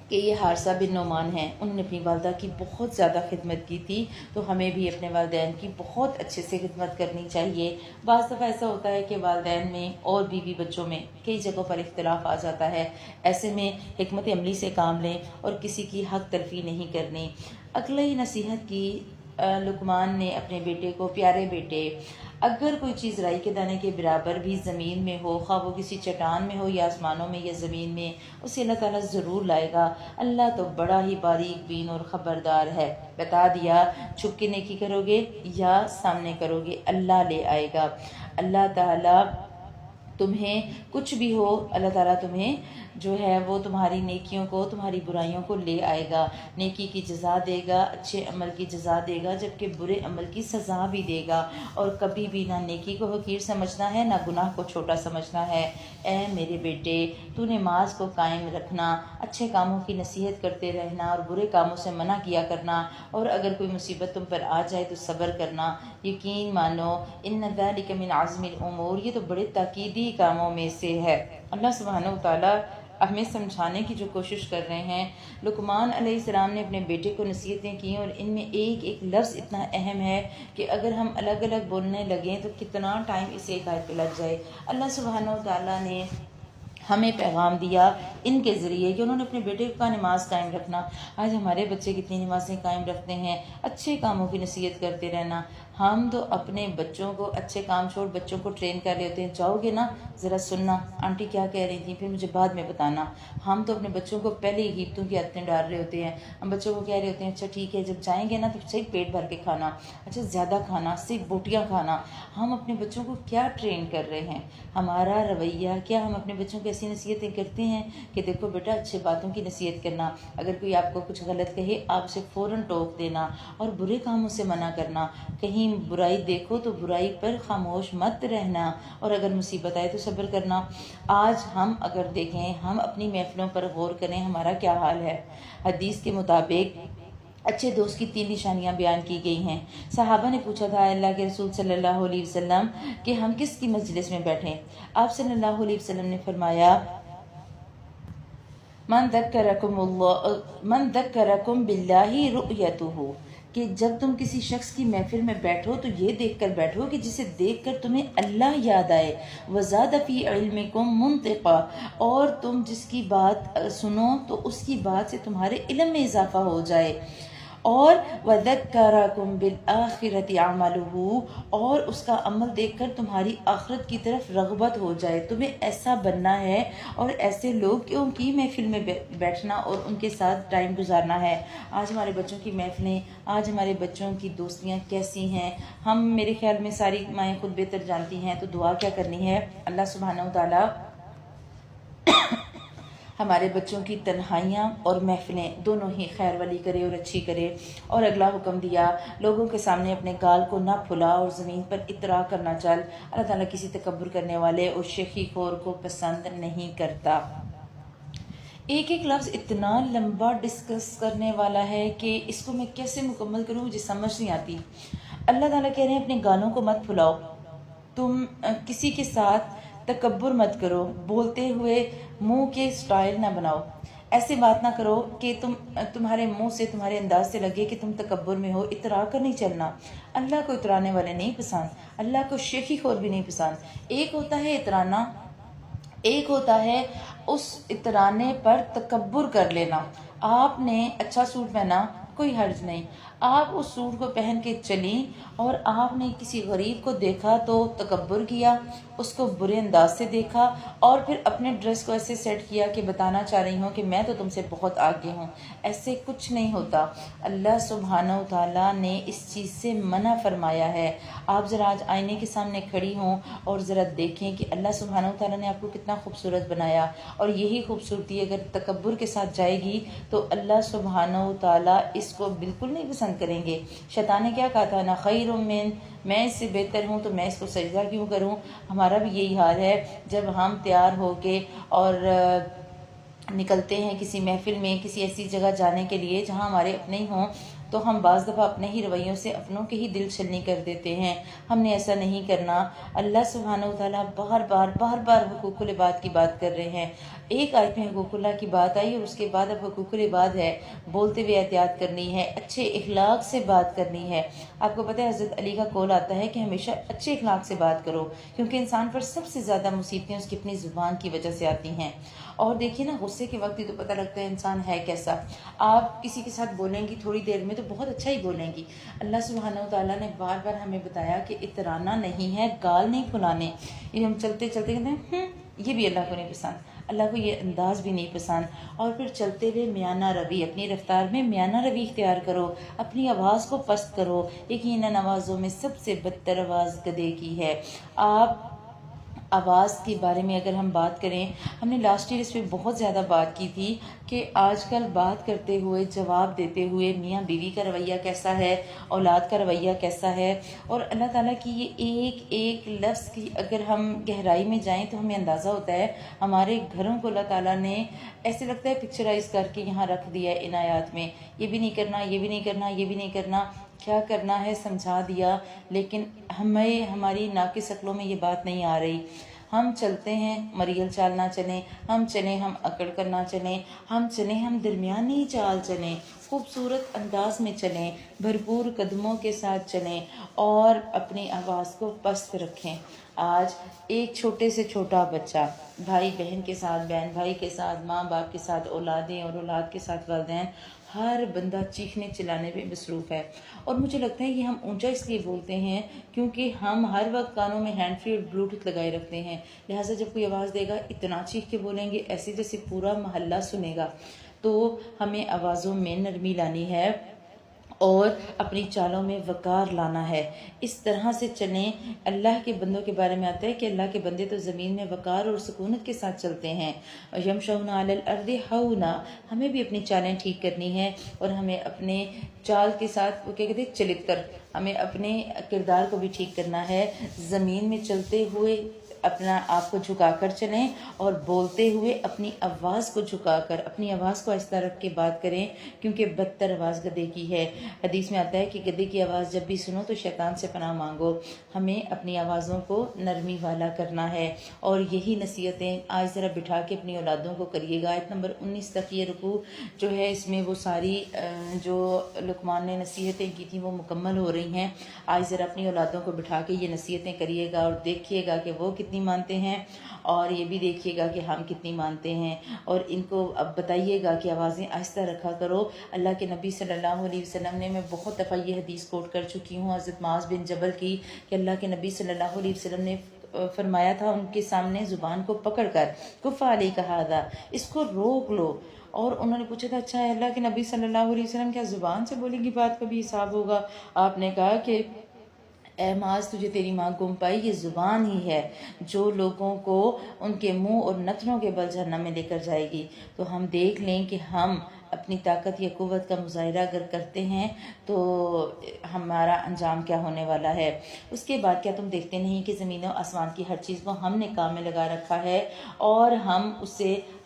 کہ یہ حارثہ بن نعمان ہیں۔ انہوں نے اپنی والدہ کی بہت زیادہ خدمت کی تھی، تو ہمیں بھی اپنے والدین کی بہت اچھے سے خدمت کرنی چاہیے۔ بعض دفعہ ایسا ہوتا ہے کہ والدین میں اور بیوی بچوں میں کئی جگہوں پر اختلاف آ جاتا ہے، ایسے میں حکمت عملی سے کام لیں اور کسی کی حق تلفی نہیں کرنی۔ اگلی نصیحت کی لقمان نے اپنے بیٹے کو، پیارے بیٹے اگر کوئی چیز رائی کے دانے کے برابر بھی زمین میں ہو، خواہ وہ کسی چٹان میں ہو یا آسمانوں میں یا زمین میں، اسے اللہ تعالیٰ ضرور لائے گا۔ اللہ تو بڑا ہی باریک بین اور خبردار ہے۔ بتا دیا، چھپ کے نیکی کرو گے یا سامنے کرو گے، اللہ لے آئے گا۔ اللہ تعالیٰ تمہیں کچھ بھی ہو، اللہ تعالیٰ تمہیں جو ہے وہ تمہاری نیکیوں کو، تمہاری برائیوں کو لے آئے گا، نیکی کی جزا دے گا، اچھے عمل کی جزا دے گا، جبکہ برے عمل کی سزا بھی دے گا۔ اور کبھی بھی نہ نیکی کو حقیر سمجھنا ہے، نہ گناہ کو چھوٹا سمجھنا ہے۔ اے میرے بیٹے، تو نماز کو قائم رکھنا، اچھے کاموں کی نصیحت کرتے رہنا اور برے کاموں سے منع کیا کرنا، اور اگر کوئی مصیبت تم پر آ جائے تو صبر کرنا۔ یقین مانو ان ذلک من عزم الامور، یہ تو بڑے تاکیدی کاموں میں سے ہے۔ اللہ سبحانہ و تعالیٰ ہمیں سمجھانے کی جو کوشش کر رہے ہیں۔ لقمان علیہ السلام نے اپنے بیٹے کو نصیحتیں کی، اور ان میں ایک ایک لفظ اتنا اہم ہے کہ اگر ہم الگ الگ بولنے لگیں تو کتنا ٹائم اس ایک آیت پہ لگ جائے۔ اللہ سبحانہ و تعالیٰ نے ہمیں پیغام دیا ان کے ذریعے کہ انہوں نے اپنے بیٹے کا نماز قائم رکھنا۔ آج ہمارے بچے کتنی نمازیں قائم رکھتے ہیں، اچھے کاموں کی نصیحت کرتے رہنا، ہم تو اپنے بچوں کو اچھے کام چھوڑ بچوں کو ٹرین کر رہے ہوتے ہیں، جاؤ گے نا ذرا سننا آنٹی کیا کہہ رہی تھیں، پھر مجھے بعد میں بتانا۔ ہم تو اپنے بچوں کو پہلے ہی غیبتوں کی عادتیں ڈال رہے ہوتے ہیں، ہم بچوں کو کہہ رہے ہوتے ہیں اچھا ٹھیک ہے جب جائیں گے نا تو صحیح پیٹ بھر کے کھانا، اچھا زیادہ کھانا، صرف بوٹیاں کھانا۔ ہم اپنے بچوں کو کیا ٹرین کر رہے ہیں؟ ہمارا رویہ کیا، ہم اپنے بچوں کو ایسی نصیحتیں کرتے ہیں کہ دیکھو بیٹا اچھے باتوں کی نصیحت کرنا، اگر کوئی آپ کو کچھ غلط کہے آپ اسے فوراً ٹوک دینا اور برے کاموں سے منع کرنا، کہیں برائی دیکھو تو برائی پر خاموش مت رہنا، اور اگر مصیبت آئے تو صبر کرنا۔ آج ہم اگر دیکھیں، ہم اپنی محفلوں پر غور کریں ہمارا کیا حال ہے۔ حدیث کے مطابق اچھے دوست کی 3 نشانیاں بیان کی گئی ہیں۔ صحابہ نے پوچھا تھا اللہ کے رسول صلی اللہ علیہ وسلم کہ ہم کس کی مجلس میں بیٹھیں؟ آپ صلی اللہ علیہ وسلم نے فرمایا من ذکرکم باللہ رؤیتہ، کہ جب تم کسی شخص کی محفل میں بیٹھو تو یہ دیکھ کر بیٹھو کہ جسے دیکھ کر تمہیں اللہ یاد آئے، وزاد فی علمکم منطقا، اور تم جس کی بات سنو تو اس کی بات سے تمہارے علم میں اضافہ ہو جائے، اور وَذَكَّرَكُمْ بِالْآخِرَةِ عَمَلُهُ، اور اس کا عمل دیکھ کر تمہاری آخرت کی طرف رغبت ہو جائے۔ تمہیں ایسا بننا ہے اور ایسے لوگ کیوں کی محفل میں بیٹھنا اور ان کے ساتھ ٹائم گزارنا ہے۔ آج ہمارے بچوں کی محفلیں، آج ہمارے بچوں کی دوستیاں کیسی ہیں؟ ہم میرے خیال میں ساری مائیں خود بہتر جانتی ہیں، تو دعا کیا کرنی ہے، اللہ سبحانہ وتعالی ہمارے بچوں کی تنہائیاں اور محفلیں دونوں ہی خیر والی کرے اور اچھی کرے۔ اور اگلا حکم دیا لوگوں کے سامنے اپنے گال کو نہ پھلا اور زمین پر اطراء کرنا چل، اللہ تعالیٰ کسی تکبر کرنے والے اور شیخی خور کو پسند نہیں کرتا۔ ایک ایک لفظ اتنا لمبا ڈسکس کرنے والا ہے کہ اس کو میں کیسے مکمل کروں، مجھے سمجھ نہیں آتی۔ اللہ تعالیٰ کہہ رہے ہیں اپنے گالوں کو مت پھلاؤ، تم کسی کے ساتھ تکبر مت کرو، بولتے ہوئے منہ کے سٹائل نہ بناؤ، ایسے بات نہ کرو کہ تمہارے منہ سے تمہارے انداز سے لگے کہ تم تکبر میں ہو۔ اترا کر نہیں چلنا، اللہ کو اترانے والے نہیں پسند، اللہ کو شیخی خور بھی نہیں پسند۔ ایک ہوتا ہے اترانا، ایک ہوتا ہے اس اترانے پر تکبر کر لینا۔ آپ نے اچھا سوٹ پہنا، کوئی حرج نہیں، آپ اس سوٹ کو پہن کے چلیں، اور آپ نے کسی غریب کو دیکھا تو تکبر کیا، اس کو برے انداز سے دیکھا، اور پھر اپنے ڈریس کو ایسے سیٹ کیا کہ بتانا چاہ رہی ہوں کہ میں تو تم سے بہت آگے ہوں۔ ایسے کچھ نہیں ہوتا، اللہ سبحانہ و تعالیٰ نے اس چیز سے منع فرمایا ہے۔ آپ ذرا آج آئینے کے سامنے کھڑی ہوں اور ذرا دیکھیں کہ اللہ سبحانہ و تعالیٰ نے آپ کو کتنا خوبصورت بنایا، اور یہی خوبصورتی اگر تکبر کے ساتھ جائے گی تو اللہ سبحانہ و تعالیٰ اس کو بالکل نہیں پسند کریں گے۔ شیطان نے کیا کہا تھا، نہ خیر من، میں اس سے بہتر ہوں تو میں اس کو سجدہ کیوں کروں۔ ہمارا بھی یہی حال ہے، جب ہم تیار ہو کے اور نکلتے ہیں کسی محفل میں، کسی ایسی جگہ جانے کے لیے جہاں ہمارے اپنے ہی ہوں، تو ہم بعض دفعہ اپنے ہی رویوں سے اپنوں کے ہی دل چھلنی کر دیتے ہیں۔ ہم نے ایسا نہیں کرنا۔ اللہ سبحانہ و تعالیٰ بار بار حقوق العباد کی بات کر رہے ہیں۔ ایک آیت میں حقوق اللہ کی بات آئی اور اس کے بعد اب حقوق العباد ہے، بولتے ہوئے احتیاط کرنی ہے، اچھے اخلاق سے بات کرنی ہے۔ آپ کو پتہ ہے حضرت علی کا قول آتا ہے کہ ہمیشہ اچھے اخلاق سے بات کرو، کیونکہ انسان پر سب سے زیادہ مصیبتیں اس کی اپنی زبان کی وجہ سے آتی ہیں۔ اور دیکھیے نا، غصے کے وقت ہی تو پتہ لگتا ہے انسان ہے کیسا۔ آپ کسی کے ساتھ بولیں گی تھوڑی دیر میں تو بہت اچھا ہی بولیں گی۔ اللہ سبحانہ و تعالیٰ نے بار بار ہمیں بتایا کہ اترانا نہیں ہے، گال نہیں پھلانے۔ یہ ہم چلتے چلتے کہتے ہیں یہ بھی اللہ کو نہیں پسند، اللہ کو یہ انداز بھی نہیں پسند۔ اور پھر چلتے ہوئے میانہ روی، اپنی رفتار میں میانہ روی اختیار کرو، اپنی آواز کو پست کرو۔ یقیناً آوازوں میں سب سے بدتر آواز گدھے کی ہے۔ آپ آواز کے بارے میں اگر ہم بات کریں، ہم نے لاسٹ ایئر اس پہ بہت زیادہ بات کی تھی کہ آج کل بات کرتے ہوئے، جواب دیتے ہوئے میاں بیوی کا رویہ کیسا ہے، اولاد کا رویہ کیسا ہے، اور اللہ تعالیٰ کی یہ ایک ایک لفظ کی اگر ہم گہرائی میں جائیں تو ہمیں اندازہ ہوتا ہے ہمارے گھروں کو اللہ تعالیٰ نے ایسے لگتا ہے پکچرائز کر کے یہاں رکھ دیا ہے ان آیات میں۔ یہ بھی نہیں کرنا، یہ بھی نہیں کرنا، یہ بھی نہیں کرنا، کیا کرنا ہے سمجھا دیا، لیکن ہمیں ہماری ناقص عقلوں میں یہ بات نہیں آ رہی۔ ہم چلتے ہیں مریل چال نہ چلیں، ہم چلیں ہم اکڑ کر نہ چلیں، ہم چلیں ہم درمیانی چال چلیں۔ خوبصورت انداز میں چلیں، بھرپور قدموں کے ساتھ چلیں اور اپنی آواز کو پست رکھیں۔ آج ایک چھوٹے سے چھوٹا بچہ بھائی بہن کے ساتھ، بہن بھائی کے ساتھ، ماں باپ کے ساتھ، اولادیں اور اولاد کے ساتھ والدین، ہر بندہ چیخنے چلانے پہ مصروف ہے۔ اور مجھے لگتا ہے کہ ہم اونچا اس لیے بولتے ہیں کیونکہ ہم ہر وقت کانوں میں ہینڈ فری اور بلوٹوتھ لگائے رکھتے ہیں، لہٰذا جب کوئی آواز دے گا اتنا چیخ کے بولیں گے ایسے جیسے پورا محلہ سنے گا۔ تو ہمیں آوازوں میں نرمی لانی ہے اور اپنی چالوں میں وقار لانا ہے۔ اس طرح سے چلیں۔ اللہ کے بندوں کے بارے میں آتا ہے کہ اللہ کے بندے تو زمین میں وقار اور سکونت کے ساتھ چلتے ہیں۔ یمشون علی الارض ہونا، ہمیں بھی اپنی چالیں ٹھیک کرنی ہے اور ہمیں اپنے چال کے ساتھ وہ کیا کہتے ہیں چلت کر، ہمیں اپنے کردار کو بھی ٹھیک کرنا ہے۔ زمین میں چلتے ہوئے اپنا آپ کو جھکا کر چلیں اور بولتے ہوئے اپنی آواز کو جھکا کر، اپنی آواز کو آہستہ رکھ کے بات کریں، کیونکہ بدتر آواز گدھے کی ہے۔ حدیث میں آتا ہے کہ گدھے کی آواز جب بھی سنو تو شیطان سے پناہ مانگو۔ ہمیں اپنی آوازوں کو نرمی والا کرنا ہے اور یہی نصیحتیں آج ذرا بٹھا کے اپنی اولادوں کو کریے گا۔ آیت نمبر 19 تک یہ رکوع جو ہے اس میں وہ ساری جو لقمان نے نصیحتیں کی تھیں وہ مکمل ہو رہی ہیں۔ آج ذرا اپنی اولادوں کو بٹھا کے یہ نصیحتیں کریے گا اور دیکھیے گا کہ وہ کتنی مانتے ہیں اور یہ بھی دیکھیے گا کہ ہم کتنی مانتے ہیں، اور ان کو اب بتائیے گا کہ آوازیں آہستہ رکھا کرو۔ اللہ کے نبی صلی اللہ علیہ وسلم نے، میں بہت دفعہ یہ حدیث کوٹ کر چکی ہوں حضرت معاذ بن جبل کی، کہ اللہ کے نبی صلی اللہ علیہ وسلم نے فرمایا تھا ان کے سامنے زبان کو پکڑ کر، کف علیک ھذا، اس کو روک لو۔ اور انہوں نے پوچھا تھا اچھا ہے اللہ کے نبی صلی اللہ علیہ وسلم کیا زبان سے بولے گی بات کا بھی حساب ہوگا؟ آپ نے کہا کہ اے معاذ تجھے تیری ماں گم پائی، یہ زبان ہی ہے جو لوگوں کو ان کے منہ اور نتنوں کے بل جہنم میں لے کر جائے گی۔ تو ہم دیکھ لیں کہ ہم اپنی طاقت یا قوت کا مظاہرہ اگر کرتے ہیں تو ہمارا انجام کیا ہونے والا ہے۔ اس کے بعد کیا تم دیکھتے نہیں کہ زمین و آسمان کی ہر چیز کو ہم نے کام میں لگا رکھا ہے اور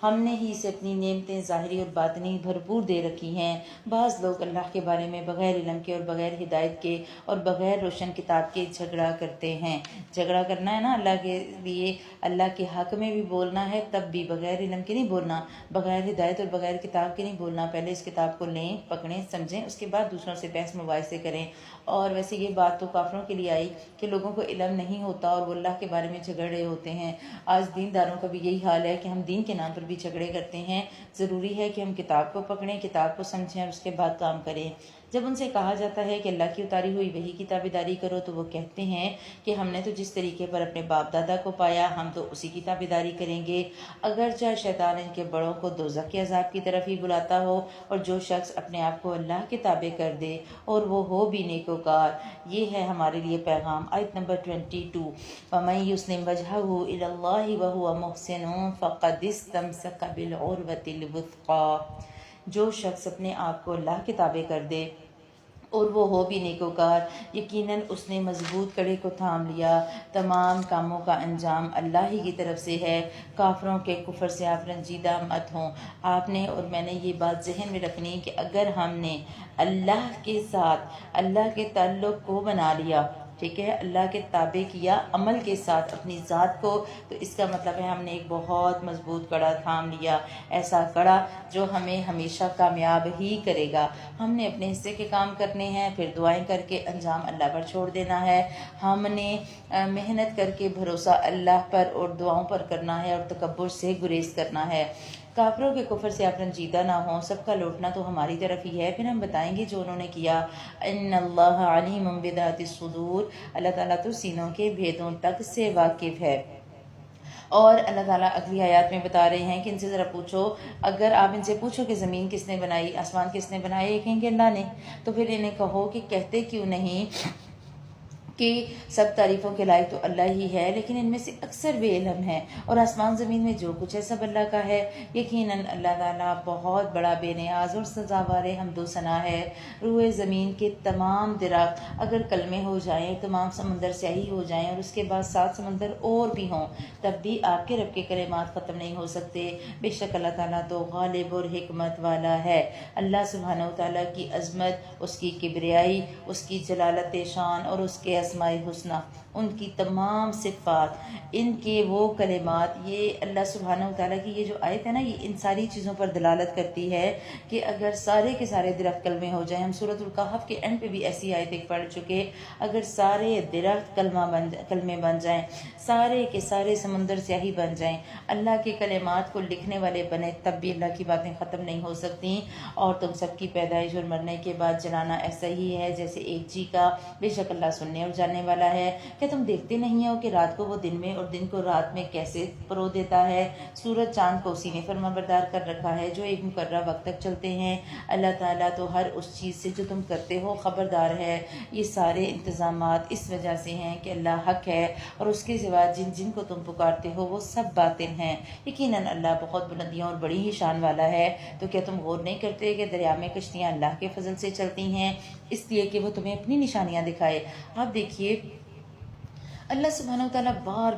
ہم نے ہی اسے اپنی نعمتیں ظاہری اور باطنی بھرپور دے رکھی ہیں۔ بعض لوگ اللہ کے بارے میں بغیر علم کے اور بغیر ہدایت کے اور بغیر روشن کتاب کے جھگڑا کرتے ہیں۔ جھگڑا کرنا ہے نا اللہ کے لیے، اللہ کے حق میں بھی بولنا ہے، تب بھی بغیر علم کے نہیں بولنا، بغیر ہدایت اور بغیر کتاب کے نہیں بولنا۔ پہلے اس کتاب کو لیں، پکڑیں، سمجھیں، اس کے بعد دوسروں سے بحث مباحثے کریں۔ اور ویسے یہ بات تو کافروں کے لیے آئی کہ لوگوں کو علم نہیں ہوتا اور وہ اللہ کے بارے میں جھگڑ رہے ہوتے ہیں۔ آج دینداروں کا بھی یہی حال ہے کہ ہم دین کے نام پر بھی جھگڑے کرتے ہیں۔ ضروری ہے کہ ہم کتاب کو پکڑیں، کتاب کو سمجھیں اور اس کے بعد کام کریں۔ جب ان سے کہا جاتا ہے کہ اللہ کی اتاری ہوئی وحی کی تابعداری کرو تو وہ کہتے ہیں کہ ہم نے تو جس طریقے پر اپنے باپ دادا کو پایا ہم تو اسی کی تابعداری کریں گے، اگرچہ شیطان ان کے بڑوں کو دوزخ کے عذاب کی طرف ہی بلاتا ہو، اور جو شخص اپنے آپ کو اللہ کے تابع کر دے اور وہ ہو بھی نیکوکار۔ یہ ہے ہمارے لیے پیغام۔ آیت نمبر 22، وَمَن يُسْلِمْ وَجْهَهُ إِلَى اللَّهِ وَهُوَ مُحْسِنٌ فَقَدِ اسْتَمْسَكَ بِالْعُرْوَةِ الْوُثْقَىٰ، جو شخص اپنے آپ کو اللہ کے تابع کر دے اور وہ ہو بھی نیکوکار، یقیناً اس نے مضبوط کڑے کو تھام لیا۔ تمام کاموں کا انجام اللہ ہی کی طرف سے ہے۔ کافروں کے کفر سے آپ رنجیدہ مت ہوں۔ آپ نے اور میں نے یہ بات ذہن میں رکھنی کہ اگر ہم نے اللہ کے ساتھ اللہ کے تعلق کو بنا لیا، ٹھیک ہے، اللہ کے تابع کیا عمل کے ساتھ اپنی ذات کو، تو اس کا مطلب ہے ہم نے ایک بہت مضبوط کڑا تھام لیا، ایسا کڑا جو ہمیں ہمیشہ کامیاب ہی کرے گا۔ ہم نے اپنے حصے کے کام کرنے ہیں، پھر دعائیں کر کے انجام اللہ پر چھوڑ دینا ہے۔ ہم نے محنت کر کے بھروسہ اللہ پر اور دعاؤں پر کرنا ہے اور تکبر سے گریز کرنا ہے۔ کافروں کے کفر سے آپ رنجیدہ نہ ہوں، سب کا لوٹنا تو ہماری طرف ہی ہے، پھر ہم بتائیں گے جو انہوں نے کیا۔ ان اللہ علیم بذات الصدور، اللہ تعالیٰ تو سینوں کے بھیدوں تک سے واقف ہے۔ اور اللہ تعالیٰ اگلی آیات میں بتا رہے ہیں کہ ان سے ذرا پوچھو، اگر آپ ان سے پوچھو کہ زمین کس نے بنائی، آسمان کس نے بنائے، یہ کہیں گے اللہ نے، تو پھر انہیں کہو کہ کہتے کیوں نہیں کہ سب تعریفوں کے لائق تو اللہ ہی ہے، لیکن ان میں سے اکثر بے علم ہے، اور آسمان زمین میں جو کچھ ہے سب اللہ کا ہے۔ یقیناً اللہ تعالیٰ بہت بڑا بے نیاز اور سزاوار حمد و ثنا ہے۔ روئے زمین کے تمام درخت اگر کلمے ہو جائیں، تمام سمندر سیاہی ہو جائیں اور اس کے بعد 7 سمندر اور بھی ہوں، تب بھی آپ کے رب کے کلمات ختم نہیں ہو سکتے۔ بے شک اللہ تعالیٰ تو غالب اور حکمت والا ہے۔ اللہ سبحانہ و تعالیٰ کی عظمت، اس کی کبریائی، اس کی جلالت شان اور اس کے اسماء الحسنہ، ان کی تمام صفات، ان کے وہ کلمات، یہ اللہ سبحانہ وتعالیٰ کی یہ جو آیت ہے نا، یہ ان ساری چیزوں پر دلالت کرتی ہے کہ اگر سارے کے سارے درخت کلمے ہو جائیں، ہم سورۃ الکہف کے اینڈ پہ بھی ایسی آیت ایک پڑھ چکے، اگر سارے درخت کلمے بن جائیں، سارے کے سارے سمندر سیاہی بن جائیں، اللہ کے کلمات کو لکھنے والے بنے، تب بھی اللہ کی باتیں ختم نہیں ہو سکتی۔ اور تم سب کی پیدائش اور مرنے کے بعد جلانا ایسا ہی ہے جیسے ایک جی کا، بے شک اللہ سننے اور جاننے والا ہے۔ کیا تم دیکھتے نہیں ہو کہ رات کو وہ دن میں اور دن کو رات میں کیسے پرو دیتا ہے؟ سورج چاند کو اسی نے فرما بردار کر رکھا ہے جو ایک مقررہ وقت تک چلتے ہیں۔ اللہ تعالیٰ تو ہر اس چیز سے جو تم کرتے ہو خبردار ہے۔ یہ سارے انتظامات اس وجہ سے ہیں کہ اللہ حق ہے، اور اس کے سوا جن جن کو تم پکارتے ہو وہ سب باطل ہیں۔ یقیناً اللہ بہت بلندیاں اور بڑی ہی شان والا ہے۔ تو کیا تم غور نہیں کرتے کہ دریا میں کشتیاں اللہ کے فضل سے چلتی ہیں، اس لیے کہ وہ تمہیں اپنی نشانیاں دکھائے۔ آپ دیکھیے اللہ سبحانہ وتعالیٰ بار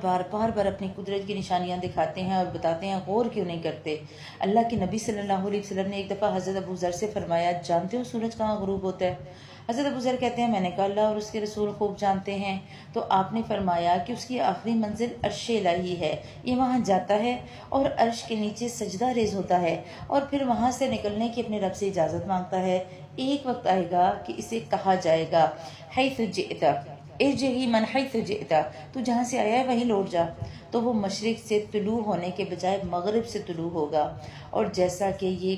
بار اپنی قدرت کی نشانیاں دکھاتے ہیں اور بتاتے ہیں، غور کیوں نہیں کرتے؟ اللہ کے نبی صلی اللہ علیہ وسلم نے ایک دفعہ حضرت ابو ذر سے فرمایا، جانتے ہو سورج کہاں غروب ہوتا ہے؟ حضرت ابو ذر کہتے ہیں میں نے کہا اللہ اور اس کے رسول خوب جانتے ہیں۔ تو آپ نے فرمایا کہ اس کی آخری منزل عرش الہی ہے، یہ وہاں جاتا ہے اور عرش کے نیچے سجدہ ریز ہوتا ہے، اور پھر وہاں سے نکلنے کی اپنے رب سے اجازت مانگتا ہے۔ ایک وقت آئے گا کہ اسے کہا جائے گا حیث جئت ارجعی من حیث جئت، تو جہاں سے آیا ہے وہیں لوٹ جا، تو وہ مشرق سے طلوع ہونے کے بجائے مغرب سے طلوع ہوگا۔ اور جیسا کہ یہ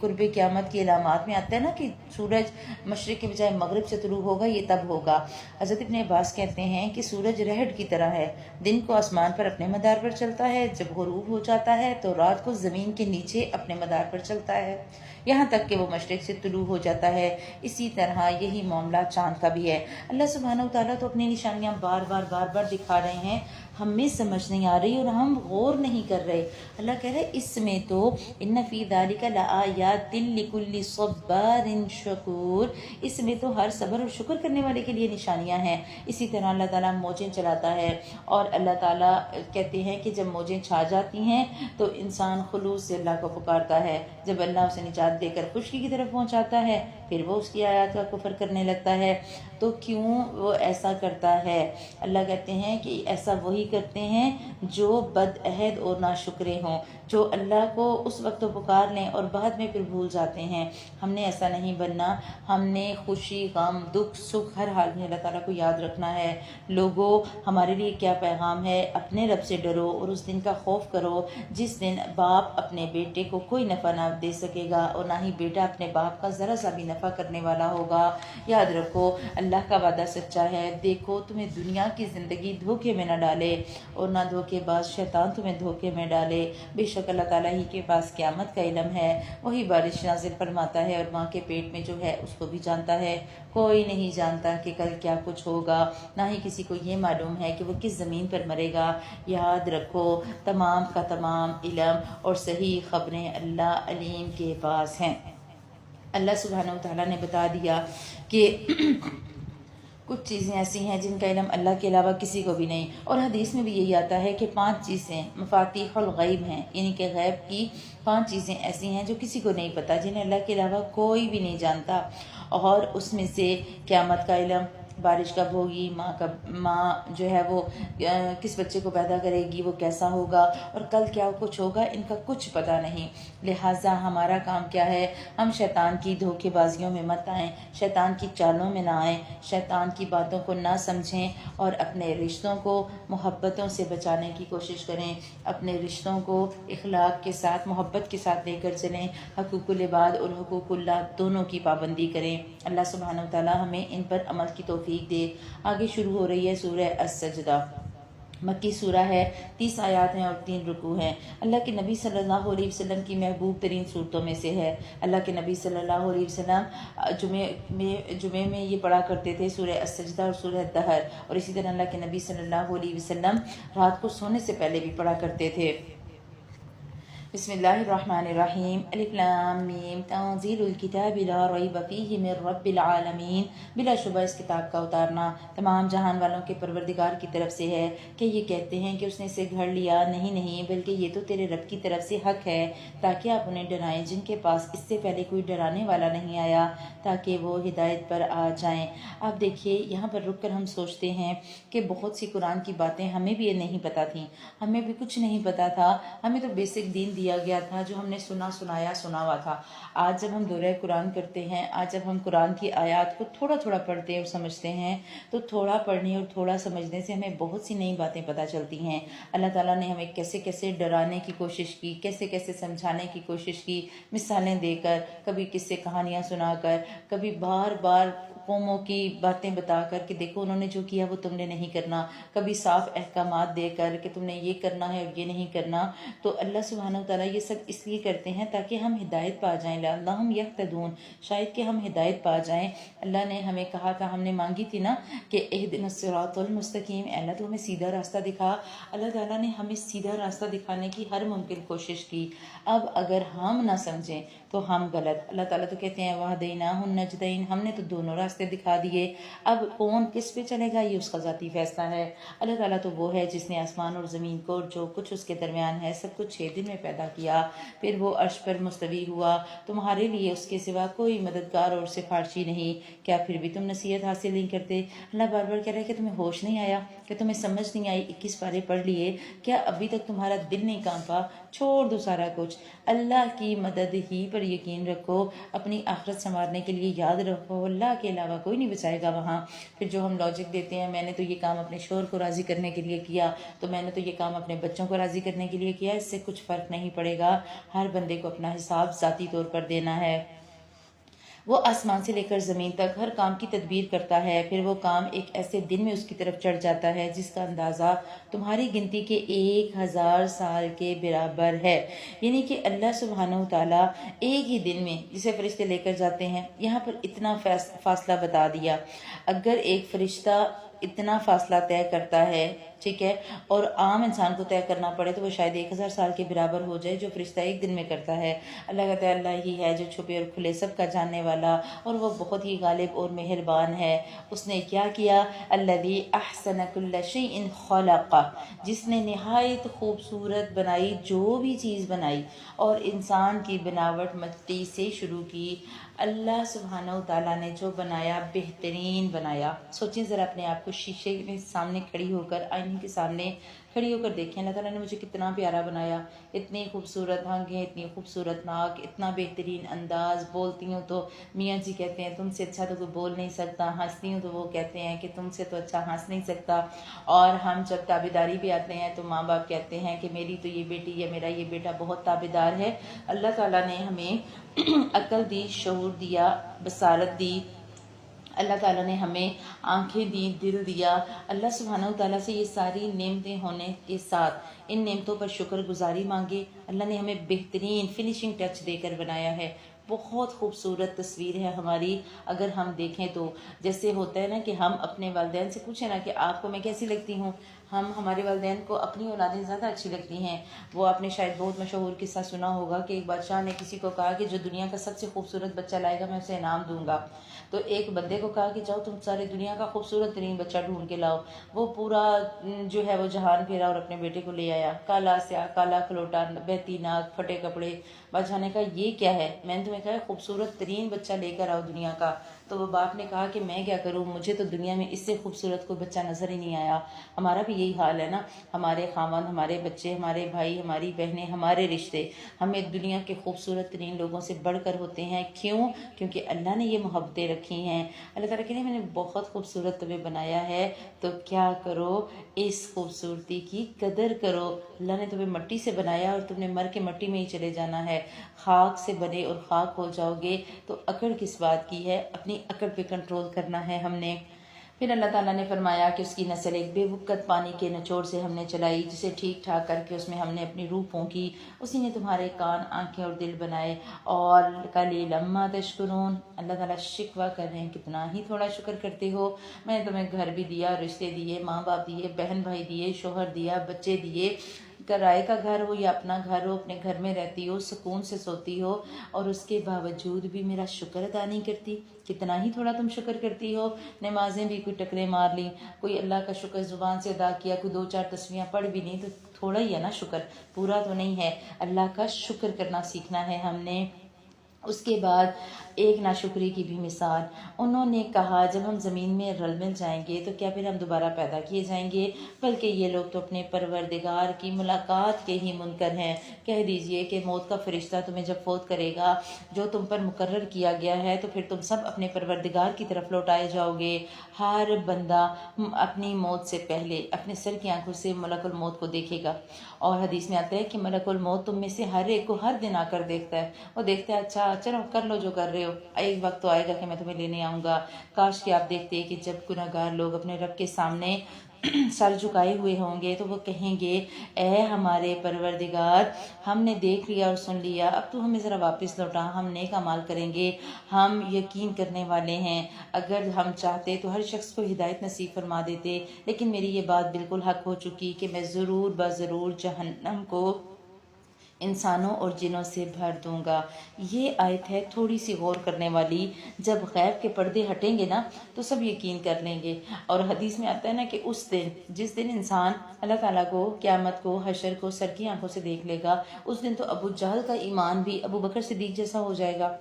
قرب قیامت کی علامات میں آتا ہے نا کہ سورج مشرق کے بجائے مغرب سے طلوع ہوگا، یہ تب ہوگا۔ حضرت ابن عباس کہتے ہیں کہ سورج رہٹ کی طرح ہے، دن کو آسمان پر اپنے مدار پر چلتا ہے، جب غروب ہو جاتا ہے تو رات کو زمین کے نیچے اپنے مدار پر چلتا ہے، یہاں تک کہ وہ مشرق سے طلوع ہو جاتا ہے۔ اسی طرح یہی معاملہ چاند کا بھی ہے۔ اللہ سبحانہ وتعالیٰ تو اپنی نشانیاں بار بار دکھا رہے ہیں، ہمیں سمجھ نہیں آ رہی اور ہم غور نہیں کر رہے۔ اللہ کہہ رہے اس میں تو ان فی ذالک لآیات لکل صبار شکور، اس میں تو ہر صبر اور شکر کرنے والے کے لیے نشانیاں ہیں۔ اسی طرح اللہ تعالیٰ موجیں چلاتا ہے، اور اللہ تعالیٰ کہتے ہیں کہ جب موجیں چھا جاتی ہیں تو انسان خلوص سے اللہ کو پکارتا ہے، جب اللہ اسے نجات دے کر خشکی کی طرف پہنچاتا ہے پھر وہ اس کی آیات کا کفر کرنے لگتا ہے۔ تو کیوں وہ ایسا کرتا ہے؟ اللہ کہتے ہیں کہ ایسا وہی کرتے ہیں جو بد عہد اور ناشکرے ہوں، جو اللہ کو اس وقت تو پکار لیں اور بعد میں پھر بھول جاتے ہیں۔ ہم نے ایسا نہیں بننا، ہم نے خوشی غم دکھ سکھ ہر حال میں اللہ تعالیٰ کو یاد رکھنا ہے۔ لوگوں ہمارے لیے کیا پیغام ہے؟ اپنے رب سے ڈرو اور اس دن کا خوف کرو جس دن باپ اپنے بیٹے کو کوئی نفع نہ دے سکے گا، اور نہ ہی بیٹا اپنے باپ کا ذرا سا بھی نفع کرنے والا ہوگا۔ یاد رکھو اللہ کا وعدہ سچا ہے۔ دیکھو تمہیں دنیا کی زندگی دھوکے میں نہ ڈالے، اور نہ دھوکے باز شیطان تمہیں دھوکے میں ڈالے۔ بے شک اللہ تعالیٰ ہی کے پاس قیامت کا علم ہے، وہی بارش نازل فرماتا ہے، اور ماں کے پیٹ میں جو ہے اس کو بھی جانتا ہے۔ کوئی نہیں جانتا کہ کل کیا کچھ ہوگا، نہ ہی کسی کو یہ معلوم ہے کہ وہ کس زمین پر مرے گا۔ یاد رکھو تمام کا تمام علم اور صحیح خبریں اللہ علیم کے پاس ہیں۔ اللہ سبحانہ وتعالیٰ نے بتا دیا کہ کچھ چیزیں ایسی ہیں جن کا علم اللہ کے علاوہ کسی کو بھی نہیں، اور حدیث میں بھی یہی آتا ہے کہ 5 چیزیں مفاتیح الغیب ہیں، یعنی کہ غیب کی 5 چیزیں ایسی ہیں جو کسی کو نہیں پتہ، جنہیں اللہ کے علاوہ کوئی بھی نہیں جانتا۔ اور اس میں سے قیامت کا علم، بارش کب ہوگی، ماں جو ہے وہ کس بچے کو پیدا کرے گی، وہ کیسا ہوگا، اور کل کیا کچھ ہوگا، ان کا کچھ پتہ نہیں۔ لہٰذا ہمارا کام کیا ہے؟ ہم شیطان کی دھوکے بازیوں میں مت آئیں، شیطان کی چالوں میں نہ آئیں، شیطان کی باتوں کو نہ سمجھیں، اور اپنے رشتوں کو محبتوں سے بچانے کی کوشش کریں، اپنے رشتوں کو اخلاق کے ساتھ محبت کے ساتھ لے کر چلیں، حقوق العباد اور حقوق اللہ دونوں کی پابندی کریں۔ اللہ سبحانہ وتعالی ہمیں ان پر عمل کی توفیق دے۔ آگے شروع ہو رہی ہے سورہ السجدہ، مکی سورہ ہے، 30 آیات ہیں اور 3 رکوع ہیں۔ اللہ کے نبی صلی اللہ علیہ وسلم کی محبوب ترین صورتوں میں سے ہے۔ اللہ کے نبی صلی اللہ علیہ وسلم جمعے میں یہ پڑھا کرتے تھے سورہ السجدہ اور سورہ الدہر، اور اسی طرح اللہ کے نبی صلی اللہ علیہ وسلم رات کو سونے سے پہلے بھی پڑھا کرتے تھے۔ بسم اللہ الرحمن الرحیم الف لام میم تنزیل الکتاب لا ریب فیہ من رب العالمین، بلا شبہ اس کتاب کا اتارنا تمام جہان والوں کے پروردگار کی طرف سے ہے کہ یہ کہتے ہیں کہ اس نے اسے گھڑ لیا، نہیں بلکہ یہ تو تیرے رب کی طرف سے حق ہے تاکہ آپ انہیں ڈرائیں جن کے پاس اس سے پہلے کوئی ڈرانے والا نہیں آیا تاکہ وہ ہدایت پر آ جائیں۔ آپ دیکھیے یہاں پر رک کر ہم سوچتے ہیں کہ بہت سی قرآن کی باتیں ہمیں بھی نہیں پتہ تھیں، ہمیں بھی کچھ نہیں پتہ تھا، ہمیں تو بیسک دین دیا گیا تھا جو ہم نے سنا ہوا تھا۔ آج جب ہم دورہ قرآن کرتے ہیں، آج جب ہم قرآن کی آیات کو تھوڑا پڑھتے اور سمجھتے ہیں تو تھوڑا پڑھنے اور تھوڑا سمجھنے سے ہمیں بہت سی نئی باتیں پتہ چلتی ہیں۔ اللہ تعالیٰ نے ہمیں کیسے کیسے ڈرانے کی کوشش کی، کیسے کیسے سمجھانے کی کوشش کی، مثالیں دے کر، کبھی قصے کہانیاں سنا کر، کبھی بار قوموں کی باتیں بتا کر کہ دیکھو انہوں نے جو کیا وہ تم نے نہیں کرنا، کبھی صاف احکامات دے کر کہ تم نے یہ کرنا ہے اور یہ نہیں کرنا۔ تو اللہ سبحانہ وتعالیٰ یہ سب اس لیے کرتے ہیں تاکہ ہم ہدایت پا جائیں، لعلہم یہتدون، شاید کہ ہم ہدایت پا جائیں۔ اللہ نے ہمیں کہا تھا، ہم نے مانگی تھی نا کہ اہدنا الصراط المستقیم، اے اللہ تو ہمیں سیدھا راستہ دکھا۔ اللہ تعالیٰ نے ہمیں سیدھا راستہ دکھانے کی ہر ممکن کوشش کی۔ اب اگر ہم نہ سمجھیں تو ہم غلط۔ اللہ تعالیٰ تو کہتے ہیں وَہَدَيْنَاهُ النَّجْدَيْنِ، ہم نے تو دونوں راستے دکھا دیے۔ اب کون کس پہ چلے گا یہ اس کا ذاتی فیصلہ ہے۔ اللہ تعالیٰ تو وہ ہے جس نے آسمان اور زمین کو اور جو کچھ اس کے درمیان ہے سب کچھ 6 دن میں پیدا کیا، پھر وہ عرش پر مستوی ہوا، تمہارے لیے اس کے سوا کوئی مددگار اور سفارشی نہیں، کیا پھر بھی تم نصیحت حاصل نہیں کرتے؟ اللہ بار کہہ رہا ہے کہ تمہیں ہوش نہیں آیا، کہ تمہیں سمجھ نہیں آئی، 21 پارے پڑھ لیے، کیا ابھی تک تمہارا دل نہیں کانپا؟ چھوڑ دو سارا کچھ، اللہ کی مدد ہی پر یقین رکھو، اپنی آخرت سنوارنے کے لیے یاد رکھو اللہ کے علاوہ کوئی نہیں بچائے گا وہاں۔ پھر جو ہم لاجک دیتے ہیں میں نے تو یہ کام اپنے شوہر کو راضی کرنے کے لیے کیا، تو میں نے تو یہ کام اپنے بچوں کو راضی کرنے کے لیے کیا، اس سے کچھ فرق نہیں پڑے گا۔ ہر بندے کو اپنا حساب ذاتی طور پر دینا ہے۔ وہ آسمان سے لے کر زمین تک ہر کام کی تدبیر کرتا ہے، پھر وہ کام ایک ایسے دن میں اس کی طرف چڑھ جاتا ہے جس کا اندازہ تمہاری گنتی کے 1000 سال کے برابر ہے۔ یعنی کہ اللہ سبحانہ وتعالیٰ ایک ہی دن میں جسے فرشتے لے کر جاتے ہیں، یہاں پر اتنا فاصلہ بتا دیا۔ اگر ایک فرشتہ اتنا فاصلہ طے کرتا ہے، ٹھیک ہے، اور عام انسان کو طے کرنا پڑے تو وہ شاید 1000 سال کے برابر ہو جائے جو فرشتہ ایک دن میں کرتا ہے۔ اللہ کہتا ہے اللہ ہی ہے جو چھپے اور کھلے سب کا جاننے والا، اور وہ بہت ہی غالب اور مہربان ہے۔ اس نے کیا کیا؟ الذی احسن کل شیء خلقہ، جس نے نہایت خوبصورت بنائی جو بھی چیز بنائی، اور انسان کی بناوٹ مٹی سے شروع کی۔ اللہ سبحانہ وتعالیٰ نے جو بنایا بہترین بنایا۔ سوچیں ذرا اپنے آپ کو شیشے میں سامنے کھڑی ہو کر، آئینے کے سامنے کھڑی ہو کر دیکھیں، اللہ تعالیٰ نے مجھے کتنا پیارا بنایا، اتنی خوبصورت آنکھیں، اتنی خوبصورت ناک، اتنا بہترین انداز، بولتی ہوں تو میاں جی کہتے ہیں تم سے اچھا تو کوئی بول نہیں سکتا، ہنستی ہوں تو وہ کہتے ہیں کہ تم سے تو اچھا ہنس نہیں سکتا، اور ہم جب تابعداری پہ آتے ہیں تو ماں باپ کہتے ہیں کہ میری تو یہ بیٹی یا میرا یہ بیٹا بہت تابعدار ہے۔ اللہ تعالیٰ نے ہمیں عقل دی، شعور دیا، بصارت دی، اللہ تعالیٰ نے ہمیں آنکھیں دی، دل دیا۔ اللہ سبحانہ وتعالیٰ سے یہ ساری نعمتیں ہونے کے ساتھ ان نعمتوں پر شکر گزاری مانگے۔ اللہ نے ہمیں بہترین فنیشنگ ٹچ دے کر بنایا ہے، بہت خوبصورت تصویر ہے ہماری۔ اگر ہم دیکھیں تو جیسے ہوتا ہے نا کہ ہم اپنے والدین سے پوچھیں نا کہ آپ کو میں کیسی لگتی ہوں، ہم ہمارے والدین کو اپنی اولادیں زیادہ اچھی لگتی ہیں۔ وہ آپ نے شاید بہت مشہور قصہ سنا ہوگا کہ ایک بادشاہ نے کسی کو کہا کہ جو دنیا کا سب سے خوبصورت بچہ لائے گا میں اسے انعام دوں گا۔ تو ایک بندے کو کہا کہ جاؤ تم سارے دنیا کا خوبصورت ترین بچہ ڈھونڈ کے لاؤ۔ وہ پورا جو ہے وہ جہان پھیرا اور اپنے بیٹے کو لے آیا، کالا سیاہ، کالا کھلوٹا، بہتی ناک، پھٹے کپڑے۔ بادشاہ نے کہا یہ کیا ہے؟ میں نے تمہیں کہا خوبصورت ترین بچہ لے کر آؤ دنیا کا۔ تو وہ باپ نے کہا کہ میں کیا کروں، مجھے تو دنیا میں اس سے خوبصورت کوئی بچہ نظر ہی نہیں آیا۔ ہمارا بھی یہی حال ہے نا، ہمارے خاوند، ہمارے بچے، ہمارے بھائی، ہماری بہنیں، ہمارے رشتے ہمیں دنیا کے خوبصورت ترین لوگوں سے بڑھ کر ہوتے ہیں۔ کیوں؟ کیونکہ اللہ نے یہ محبتیں رکھی ہیں۔ اللہ تعالیٰ کہ میں نے بہت خوبصورت تمہیں بنایا ہے، تو کیا کرو، اس خوبصورتی کی قدر کرو۔ اللہ نے تمہیں مٹی سے بنایا اور تم نے مر کے مٹی میں ہی چلے جانا ہے۔ خاک سے بنے اور خاک ہو جاؤ گے، تو اکڑ کس بات کی ہے؟ اپنی اکڑ پہ کنٹرول کرنا ہے ہم نے۔ پھر اللہ تعالیٰ نے فرمایا کہ اس کی نسل ایک بے وقت پانی کے نچوڑ سے ہم نے چلائی، جسے ٹھیک ٹھاک کر کے اس میں ہم نے اپنی روح پھونکی۔ اسی نے تمہارے کان، آنکھیں اور دل بنائے۔ اور قلیلا ما تشکرون، اللہ تعالیٰ شکوہ کر رہے ہیں کتنا ہی تھوڑا شکر کرتے ہو۔ میں نے تمہیں گھر بھی دیا، رشتے دیے، ماں باپ دیے، بہن بھائی دیے، شوہر دیا، بچے دیے، کرائے کا گھر ہو یا اپنا گھر ہو، اپنے گھر میں رہتی ہو، سکون سے سوتی ہو، اور اس کے باوجود بھی میرا شکر ادا نہیں کرتی؟ کتنا ہی تھوڑا تم شکر کرتی ہو؟ نمازیں بھی کوئی ٹکرے مار لی، کوئی اللہ کا شکر زبان سے ادا کیا، کوئی 2-4 تسبیحاں پڑھ بھی نہیں، تو تھوڑا ہی ہے نا شکر، پورا تو نہیں ہے۔ اللہ کا شکر کرنا سیکھنا ہے ہم نے۔ اس کے بعد ایک ناشکری کی بھی مثال، انہوں نے کہا جب ہم زمین میں رل مل جائیں گے تو کیا پھر ہم دوبارہ پیدا کیے جائیں گے؟ بلکہ یہ لوگ تو اپنے پروردگار کی ملاقات کے ہی منکر ہیں۔ کہہ دیجئے کہ موت کا فرشتہ تمہیں جب فوت کرے گا، جو تم پر مقرر کیا گیا ہے، تو پھر تم سب اپنے پروردگار کی طرف لوٹائے جاؤ گے۔ ہر بندہ اپنی موت سے پہلے اپنے سر کی آنکھوں سے ملک الموت کو دیکھے گا، اور حدیث میں آتا ہے کہ ملک الموت تم میں سے ہر ایک کو ہر دن آ کر دیکھتا ہے۔ وہ دیکھتا ہے اچھا چلو کر لو جو کر رہے ہو، ایک وقت تو آئے گا کہ میں تمہیں لینے آؤں گا۔ کاش کہ آپ دیکھتے کہ جب گناہگار لوگ اپنے رب کے سامنے سر جھکائے ہوئے ہوں گے تو وہ کہیں گے اے ہمارے پروردگار، ہم نے دیکھ لیا اور سن لیا، اب تو ہمیں ذرا واپس لوٹا، ہم نیک اعمال کریں گے، ہم یقین کرنے والے ہیں، اگر ہم چاہتے تو ہر شخص کو ہدایت نصیب فرما دیتے، لیکن میری یہ بات بالکل حق ہو چکی کہ میں ضرور بضرور جہنم کو انسانوں اور جنوں سے بھر دوں گا۔ یہ آیت ہے تھوڑی سی غور کرنے والی، جب غیب کے پردے ہٹیں گے نا تو سب یقین کر لیں گے۔ اور حدیث میں آتا ہے نا کہ اس دن، جس دن انسان اللہ تعالیٰ کو، قیامت کو، حشر کو سر کی آنکھوں سے دیکھ لے گا، اس دن تو ابو جہل کا ایمان بھی ابو بکر صدیق جیسا ہو جائے گا،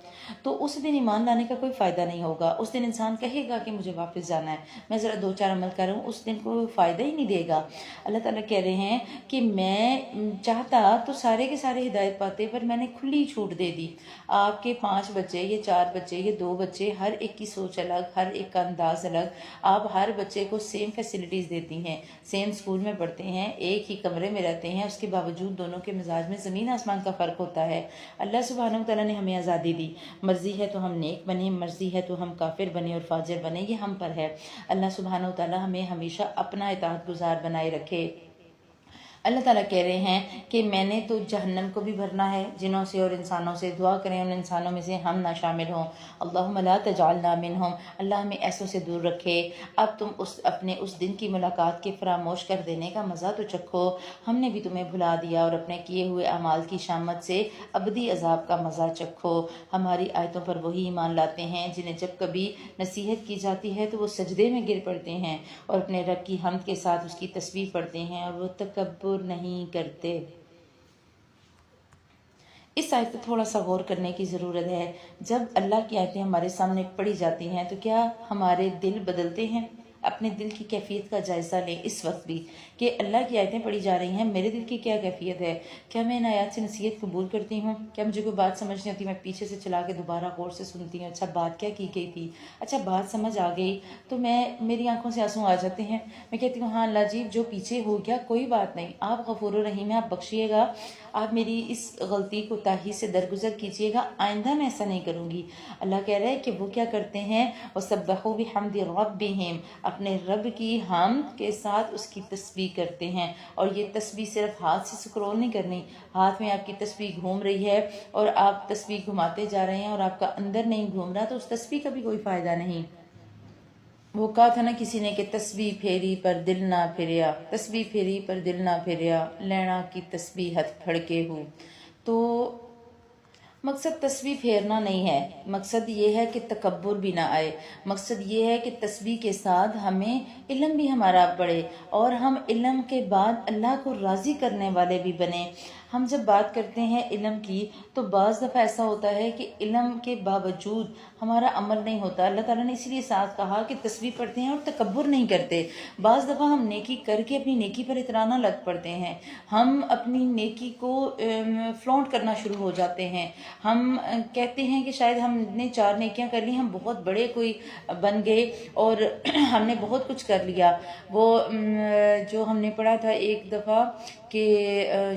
تو اس دن ایمان لانے کا کوئی فائدہ نہیں ہوگا۔ اس دن انسان کہے گا کہ مجھے واپس جانا ہے، میں ذرا 2-4 عمل کروں، اس دن کوئی فائدہ ہی نہیں دے گا۔ اللہ تعالیٰ کہہ رہے ہیں کہ میں چاہتا تو سارے کے سارے ہدایت پاتے، پر میں نے کھلی چھوٹ دے دی۔ آپ کے 5 بچے، یہ 4 بچے، یہ 2 بچے، ہر ایک کی سوچ الگ، ہر ایک کا انداز الگ، آپ ہر بچے کو سیم فیسلٹیز دیتی ہیں، سیم سکول میں پڑھتے ہیں، ایک ہی کمرے میں رہتے ہیں، اس کے باوجود دونوں کے مزاج میں زمین آسمان کا فرق ہوتا ہے۔ اللہ سبحانہ وتعالیٰ نے ہمیں آزادی دی، مرضی ہے تو ہم نیک بنیں، مرضی ہے تو ہم کافر بنیں اور فاجر بنیں، یہ ہم پر ہے۔ اللہ سبحانہ وتعالیٰ ہمیں ہمیشہ اپنا اطاعت گزار بنائے رکھے۔ اللہ تعالیٰ کہہ رہے ہیں کہ میں نے تو جہنم کو بھی بھرنا ہے جنوں سے اور انسانوں سے، دعا کریں ان انسانوں میں سے ہم نہ شامل ہوں۔ اللہم لا تجعلنا منہم، اللہ ہمیں ایسوں سے دور رکھے۔ اب تم اپنے اس دن کی ملاقات کے فراموش کر دینے کا مزہ تو چکھو، ہم نے بھی تمہیں بھلا دیا، اور اپنے کیے ہوئے اعمال کی شامت سے ابدی عذاب کا مزہ چکھو۔ ہماری آیتوں پر وہی ایمان لاتے ہیں جنہیں جب کبھی نصیحت کی جاتی ہے تو وہ سجدے میں گر پڑتے ہیں اور اپنے رب کی حمد کے ساتھ اس کی تسبیح پڑھتے ہیں، اور وہ تکبر نہیں کرتے۔ اس آیت پر تھوڑا سا غور کرنے کی ضرورت ہے۔ جب اللہ کی آیتیں ہمارے سامنے پڑھی جاتی ہیں تو کیا ہمارے دل بدلتے ہیں؟ اپنے دل کی کیفیت کا جائزہ لیں اس وقت بھی کہ اللہ کی آیتیں پڑھی جا رہی ہیں، میرے دل کی کیا کیفیت ہے؟ کیا میں ان آیات سے نصیحت قبول کرتی ہوں؟ کیا مجھے کوئی بات سمجھ نہیں آتی، میں پیچھے سے چلا کے دوبارہ غور سے سنتی ہوں، اچھا بات کیا کی گئی تھی، اچھا بات سمجھ آ گئی تو میری آنکھوں سے آنسو آ جاتے ہیں، میں کہتی ہوں ہاں اللہ جی جو پیچھے ہو گیا کوئی بات نہیں، آپ غفور الرحیم ہیں، آپ بخشیے گا، آپ میری اس غلطی کو تاہی سے درگزر کیجیے گا، آئندہ میں ایسا نہیں کروں گی۔ اللہ کہہ رہے ہیں کہ وہ کیا کرتے ہیں، وَسَبَّحُوا بِحَمْدِ رَبِّهِمْ، اپنے رب کی حمد کے ساتھ اس کی تسبیح کرتے ہیں، اور یہ تسبیح صرف ہاتھ سے سکرول نہیں کرنی، ہاتھ میں آپ کی تسبیح گھوم رہی ہے اور آپ تسبیح گھماتے جا رہے ہیں اور آپ کا اندر نہیں گھوم رہا تو اس تسبیح کا بھی کوئی فائدہ نہیں۔ وہ کہا تھا نا کسی نے کہ تسبیح پھیری پر دل نہ پھریا، تسبیح پھیری پر دل نہ پھریا، لینا کی تسبیح ہتھ پھڑکے ہو۔ تو مقصد تسبیح پھیرنا نہیں ہے، مقصد یہ ہے کہ تکبر بھی نہ آئے، مقصد یہ ہے کہ تسبیح کے ساتھ ہمیں علم بھی ہمارا بڑھے اور ہم علم کے بعد اللہ کو راضی کرنے والے بھی بنیں۔ ہم جب بات کرتے ہیں علم کی تو بعض دفعہ ایسا ہوتا ہے کہ علم کے باوجود ہمارا عمل نہیں ہوتا۔ اللہ تعالیٰ نے اسی لیے ساتھ کہا کہ تسبیح پڑھتے ہیں اور تکبر نہیں کرتے۔ بعض دفعہ ہم نیکی کر کے اپنی نیکی پر اترانا لگ پڑتے ہیں، ہم اپنی نیکی کو فلونٹ کرنا شروع ہو جاتے ہیں، ہم کہتے ہیں کہ شاید ہم نے 4 نیکیاں کر لی، ہم بہت بڑے کوئی بن گئے اور ہم نے بہت کچھ کر لیا۔ وہ جو ہم نے پڑھا تھا ایک دفعہ کہ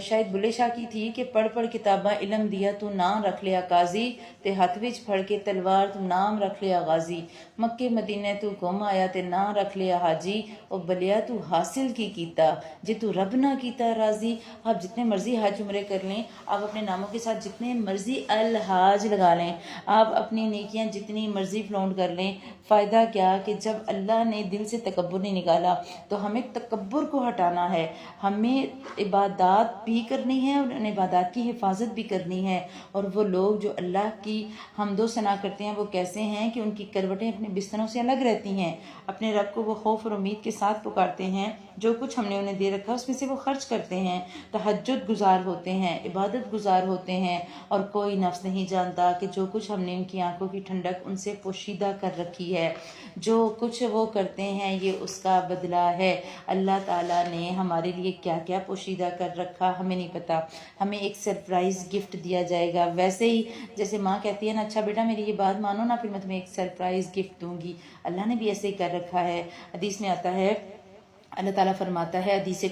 شاید بلے شاہ کی تھی کہ پڑھ پڑھ کتاباں علم دیا تو نام رکھ لیا قاضی، تے ہاتھ وچ پھڑ کے تلوار تو نام رکھ لیا غازی، مکے مدینے تو گھوم آیا تے نام رکھ لیا حاجی، او بلیا تو حاصل کی کیتا جے تو رب نہ کیتا راضی۔ آپ جتنے مرضی حج عمرے کر لیں، آپ اپنے ناموں کے ساتھ جتنے مرضی الحاج لگا لیں، آپ اپنی نیکیاں جتنی مرضی فلونٹ کر لیں، فائدہ کیا کہ جب اللہ نے دل سے تکبر نہیں نکالا۔ تو ہمیں تکبر کو ہٹانا ہے، ہمیں عبادات بھی کرنی ہے اور ان عبادات کی حفاظت بھی کرنی ہے۔ اور وہ لوگ جو اللہ کی حمد و ثنا کرتے ہیں وہ کیسے ہیں کہ ان کی کروٹیں اپنے بستروں سے الگ رہتی ہیں، اپنے رب کو وہ خوف اور امید کے ساتھ پکارتے ہیں، جو کچھ ہم نے انہیں دے رکھا اس میں سے وہ خرچ کرتے ہیں، تہجد گزار ہوتے ہیں، عبادت گزار ہوتے ہیں، اور کوئی نفس نہیں جانتا کہ جو کچھ ہم نے ان کی آنکھوں کی ٹھنڈک ان سے پوشیدہ کر رکھی ہے، جو کچھ وہ کرتے ہیں یہ اس کا بدلہ ہے۔ اللہ تعالیٰ نے ہمارے لیے کیا کیا پوشیدہ کر رکھا ہمیں نہیں پتا، ہمیں ایک سرپرائز گفٹ دیا جائے گا۔ ویسے ہی جیسے ماں کہتی ہے نا، اچھا بیٹا میری یہ بات مانو نا، پھر میں تمہیں ایک سرپرائز گفٹ دوں گی، اللہ نے بھی ایسے ہی کر رکھا ہے۔ حدیث میں آتا ہے، اللہ تعالیٰ فرماتا ہے، حدیث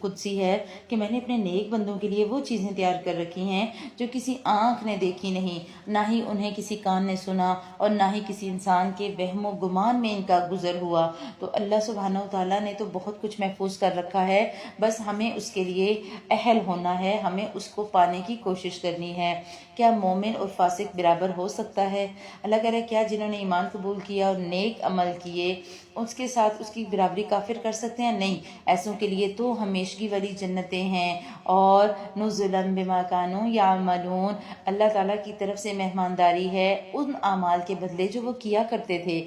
قدسی ہے کہ میں نے اپنے نیک بندوں کے لیے وہ چیزیں تیار کر رکھی ہیں جو کسی آنکھ نے دیکھی نہیں، نہ ہی انہیں کسی کان نے سنا، اور نہ ہی کسی انسان کے وہم و گمان میں ان کا گزر ہوا۔ تو اللہ سبحانہ وتعالیٰ نے تو بہت کچھ محفوظ کر رکھا ہے، بس ہمیں اس کے لیے اہل ہونا ہے، ہمیں اس کو پانے کی کوشش کرنی ہے۔ کیا مومن اور فاسق برابر ہو سکتا ہے؟ اللہ کہہ رہا ہے کیا جنہوں نے ایمان قبول کیا اور نیک عمل کیے اس کے ساتھ اس کی برابری کافر کر سکتے ہیں؟ نہیں، ایسوں کے لیے تو ہمیشگی والی جنتیں ہیں، اور نزلا بما کانوا یعملون، اللہ تعالیٰ کی طرف سے مہمانداری ہے ان اعمال کے بدلے جو وہ کیا کرتے تھے۔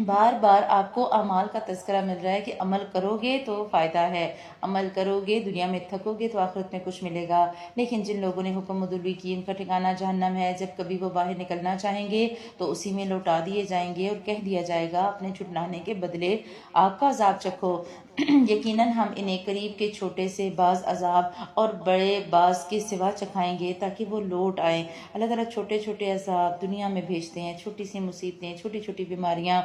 بار بار آپ کو اعمال کا تذکرہ مل رہا ہے کہ عمل کرو گے تو فائدہ ہے، عمل کرو گے دنیا میں تھکو گے تو آخرت میں کچھ ملے گا۔ لیکن جن لوگوں نے حکم عدولی کی ان کا ٹھکانہ جہنم ہے، جب کبھی وہ باہر نکلنا چاہیں گے تو اسی میں لوٹا دیے جائیں گے، اور کہہ دیا جائے گا اپنے جھٹلانے کے بدلے آگ کا عذاب چکھو۔ یقیناً ہم انہیں قریب کے چھوٹے سے بعض عذاب اور بڑے بعض کے سوا چکھائیں گے تاکہ وہ لوٹ آئیں۔ اللہ تعالیٰ چھوٹے چھوٹے عذاب دنیا میں بھیجتے ہیں، چھوٹی سی مصیبتیں، چھوٹی چھوٹی بیماریاں،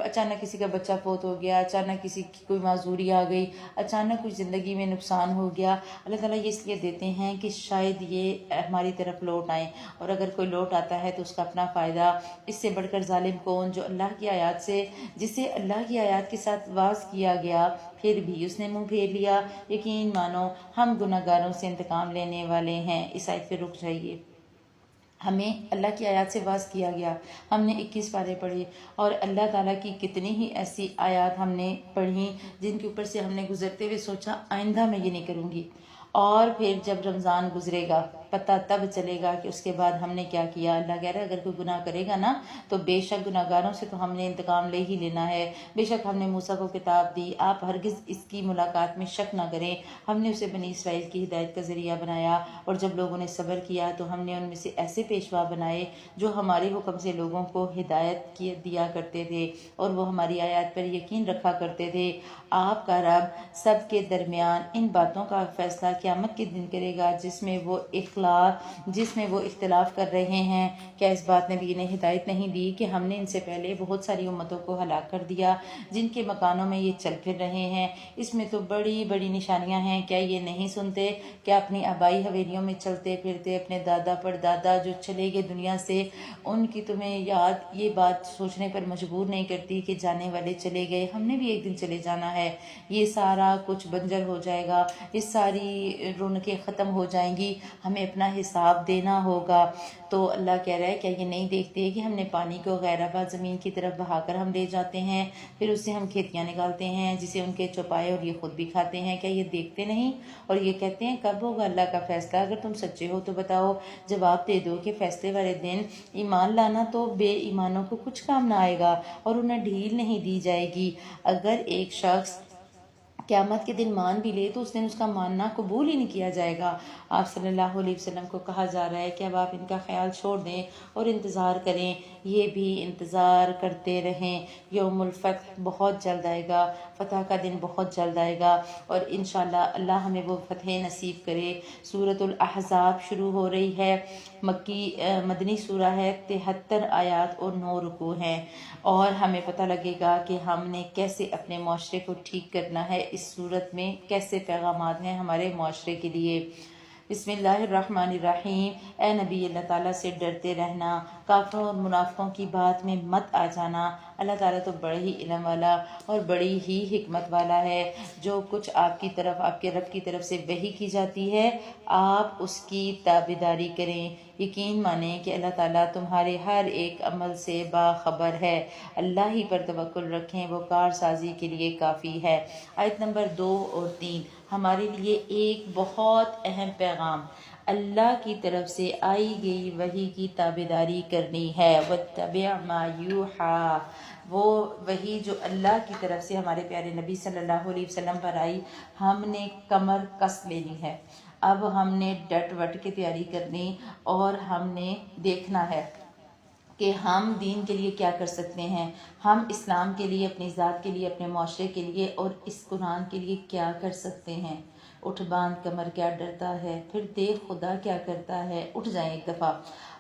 اچانک کسی کا بچہ فوت ہو گیا، اچانک کسی کی کوئی معذوری آ گئی، اچانک کچھ زندگی میں نقصان ہو گیا، اللہ تعالیٰ یہ اس لیے دیتے ہیں کہ شاید یہ ہماری طرف لوٹ آئیں، اور اگر کوئی لوٹ آتا ہے تو اس کا اپنا فائدہ۔ اس سے بڑھ کر ظالم کون، جو اللہ کی آیات سے، جسے اللہ کی آیات کے ساتھ واز کیا گیا پھر بھی اس نے منہ پھیر لیا۔ یقین مانو ہم گناہگاروں سے انتقام لینے والے ہیں۔ اس آیت پہ رک جائیے۔ ہمیں اللہ کی آیات سے واز کیا گیا، ہم نے 21 پارے پڑھے، اور اللہ تعالیٰ کی کتنی ہی ایسی آیات ہم نے پڑھی جن کے اوپر سے ہم نے گزرتے ہوئے سوچا آئندہ میں یہ نہیں کروں گی، اور پھر جب رمضان گزرے گا پتہ تب چلے گا کہ اس کے بعد ہم نے کیا کیا۔ اللہ کہہ رہا ہے اگر کوئی گناہ کرے گا نا تو بے شک گناہگاروں سے تو ہم نے انتقام لے ہی لینا ہے۔ بے شک ہم نے موسیٰ کو کتاب دی، آپ ہرگز اس کی ملاقات میں شک نہ کریں، ہم نے اسے بنی اسرائیل کی ہدایت کا ذریعہ بنایا، اور جب لوگوں نے صبر کیا تو ہم نے ان میں سے ایسے پیشوا بنائے جو ہمارے حکم سے لوگوں کو ہدایت دیا کرتے تھے، اور وہ ہماری آیات پر یقین رکھا کرتے تھے۔ آپ کا رب سب کے درمیان ان باتوں کا فیصلہ قیامت کے دن کرے گا جس میں وہ اختلاف کر رہے ہیں۔ کیا اس بات نے بھی انہیں ہدایت نہیں دی کہ ہم نے ان سے پہلے بہت ساری امتوں کو ہلاک کر دیا جن کے مکانوں میں یہ چل پھر رہے ہیں؟ اس میں تو بڑی بڑی نشانیاں ہیں، کیا یہ نہیں سنتے؟ کیا اپنی آبائی حویلیوں میں چلتے پھرتے اپنے دادا پردادا جو چلے گئے دنیا سے، ان کی تمہیں یاد یہ بات سوچنے پر مجبور نہیں کرتی کہ جانے والے چلے گئے، ہم نے بھی ایک دن چلے جانا ہے، یہ سارا کچھ بنجر ہو جائے گا، یہ ساری رونقیں ختم ہو جائیں گی، ہمیں اپنا حساب دینا ہوگا۔ تو اللہ کہہ رہا ہے کیا یہ نہیں دیکھتے کہ ہم نے پانی کو غیر آباد زمین کی طرف بہا کر ہم لے جاتے ہیں، پھر اس سے ہم کھیتیاں نکالتے ہیں جسے ان کے چوپائے اور یہ خود بھی کھاتے ہیں؟ کیا یہ دیکھتے نہیں؟ اور یہ کہتے ہیں کب ہوگا اللہ کا فیصلہ؟ اگر تم سچے ہو تو بتاؤ، جواب دے دو کہ فیصلے والے دن ایمان لانا تو بے ایمانوں کو کچھ کام نہ آئے گا، اور انہیں ڈھیل نہیں دی جائے گی۔ اگر ایک شخص قیامت کے دن مان بھی لے تو اس دن اس کا ماننا قبول ہی نہیں کیا جائے گا۔ آپ صلی اللہ علیہ وسلم کو کہا جا رہا ہے کہ اب آپ ان کا خیال چھوڑ دیں اور انتظار کریں، یہ بھی انتظار کرتے رہیں۔ یوم الفتح بہت جلد آئے گا، فتح کا دن بہت جلد آئے گا، اور انشاءاللہ اللہ ہمیں وہ فتح نصیب کرے۔ سورۃ الاحزاب شروع ہو رہی ہے، مدنی سورہ ہے، 73 آیات اور 9 رکوع ہیں، اور ہمیں پتہ لگے گا کہ ہم نے کیسے اپنے معاشرے کو ٹھیک کرنا ہے۔ اس صورت میں کیسے پیغامات ہیں ہمارے معاشرے کے لیے۔ بسم اللہ الرحمن الرحیم۔ اے نبی اللہ تعالیٰ سے ڈرتے رہنا، کافروں اور منافقوں کی بات میں مت آ جانا۔ اللہ تعالیٰ تو بڑے ہی علم والا اور بڑی ہی حکمت والا ہے۔ جو کچھ آپ کی طرف، آپ کے رب کی طرف سے وحی کی جاتی ہے آپ اس کی تابعداری کریں، یقین مانیں کہ اللہ تعالیٰ تمہارے ہر ایک عمل سے باخبر ہے۔ اللہ ہی پر توکل رکھیں، وہ کارسازی کے لیے کافی ہے۔ آیت نمبر 2 اور 3 ہمارے لیے ایک بہت اہم پیغام اللہ کی طرف سے آئی گئی وحی کی تابعداری کرنی ہے۔ وَاتَّبِعْ مَا يُوحَىٰ، وہ وحی جو اللہ کی طرف سے ہمارے پیارے نبی صلی اللہ علیہ وسلم پر آئی، ہم نے کمر کس لینی ہے۔ اب ہم نے ڈٹ وٹ کے تیاری کرنی اور ہم نے دیکھنا ہے کہ ہم دین کے لیے کیا کر سکتے ہیں، ہم اسلام کے لیے، اپنی ذات کے لیے، اپنے معاشرے کے لیے اور اس قرآن کے لیے کیا کر سکتے ہیں۔ اٹھ باندھ کمر کیا ڈرتا ہے، پھر دیکھ خدا کیا کرتا ہے۔ اٹھ جائیں ایک دفعہ،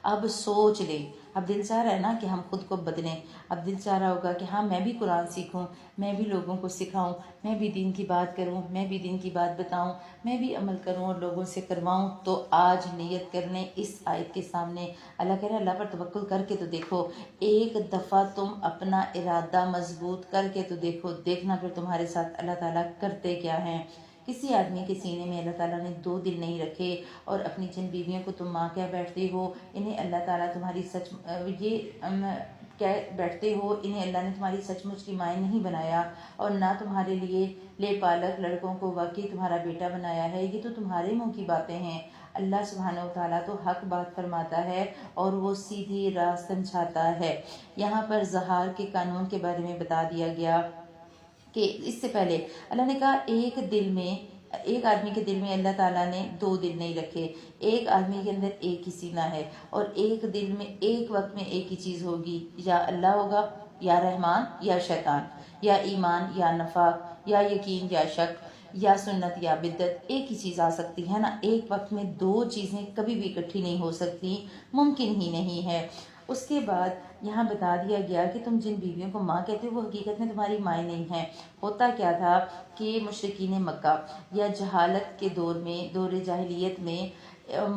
اب سوچ لیں۔ اب دل چاہ رہا ہے نا کہ ہم خود کو بدلیں، اب دل چاہ رہا ہوگا کہ ہاں میں بھی قرآن سیکھوں، میں بھی لوگوں کو سکھاؤں، میں بھی دین کی بات کروں، میں بھی دین کی بات بتاؤں، میں بھی عمل کروں اور لوگوں سے کرواؤں۔ تو آج نیت کر لیں اس آیت کے سامنے، اللہ کہہ رہا ہے اللہ پر توکل کر کے تو دیکھو، ایک دفعہ تم اپنا ارادہ مضبوط کر کے تو دیکھو، دیکھنا پھر تمہارے ساتھ اللہ تعالیٰ کرتے کیا ہیں۔ کسی آدمی کے سینے میں اللہ تعالیٰ نے 2 دل نہیں رکھے اور اپنی جن بیویوں کو تم ماں کیا بیٹھتے ہو، انہیں اللہ تعالیٰ تمہاری کیا بیٹھتے ہو، انہیں اللہ نے تمہاری سچ مچ کی مائیں نہیں بنایا اور نہ تمہارے لیے لے پالک لڑکوں کو واقعی تمہارا بیٹا بنایا ہے۔ یہ تو تمہارے منہ کی باتیں ہیں۔ اللہ سبحانہ و تعالیٰ تو حق بات فرماتا ہے اور وہ سیدھی راہ سمجھاتا ہے۔ یہاں پر زہار کے قانون کے بارے میں بتا دیا گیا کہ اس سے پہلے اللہ نے کہا ایک آدمی کے دل میں اللہ تعالیٰ نے 2 دل نہیں رکھے، ایک آدمی کے اندر ایک ہی سینہ ہے اور ایک دل میں ایک وقت میں ایک ہی چیز ہوگی، یا اللہ ہوگا یا رحمان یا شیطان، یا ایمان یا نفاق، یا یقین یا شک، یا سنت یا بدعت، ایک ہی چیز آ سکتی ہے نا۔ ایک وقت میں 2 چیزیں کبھی بھی اکٹھی نہیں ہو سکتی، ممکن ہی نہیں ہے۔ اس کے بعد یہاں بتا دیا گیا کہ تم جن بیویوں کو ماں کہتے ہو وہ حقیقت میں تمہاری مائیں نہیں ہیں۔ ہوتا کیا تھا کہ مشرکین مکہ یا جہالت کے دور میں، دور جاہلیت میں،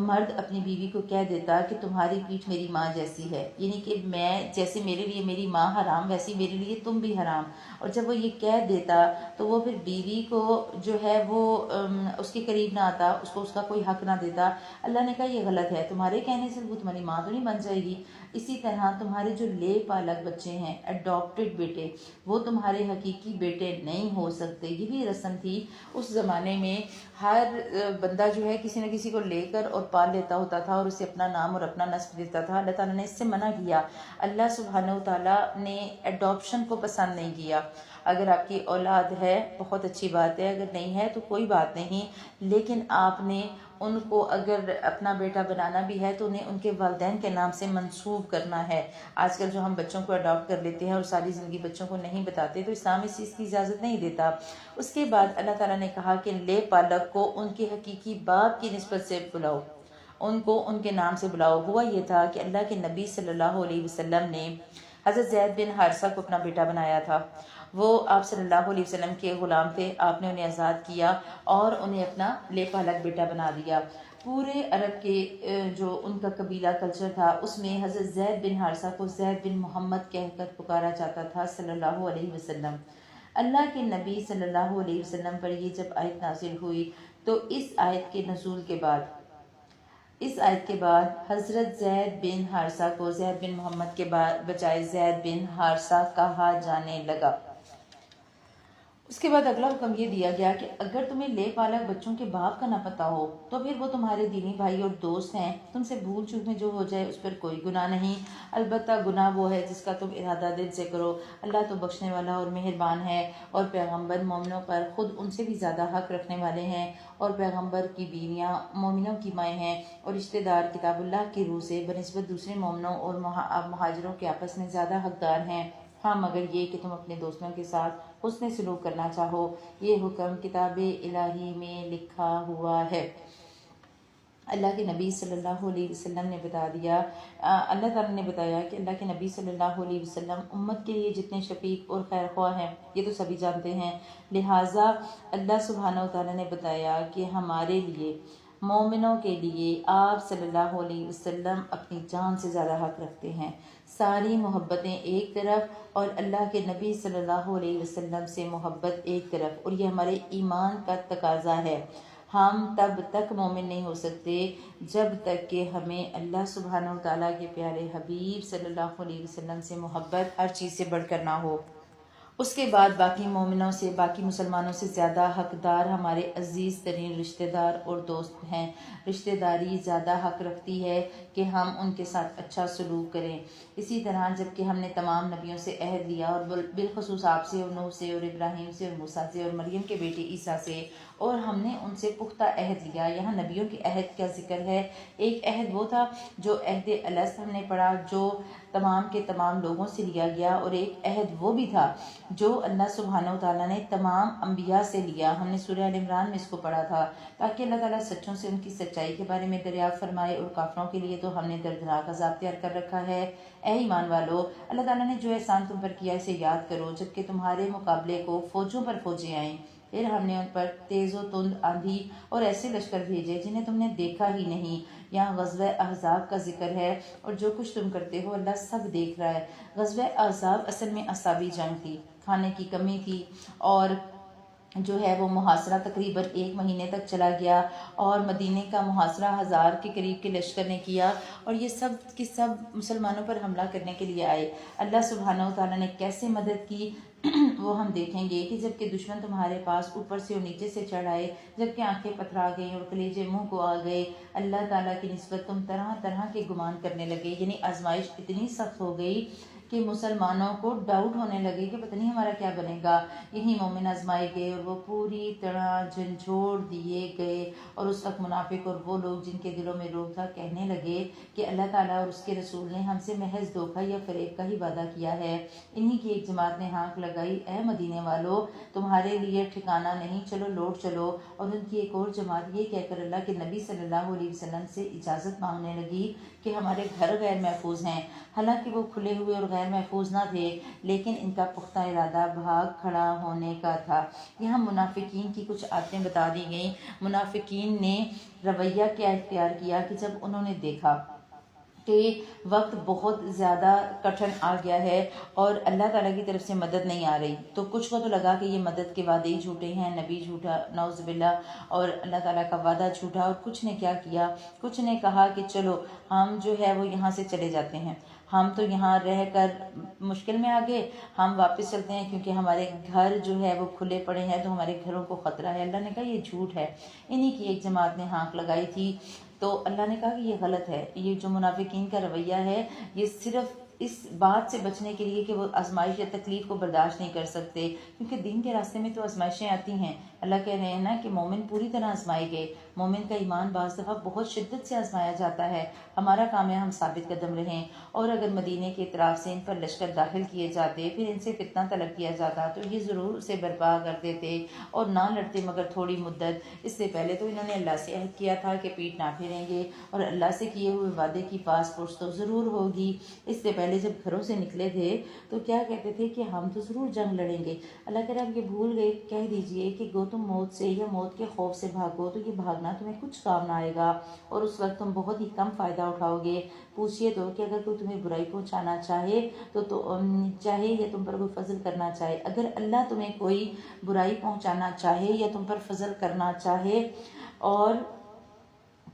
مرد اپنی بیوی کو کہہ دیتا کہ تمہاری پیٹھ میری ماں جیسی ہے، یعنی کہ میں جیسے میرے لیے میری ماں حرام ویسی میرے لیے تم بھی حرام۔ اور جب وہ یہ کہہ دیتا تو وہ پھر بیوی کو جو ہے وہ اس کے قریب نہ آتا، اس کو اس کا کوئی حق نہ دیتا۔ اللہ نے کہا یہ غلط ہے، تمہارے کہنے سے وہ تمہاری ماں تو نہیں بن جائے گی۔ اسی طرح تمہارے جو لے پالک بچے ہیں، اڈاپٹڈ بیٹے، وہ تمہارے حقیقی بیٹے نہیں ہو سکتے۔ یہ بھی رسم تھی اس زمانے میں، ہر بندہ جو ہے کسی نہ کسی کو لے کر اور پال لیتا ہوتا تھا اور اسے اپنا نام اور اپنا نسب دیتا تھا۔ اللہ تعالیٰ نے اس سے منع کیا۔ اللہ سبحانہ و تعالیٰ نے ایڈاپشن کو پسند نہیں کیا۔ اگر آپ کی اولاد ہے بہت اچھی بات ہے، اگر نہیں ہے تو کوئی بات نہیں، لیکن آپ نے ان کو اگر اپنا بیٹا بنانا بھی ہے تو انہیں ان کے والدین کے نام سے منسوب کرنا ہے۔ آج کل جو ہم بچوں کو اڈاپٹ کر لیتے ہیں اور ساری زندگی بچوں کو نہیں بتاتے، تو اسلام اس چیز کی اجازت نہیں دیتا۔ اس کے بعد اللہ تعالیٰ نے کہا کہ لے پالک کو ان کے حقیقی باپ کی نسبت سے بلاؤ، ان کو ان کے نام سے بلاؤ۔ ہوا یہ تھا کہ اللہ کے نبی صلی اللہ علیہ وسلم نے حضرت زید بن حارثہ کو اپنا بیٹا بنایا تھا۔ وہ آپ صلی اللہ علیہ وسلم کے غلام تھے، آپ نے انہیں آزاد کیا اور انہیں اپنا لے پالک بیٹا بنا دیا۔ پورے عرب کے جو ان کا قبیلہ کلچر تھا، اس میں حضرت زید بن حارثہ کو زید بن محمد کہہ کر پکارا جاتا تھا صلی اللہ علیہ وسلم۔ اللہ کے نبی صلی اللہ علیہ وسلم پر یہ جب آیت نازل ہوئی تو اس آیت کے نزول کے بعد حضرت زید بن حارثہ کو زید بن محمد کے بجائے زید بن حارثہ کہا جانے لگا۔ اس کے بعد اگلا حکم یہ دیا گیا کہ اگر تمہیں لے پالک بچوں کے باپ کا نہ پتہ ہو تو پھر وہ تمہارے دینی بھائی اور دوست ہیں، تم سے بھول چوک میں جو ہو جائے اس پر کوئی گناہ نہیں، البتہ گناہ وہ ہے جس کا تم ارادہ دل سے کرو۔ اللہ تو بخشنے والا اور مہربان ہے، اور پیغمبر مومنوں پر خود ان سے بھی زیادہ حق رکھنے والے ہیں، اور پیغمبر کی بیویاں مومنوں کی مائیں ہیں، اور رشتہ دار کتاب اللہ کی روح سے بنسبت دوسرے مومنوں اور مہاجروں کے آپس میں زیادہ حقدار ہیں، ہاں مگر یہ کہ تم اپنے دوستوں کے ساتھ حسن سلوک کرنا چاہو۔ یہ حکم کتاب الہی میں لکھا ہوا ہے۔ اللہ کے نبی صلی اللہ علیہ وسلم نے بتا دیا، اللہ تعالیٰ نے بتایا کہ اللہ کے نبی صلی اللہ علیہ وسلم امت کے لیے جتنے شفیق اور خیر خواہ ہیں یہ تو سبھی جانتے ہیں، لہٰذا اللہ سبحانہ و تعالیٰ نے بتایا کہ ہمارے لیے، مومنوں کے لیے آپ صلی اللہ علیہ وسلم اپنی جان سے زیادہ حق رکھتے ہیں۔ ساری محبتیں ایک طرف اور اللہ کے نبی صلی اللہ علیہ وسلم سے محبت ایک طرف، اور یہ ہمارے ایمان کا تقاضا ہے۔ ہم تب تک مومن نہیں ہو سکتے جب تک کہ ہمیں اللہ سبحانہ و تعالیٰ کے پیارے حبیب صلی اللہ علیہ وسلم سے محبت ہر چیز سے بڑھ کر نہ ہو۔ اس کے بعد باقی مومنوں سے، باقی مسلمانوں سے زیادہ حقدار ہمارے عزیز ترین رشتہ دار اور دوست ہیں۔ رشتہ داری زیادہ حق رکھتی ہے کہ ہم ان کے ساتھ اچھا سلوک کریں۔ اسی طرح جب کہ ہم نے تمام نبیوں سے عہد لیا، اور بالخصوص آپ سے اور نوح سے اور ابراہیم سے اور موسیٰ سے اور مریم کے بیٹے عیسیٰ سے، اور ہم نے ان سے پختہ عہد لیا۔ یہاں نبیوں کے عہد کا ذکر ہے۔ ایک عہد وہ تھا جو عہد الست ہم نے پڑھا، جو تمام کے تمام لوگوں سے لیا گیا، اور ایک عہد وہ بھی تھا جو اللہ سبحانہ و تعالیٰ نے تمام انبیاء سے لیا۔ ہم نے سورہ ال عمران میں اس کو پڑھا تھا، تاکہ اللہ تعالیٰ سچوں سے ان کی سچائی کے بارے میں دریافت فرمائے، اور کافروں کے لیے تو ہم نے دردناک عذاب تیار کر رکھا ہے۔ اے ایمان والو، اللہ تعالیٰ نے جو احسان تم پر کیا اسے یاد کرو، جبکہ تمہارے مقابلے کو فوجوں پر فوجیں آئیں، پھر ہم نے ان پر تیز و تند آندھی اور ایسے لشکر بھیجے جنہیں تم نے دیکھا ہی نہیں۔ یہاں غزوہ احزاب کا ذکر ہے، اور جو کچھ تم کرتے ہو اللہ سب دیکھ رہا ہے۔ غزوہ احزاب اصل میں اعصابی جنگ تھی، کھانے کی کمی تھی، اور جو ہے وہ محاصرہ تقریباً 1 مہینے تک چلا گیا، اور مدینے کا محاصرہ 1000 کے قریب کے لشکر نے کیا، اور یہ سب کی سب مسلمانوں پر حملہ کرنے کے لیے آئے۔ اللہ سبحانہ و تعالیٰ نے کیسے مدد کی وہ ہم دیکھیں گے کہ جب کہ دشمن تمہارے پاس اوپر سے اور نیچے سے چڑھ آئے، جب کہ آنکھیں پتھرا گئیں اور کلیجے منہ کو آ گئے، اللہ تعالیٰ کی نسبت تم طرح طرح کے گمان کرنے لگے، یعنی آزمائش اتنی سخت ہو گئی کہ مسلمانوں کو ڈاؤٹ ہونے لگے کہ پتہ نہیں ہمارا کیا بنے گا۔ یہی مومن آزمائے گئے اور وہ پوری طرح جھنجھوڑ دیے گئے، اور اس وقت منافق اور وہ لوگ جن کے دلوں میں روگ تھا کہنے لگے کہ اللہ تعالیٰ اور اس کے رسول نے ہم سے محض دھوکہ یا فریب کا ہی وعدہ کیا ہے۔ انہی کی ایک جماعت نے ہانک لگائی، اے مدینے والو، تمہارے لیے ٹھکانہ نہیں، چلو لوٹ چلو۔ اور ان کی ایک اور جماعت یہ کہہ کر اللہ کے نبی صلی اللہ علیہ وسلم سے اجازت مانگنے لگی کہ ہمارے گھر غیر محفوظ ہیں، حالانکہ وہ کھلے ہوئے اور غیر محفوظ نہ تھے، لیکن ان کا پختہ ارادہ بھاگ کھڑا ہونے کا تھا۔ یہاں منافقین کی کچھ عادتیں بتا دی گئیں۔ منافقین نے رویہ کیا اختیار کیا کہ جب انہوں نے دیکھا کہ وقت بہت زیادہ کٹھن آ گیا ہے اور اللہ تعالیٰ کی طرف سے مدد نہیں آ رہی، تو کچھ کو تو لگا کہ یہ مدد کے وعدے ہی جھوٹے ہیں، نبی جھوٹا نعوذ باللہ، اور اللہ تعالیٰ کا وعدہ جھوٹا۔ اور کچھ نے کیا کیا، کچھ نے کہا کہ چلو ہم جو ہے وہ یہاں سے چلے جاتے ہیں، ہم تو یہاں رہ کر مشکل میں آ گئے، ہم واپس چلتے ہیں، کیونکہ ہمارے گھر جو ہے وہ کھلے پڑے ہیں تو ہمارے گھروں کو خطرہ ہے۔ اللہ نے کہا یہ جھوٹ ہے۔ انہی کی ایک جماعت نے ہانک لگائی تھی، تو اللہ نے کہا کہ یہ غلط ہے، یہ جو منافقین کا رویہ ہے یہ صرف اس بات سے بچنے کے لیے کہ وہ آزمائش یا تکلیف کو برداشت نہیں کر سکتے، کیونکہ دین کے راستے میں تو آزمائشیں آتی ہیں۔ اللہ کہہ رہے ہیں نا کہ مومن پوری طرح آزمائے گئے، مومن کا ایمان بعض دفعہ بہت شدت سے آزمایا جاتا ہے۔ ہمارا کام ہے ہم ثابت قدم رہیں، اور اگر مدینے کے اطراف سے ان پر لشکر داخل کیے جاتے، پھر ان سے فتنہ طلب کیا جاتا، تو یہ ضرور اسے برپا کر دیتے اور نہ لڑتے، مگر تھوڑی مدت۔ اس سے پہلے تو انہوں نے اللہ سے عہد کیا تھا کہ پیٹ نہ پھیریں گے، اور اللہ سے کیے ہوئے وعدے کی پاس پرس تو ضرور ہوگی۔ اس سے پہلے جب گھروں سے نکلے تھے تو کیا کہتے تھے کہ ہم تو ضرور جنگ لڑیں گے۔ اللہ تعالیٰ آپ یہ بھول گئے، کہہ دیجئے کہ گو تم موت سے یا موت کے خوف سے بھاگو تو یہ بھاگنا تمہیں کچھ کام نہ آئے گا، اور اس وقت تم بہت ہی کم فائدہ اٹھاؤ گے۔ پوچھئے تو کہ اگر کوئی تمہیں برائی پہنچانا چاہے تو چاہے یا تم پر کوئی فضل کرنا چاہے، اگر اللہ تمہیں کوئی برائی پہنچانا چاہے یا تم پر فضل کرنا چاہے، اور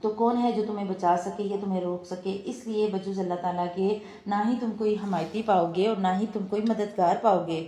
تو کون ہے جو تمہیں بچا سکے یا تمہیں روک سکے؟ اس لیے بجز اللہ تعالیٰ کے نہ ہی تم کوئی حمایتی پاؤ گے اور نہ ہی تم کوئی مددگار پاؤ گے۔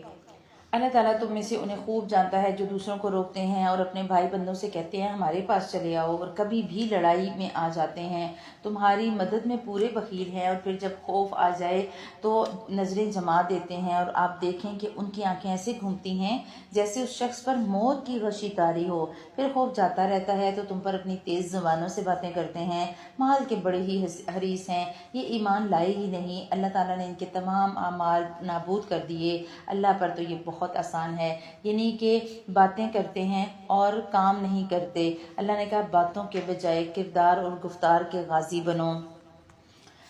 اللہ تعالیٰ تم میں سے انہیں خوب جانتا ہے جو دوسروں کو روکتے ہیں اور اپنے بھائی بندوں سے کہتے ہیں ہمارے پاس چلے آؤ، اور کبھی بھی لڑائی میں آ جاتے ہیں، تمہاری مدد میں پورے بخیل ہیں، اور پھر جب خوف آ جائے تو نظریں جما دیتے ہیں، اور آپ دیکھیں کہ ان کی آنکھیں ایسے گھومتی ہیں جیسے اس شخص پر موت کی غشی طاری ہو۔ پھر خوف جاتا رہتا ہے تو تم پر اپنی تیز زبانوں سے باتیں کرتے ہیں، مال کے بڑے ہی حریص ہیں، یہ ایمان لائے ہی نہیں، اللہ تعالیٰ نے ان کے تمام اعمال نابود کر دیے۔ اللہ پر تو یہ بہت آسان ہے، یعنی کہ باتیں کرتے ہیں اور کام نہیں کرتے۔ اللہ نے کہا باتوں کے بجائے کردار اور گفتار کے غازی بنو۔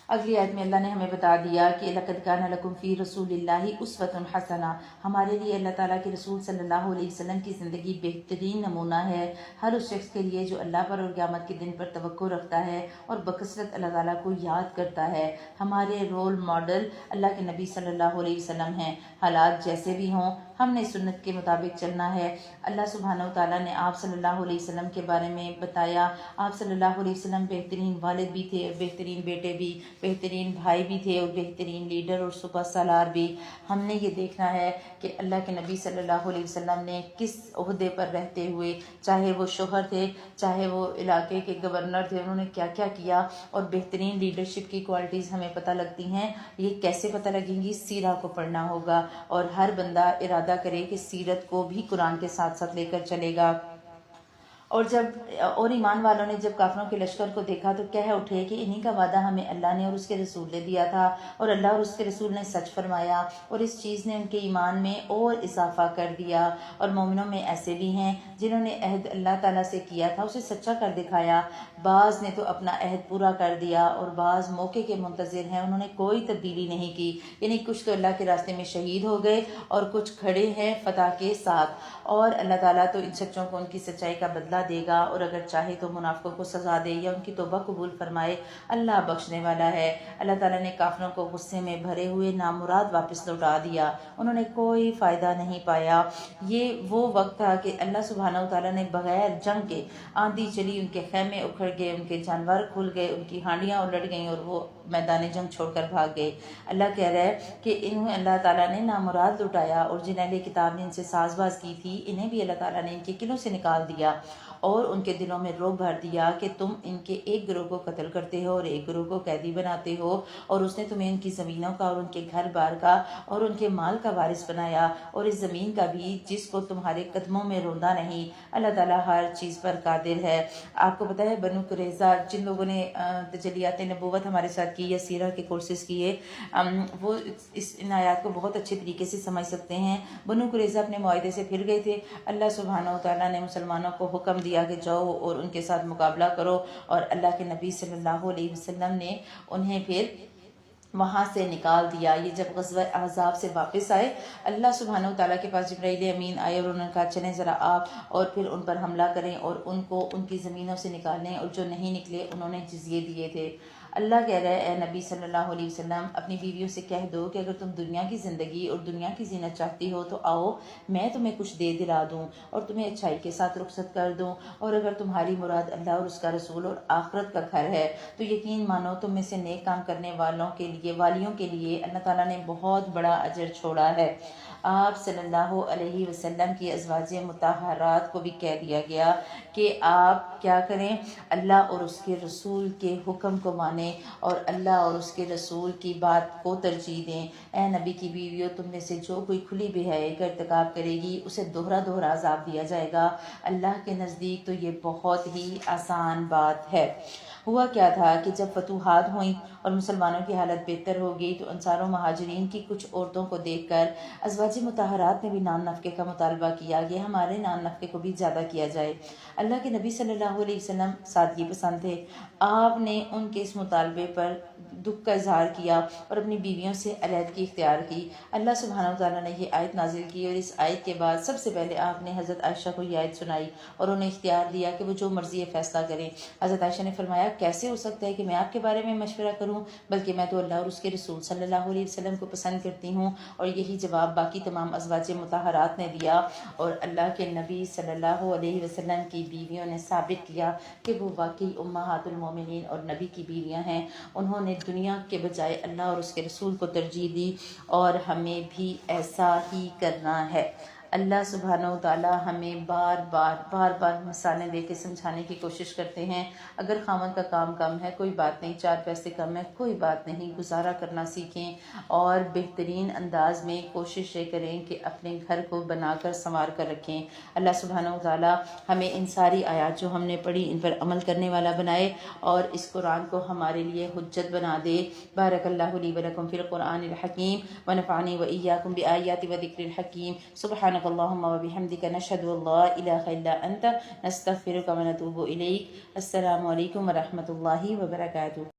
اگلی آیت میں اللہ نے ہمیں بتا دیا کہ لَقَدْ كَانَ لَكُمْ فِي رَسُولِ اللَّهِ أُسْوَةٌ حَسَنَةٌ، ہمارے لیے اللہ تعالیٰ کے رسول صلی اللہ علیہ وسلم کی زندگی بہترین نمونہ ہے، ہر اس شخص کے لیے جو اللہ پر اور قیامت کے دن پر توقع رکھتا ہے اور بکثرت اللہ تعالیٰ کو یاد کرتا ہے۔ ہمارے رول ماڈل اللہ کے نبی صلی اللہ علیہ وسلم ہیں، حالات جیسے بھی ہوں ہم نے سنت کے مطابق چلنا ہے۔ اللہ سبحانہ و تعالیٰ نے آپ صلی اللہ علیہ وسلم کے بارے میں بتایا، آپ صلی اللہ علیہ وسلم بہترین والد بھی تھے اور بہترین بیٹے بھی، بہترین بھائی بھی تھے اور بہترین لیڈر اور سپر سالار بھی۔ ہم نے یہ دیکھنا ہے کہ اللہ کے نبی صلی اللہ علیہ وسلم نے کس عہدے پر رہتے ہوئے، چاہے وہ شوہر تھے، چاہے وہ علاقے کے گورنر تھے، انہوں نے کیا کیا کیا، اور بہترین لیڈرشپ کی کوالٹیز ہمیں پتہ لگتی ہیں۔ یہ کیسے پتہ لگیں گی؟ سیرہ کو پڑھنا ہوگا، اور ہر بندہ ارادہ کرے کہ سیرت کو بھی قرآن کے ساتھ ساتھ لے کر چلے گا۔ اور ایمان والوں نے جب کافروں کے لشکر کو دیکھا تو کہہ اٹھے کہ انہی کا وعدہ ہمیں اللہ نے اور اس کے رسول نے دیا تھا، اور اللہ اور اس کے رسول نے سچ فرمایا، اور اس چیز نے ان کے ایمان میں اور اضافہ کر دیا۔ اور مومنوں میں ایسے بھی ہیں جنہوں نے عہد اللہ تعالیٰ سے کیا تھا اسے سچا کر دکھایا۔ بعض نے تو اپنا عہد پورا کر دیا اور بعض موقع کے منتظر ہیں، انہوں نے کوئی تبدیلی نہیں کی، یعنی کچھ تو اللہ کے راستے میں شہید ہو گئے اور کچھ کھڑے ہیں فتح کے ساتھ۔ اور اللہ تعالیٰ تو ان سچوں کو ان کی سچائی کا بدلہ دے گا، اور اگر چاہے تو منافقوں کو سزا دے یا ان کی توبہ قبول فرمائے۔ اللہ بخشنے والا ہے۔ اللہ تعالیٰ نے کافروں کو غصے میں بھرے ہوئے نامراد واپس لوٹا دیا، انہوں نے کوئی فائدہ نہیں پایا۔ یہ وہ وقت تھا کہ اللہ سبحانہ و تعالیٰ نے بغیر جنگ کے، آندھی چلی، ان کے خیمے اکھڑ گئے، ان کے جانور کھل گئے، ان کی ہانڈیاں الٹ گئیں اور وہ میدان جنگ چھوڑ کر بھاگ گئے۔ اللہ کہہ رہا ہے کہ انہیں اللہ تعالیٰ نے نامراد لٹایا، اور جن اہل کتاب نے ان سے ساز باز کی تھی انہیں بھی اللہ تعالیٰ نے ان کے قلعوں سے نکال دیا اور ان کے دلوں میں رعب بھر دیا کہ تم ان کے ایک گروہ کو قتل کرتے ہو اور ایک گروہ کو قیدی بناتے ہو، اور اس نے تمہیں ان کی زمینوں کا اور ان کے گھر بار کا اور ان کے مال کا وارث بنایا، اور اس زمین کا بھی جس کو تمہارے قدموں میں روندا نہیں۔ اللہ تعالیٰ ہر چیز پر قادر ہے۔ آپ کو پتہ ہے بنو قریظہ، جن لوگوں نے تجلیات نبوت ہمارے ساتھ کی یا سیرہ کے کورسز کیے، وہ ان آیات کو بہت اچھے طریقے سے سمجھ سکتے ہیں۔ بنو قریظہ اپنے معاہدے سے پھر گئے تھے، اللہ سبحانہ و تعالیٰ نے مسلمانوں کو حکم دیا کہ جاؤ اور ان کے ساتھ مقابلہ کرو، اور اللہ کے نبی صلی اللہ علیہ وسلم نے انہیں پھر وہاں سے نکال دیا۔ یہ جب غزوہ احزاب سے واپس آئے، اللہ سبحانہ و تعالیٰ کے پاس جبرائیل امین آئے اور انہوں نے کہا چلیں ذرا آپ اور پھر ان پر حملہ کریں اور ان کو ان کی زمینوں سے نکالیں، اور جو نہیں نکلے انہوں نے جزیے دیے تھے۔ اللہ کہہ رہا ہے اے نبی صلی اللہ علیہ وسلم، اپنی بیویوں سے کہہ دو کہ اگر تم دنیا کی زندگی اور دنیا کی زینت چاہتی ہو تو آؤ، میں تمہیں کچھ دے دلا دوں اور تمہیں اچھائی کے ساتھ رخصت کر دوں، اور اگر تمہاری مراد اللہ اور اس کا رسول اور آخرت کا گھر ہے تو یقین مانو تم میں سے نیک کام کرنے والیوں کے لیے اللہ تعالیٰ نے بہت بڑا اجر چھوڑا ہے۔ آپ صلی اللہ علیہ وسلم کی ازواج مطہرات کو بھی کہہ دیا گیا کہ آپ کیا کریں، اللہ اور اس کے رسول کے حکم کو مانیں اور اللہ اور اس کے رسول کی بات کو ترجیح دیں۔ اے نبی کی بیویوں، تم میں سے جو کوئی کھلی بے حیائی کا ارتکاب کرے گی اسے دوہرا دوہرا عذاب دیا جائے گا۔ اللہ کے نزدیک تو یہ بہت ہی آسان بات ہے۔ ہوا کیا تھا کہ جب فتوحات ہوئیں اور مسلمانوں کی حالت بہتر ہو گئی تو انصار و مہاجرین کی کچھ عورتوں کو دیکھ کر ازواج مطہرات نے بھی نان نفقے کا مطالبہ کیا کہ ہمارے نان نفقے کو بھی زیادہ کیا جائے۔ اللہ کے نبی صلی اللہ علیہ وسلم سادگی پسند تھے، آپ نے ان کے اس مطالبے پر دکھ کا اظہار کیا اور اپنی بیویوں سے علیحدگی اختیار کی۔ اللہ سبحانہ و تعالیٰ نے یہ آیت نازل کی، اور اس آیت کے بعد سب سے پہلے آپ نے حضرت عائشہ کو یہ آیت سنائی اور انہیں اختیار دیا کہ وہ جو مرضی فیصلہ کریں۔ حضرت عائشہ نے فرمایا کیسے ہو سکتا ہے کہ میں آپ کے بارے میں مشورہ کروں، بلکہ میں تو اللہ اور اس کے رسول صلی اللہ علیہ وسلم کو پسند کرتی ہوں۔ اور یہی جواب باقی تمام ازواج مطہرات نے دیا، اور اللہ کے نبی صلی اللہ علیہ وسلم کی بیویوں نے ثابت کیا کہ وہ واقعی امہات المومنین اور نبی کی بیویاں ہیں۔ انہوں نے دنیا کے بجائے اللہ اور اس کے رسول کو ترجیح دی، اور ہمیں بھی ایسا ہی کرنا ہے۔ اللہ سبحانہ و تعالیٰ ہمیں بار بار مثالیں دے کے سمجھانے کی کوشش کرتے ہیں۔ اگر خاوند کا کام کم ہے کوئی بات نہیں، 4 پیسے کم ہے کوئی بات نہیں، گزارا کرنا سیکھیں اور بہترین انداز میں کوشش یہ کریں کہ اپنے گھر کو بنا کر سنوار کر رکھیں۔ اللہ سبحانہ و تعالیٰ ہمیں ان ساری آیات جو ہم نے پڑھی ان پر عمل کرنے والا بنائے اور اس قرآن کو ہمارے لیے حجت بنا دے۔ بارک اللہ لی و لکم فی القرآن الحکیم ونفعنی و ایاکم بآیات و ذکر الحکیم۔ سبحانک اللہم و بحمدک، نشہد ان لا الہ الا انت، نستغفرک و نتوب الیک۔ السلام علیکم ورحمۃ اللہ وبرکاتہ۔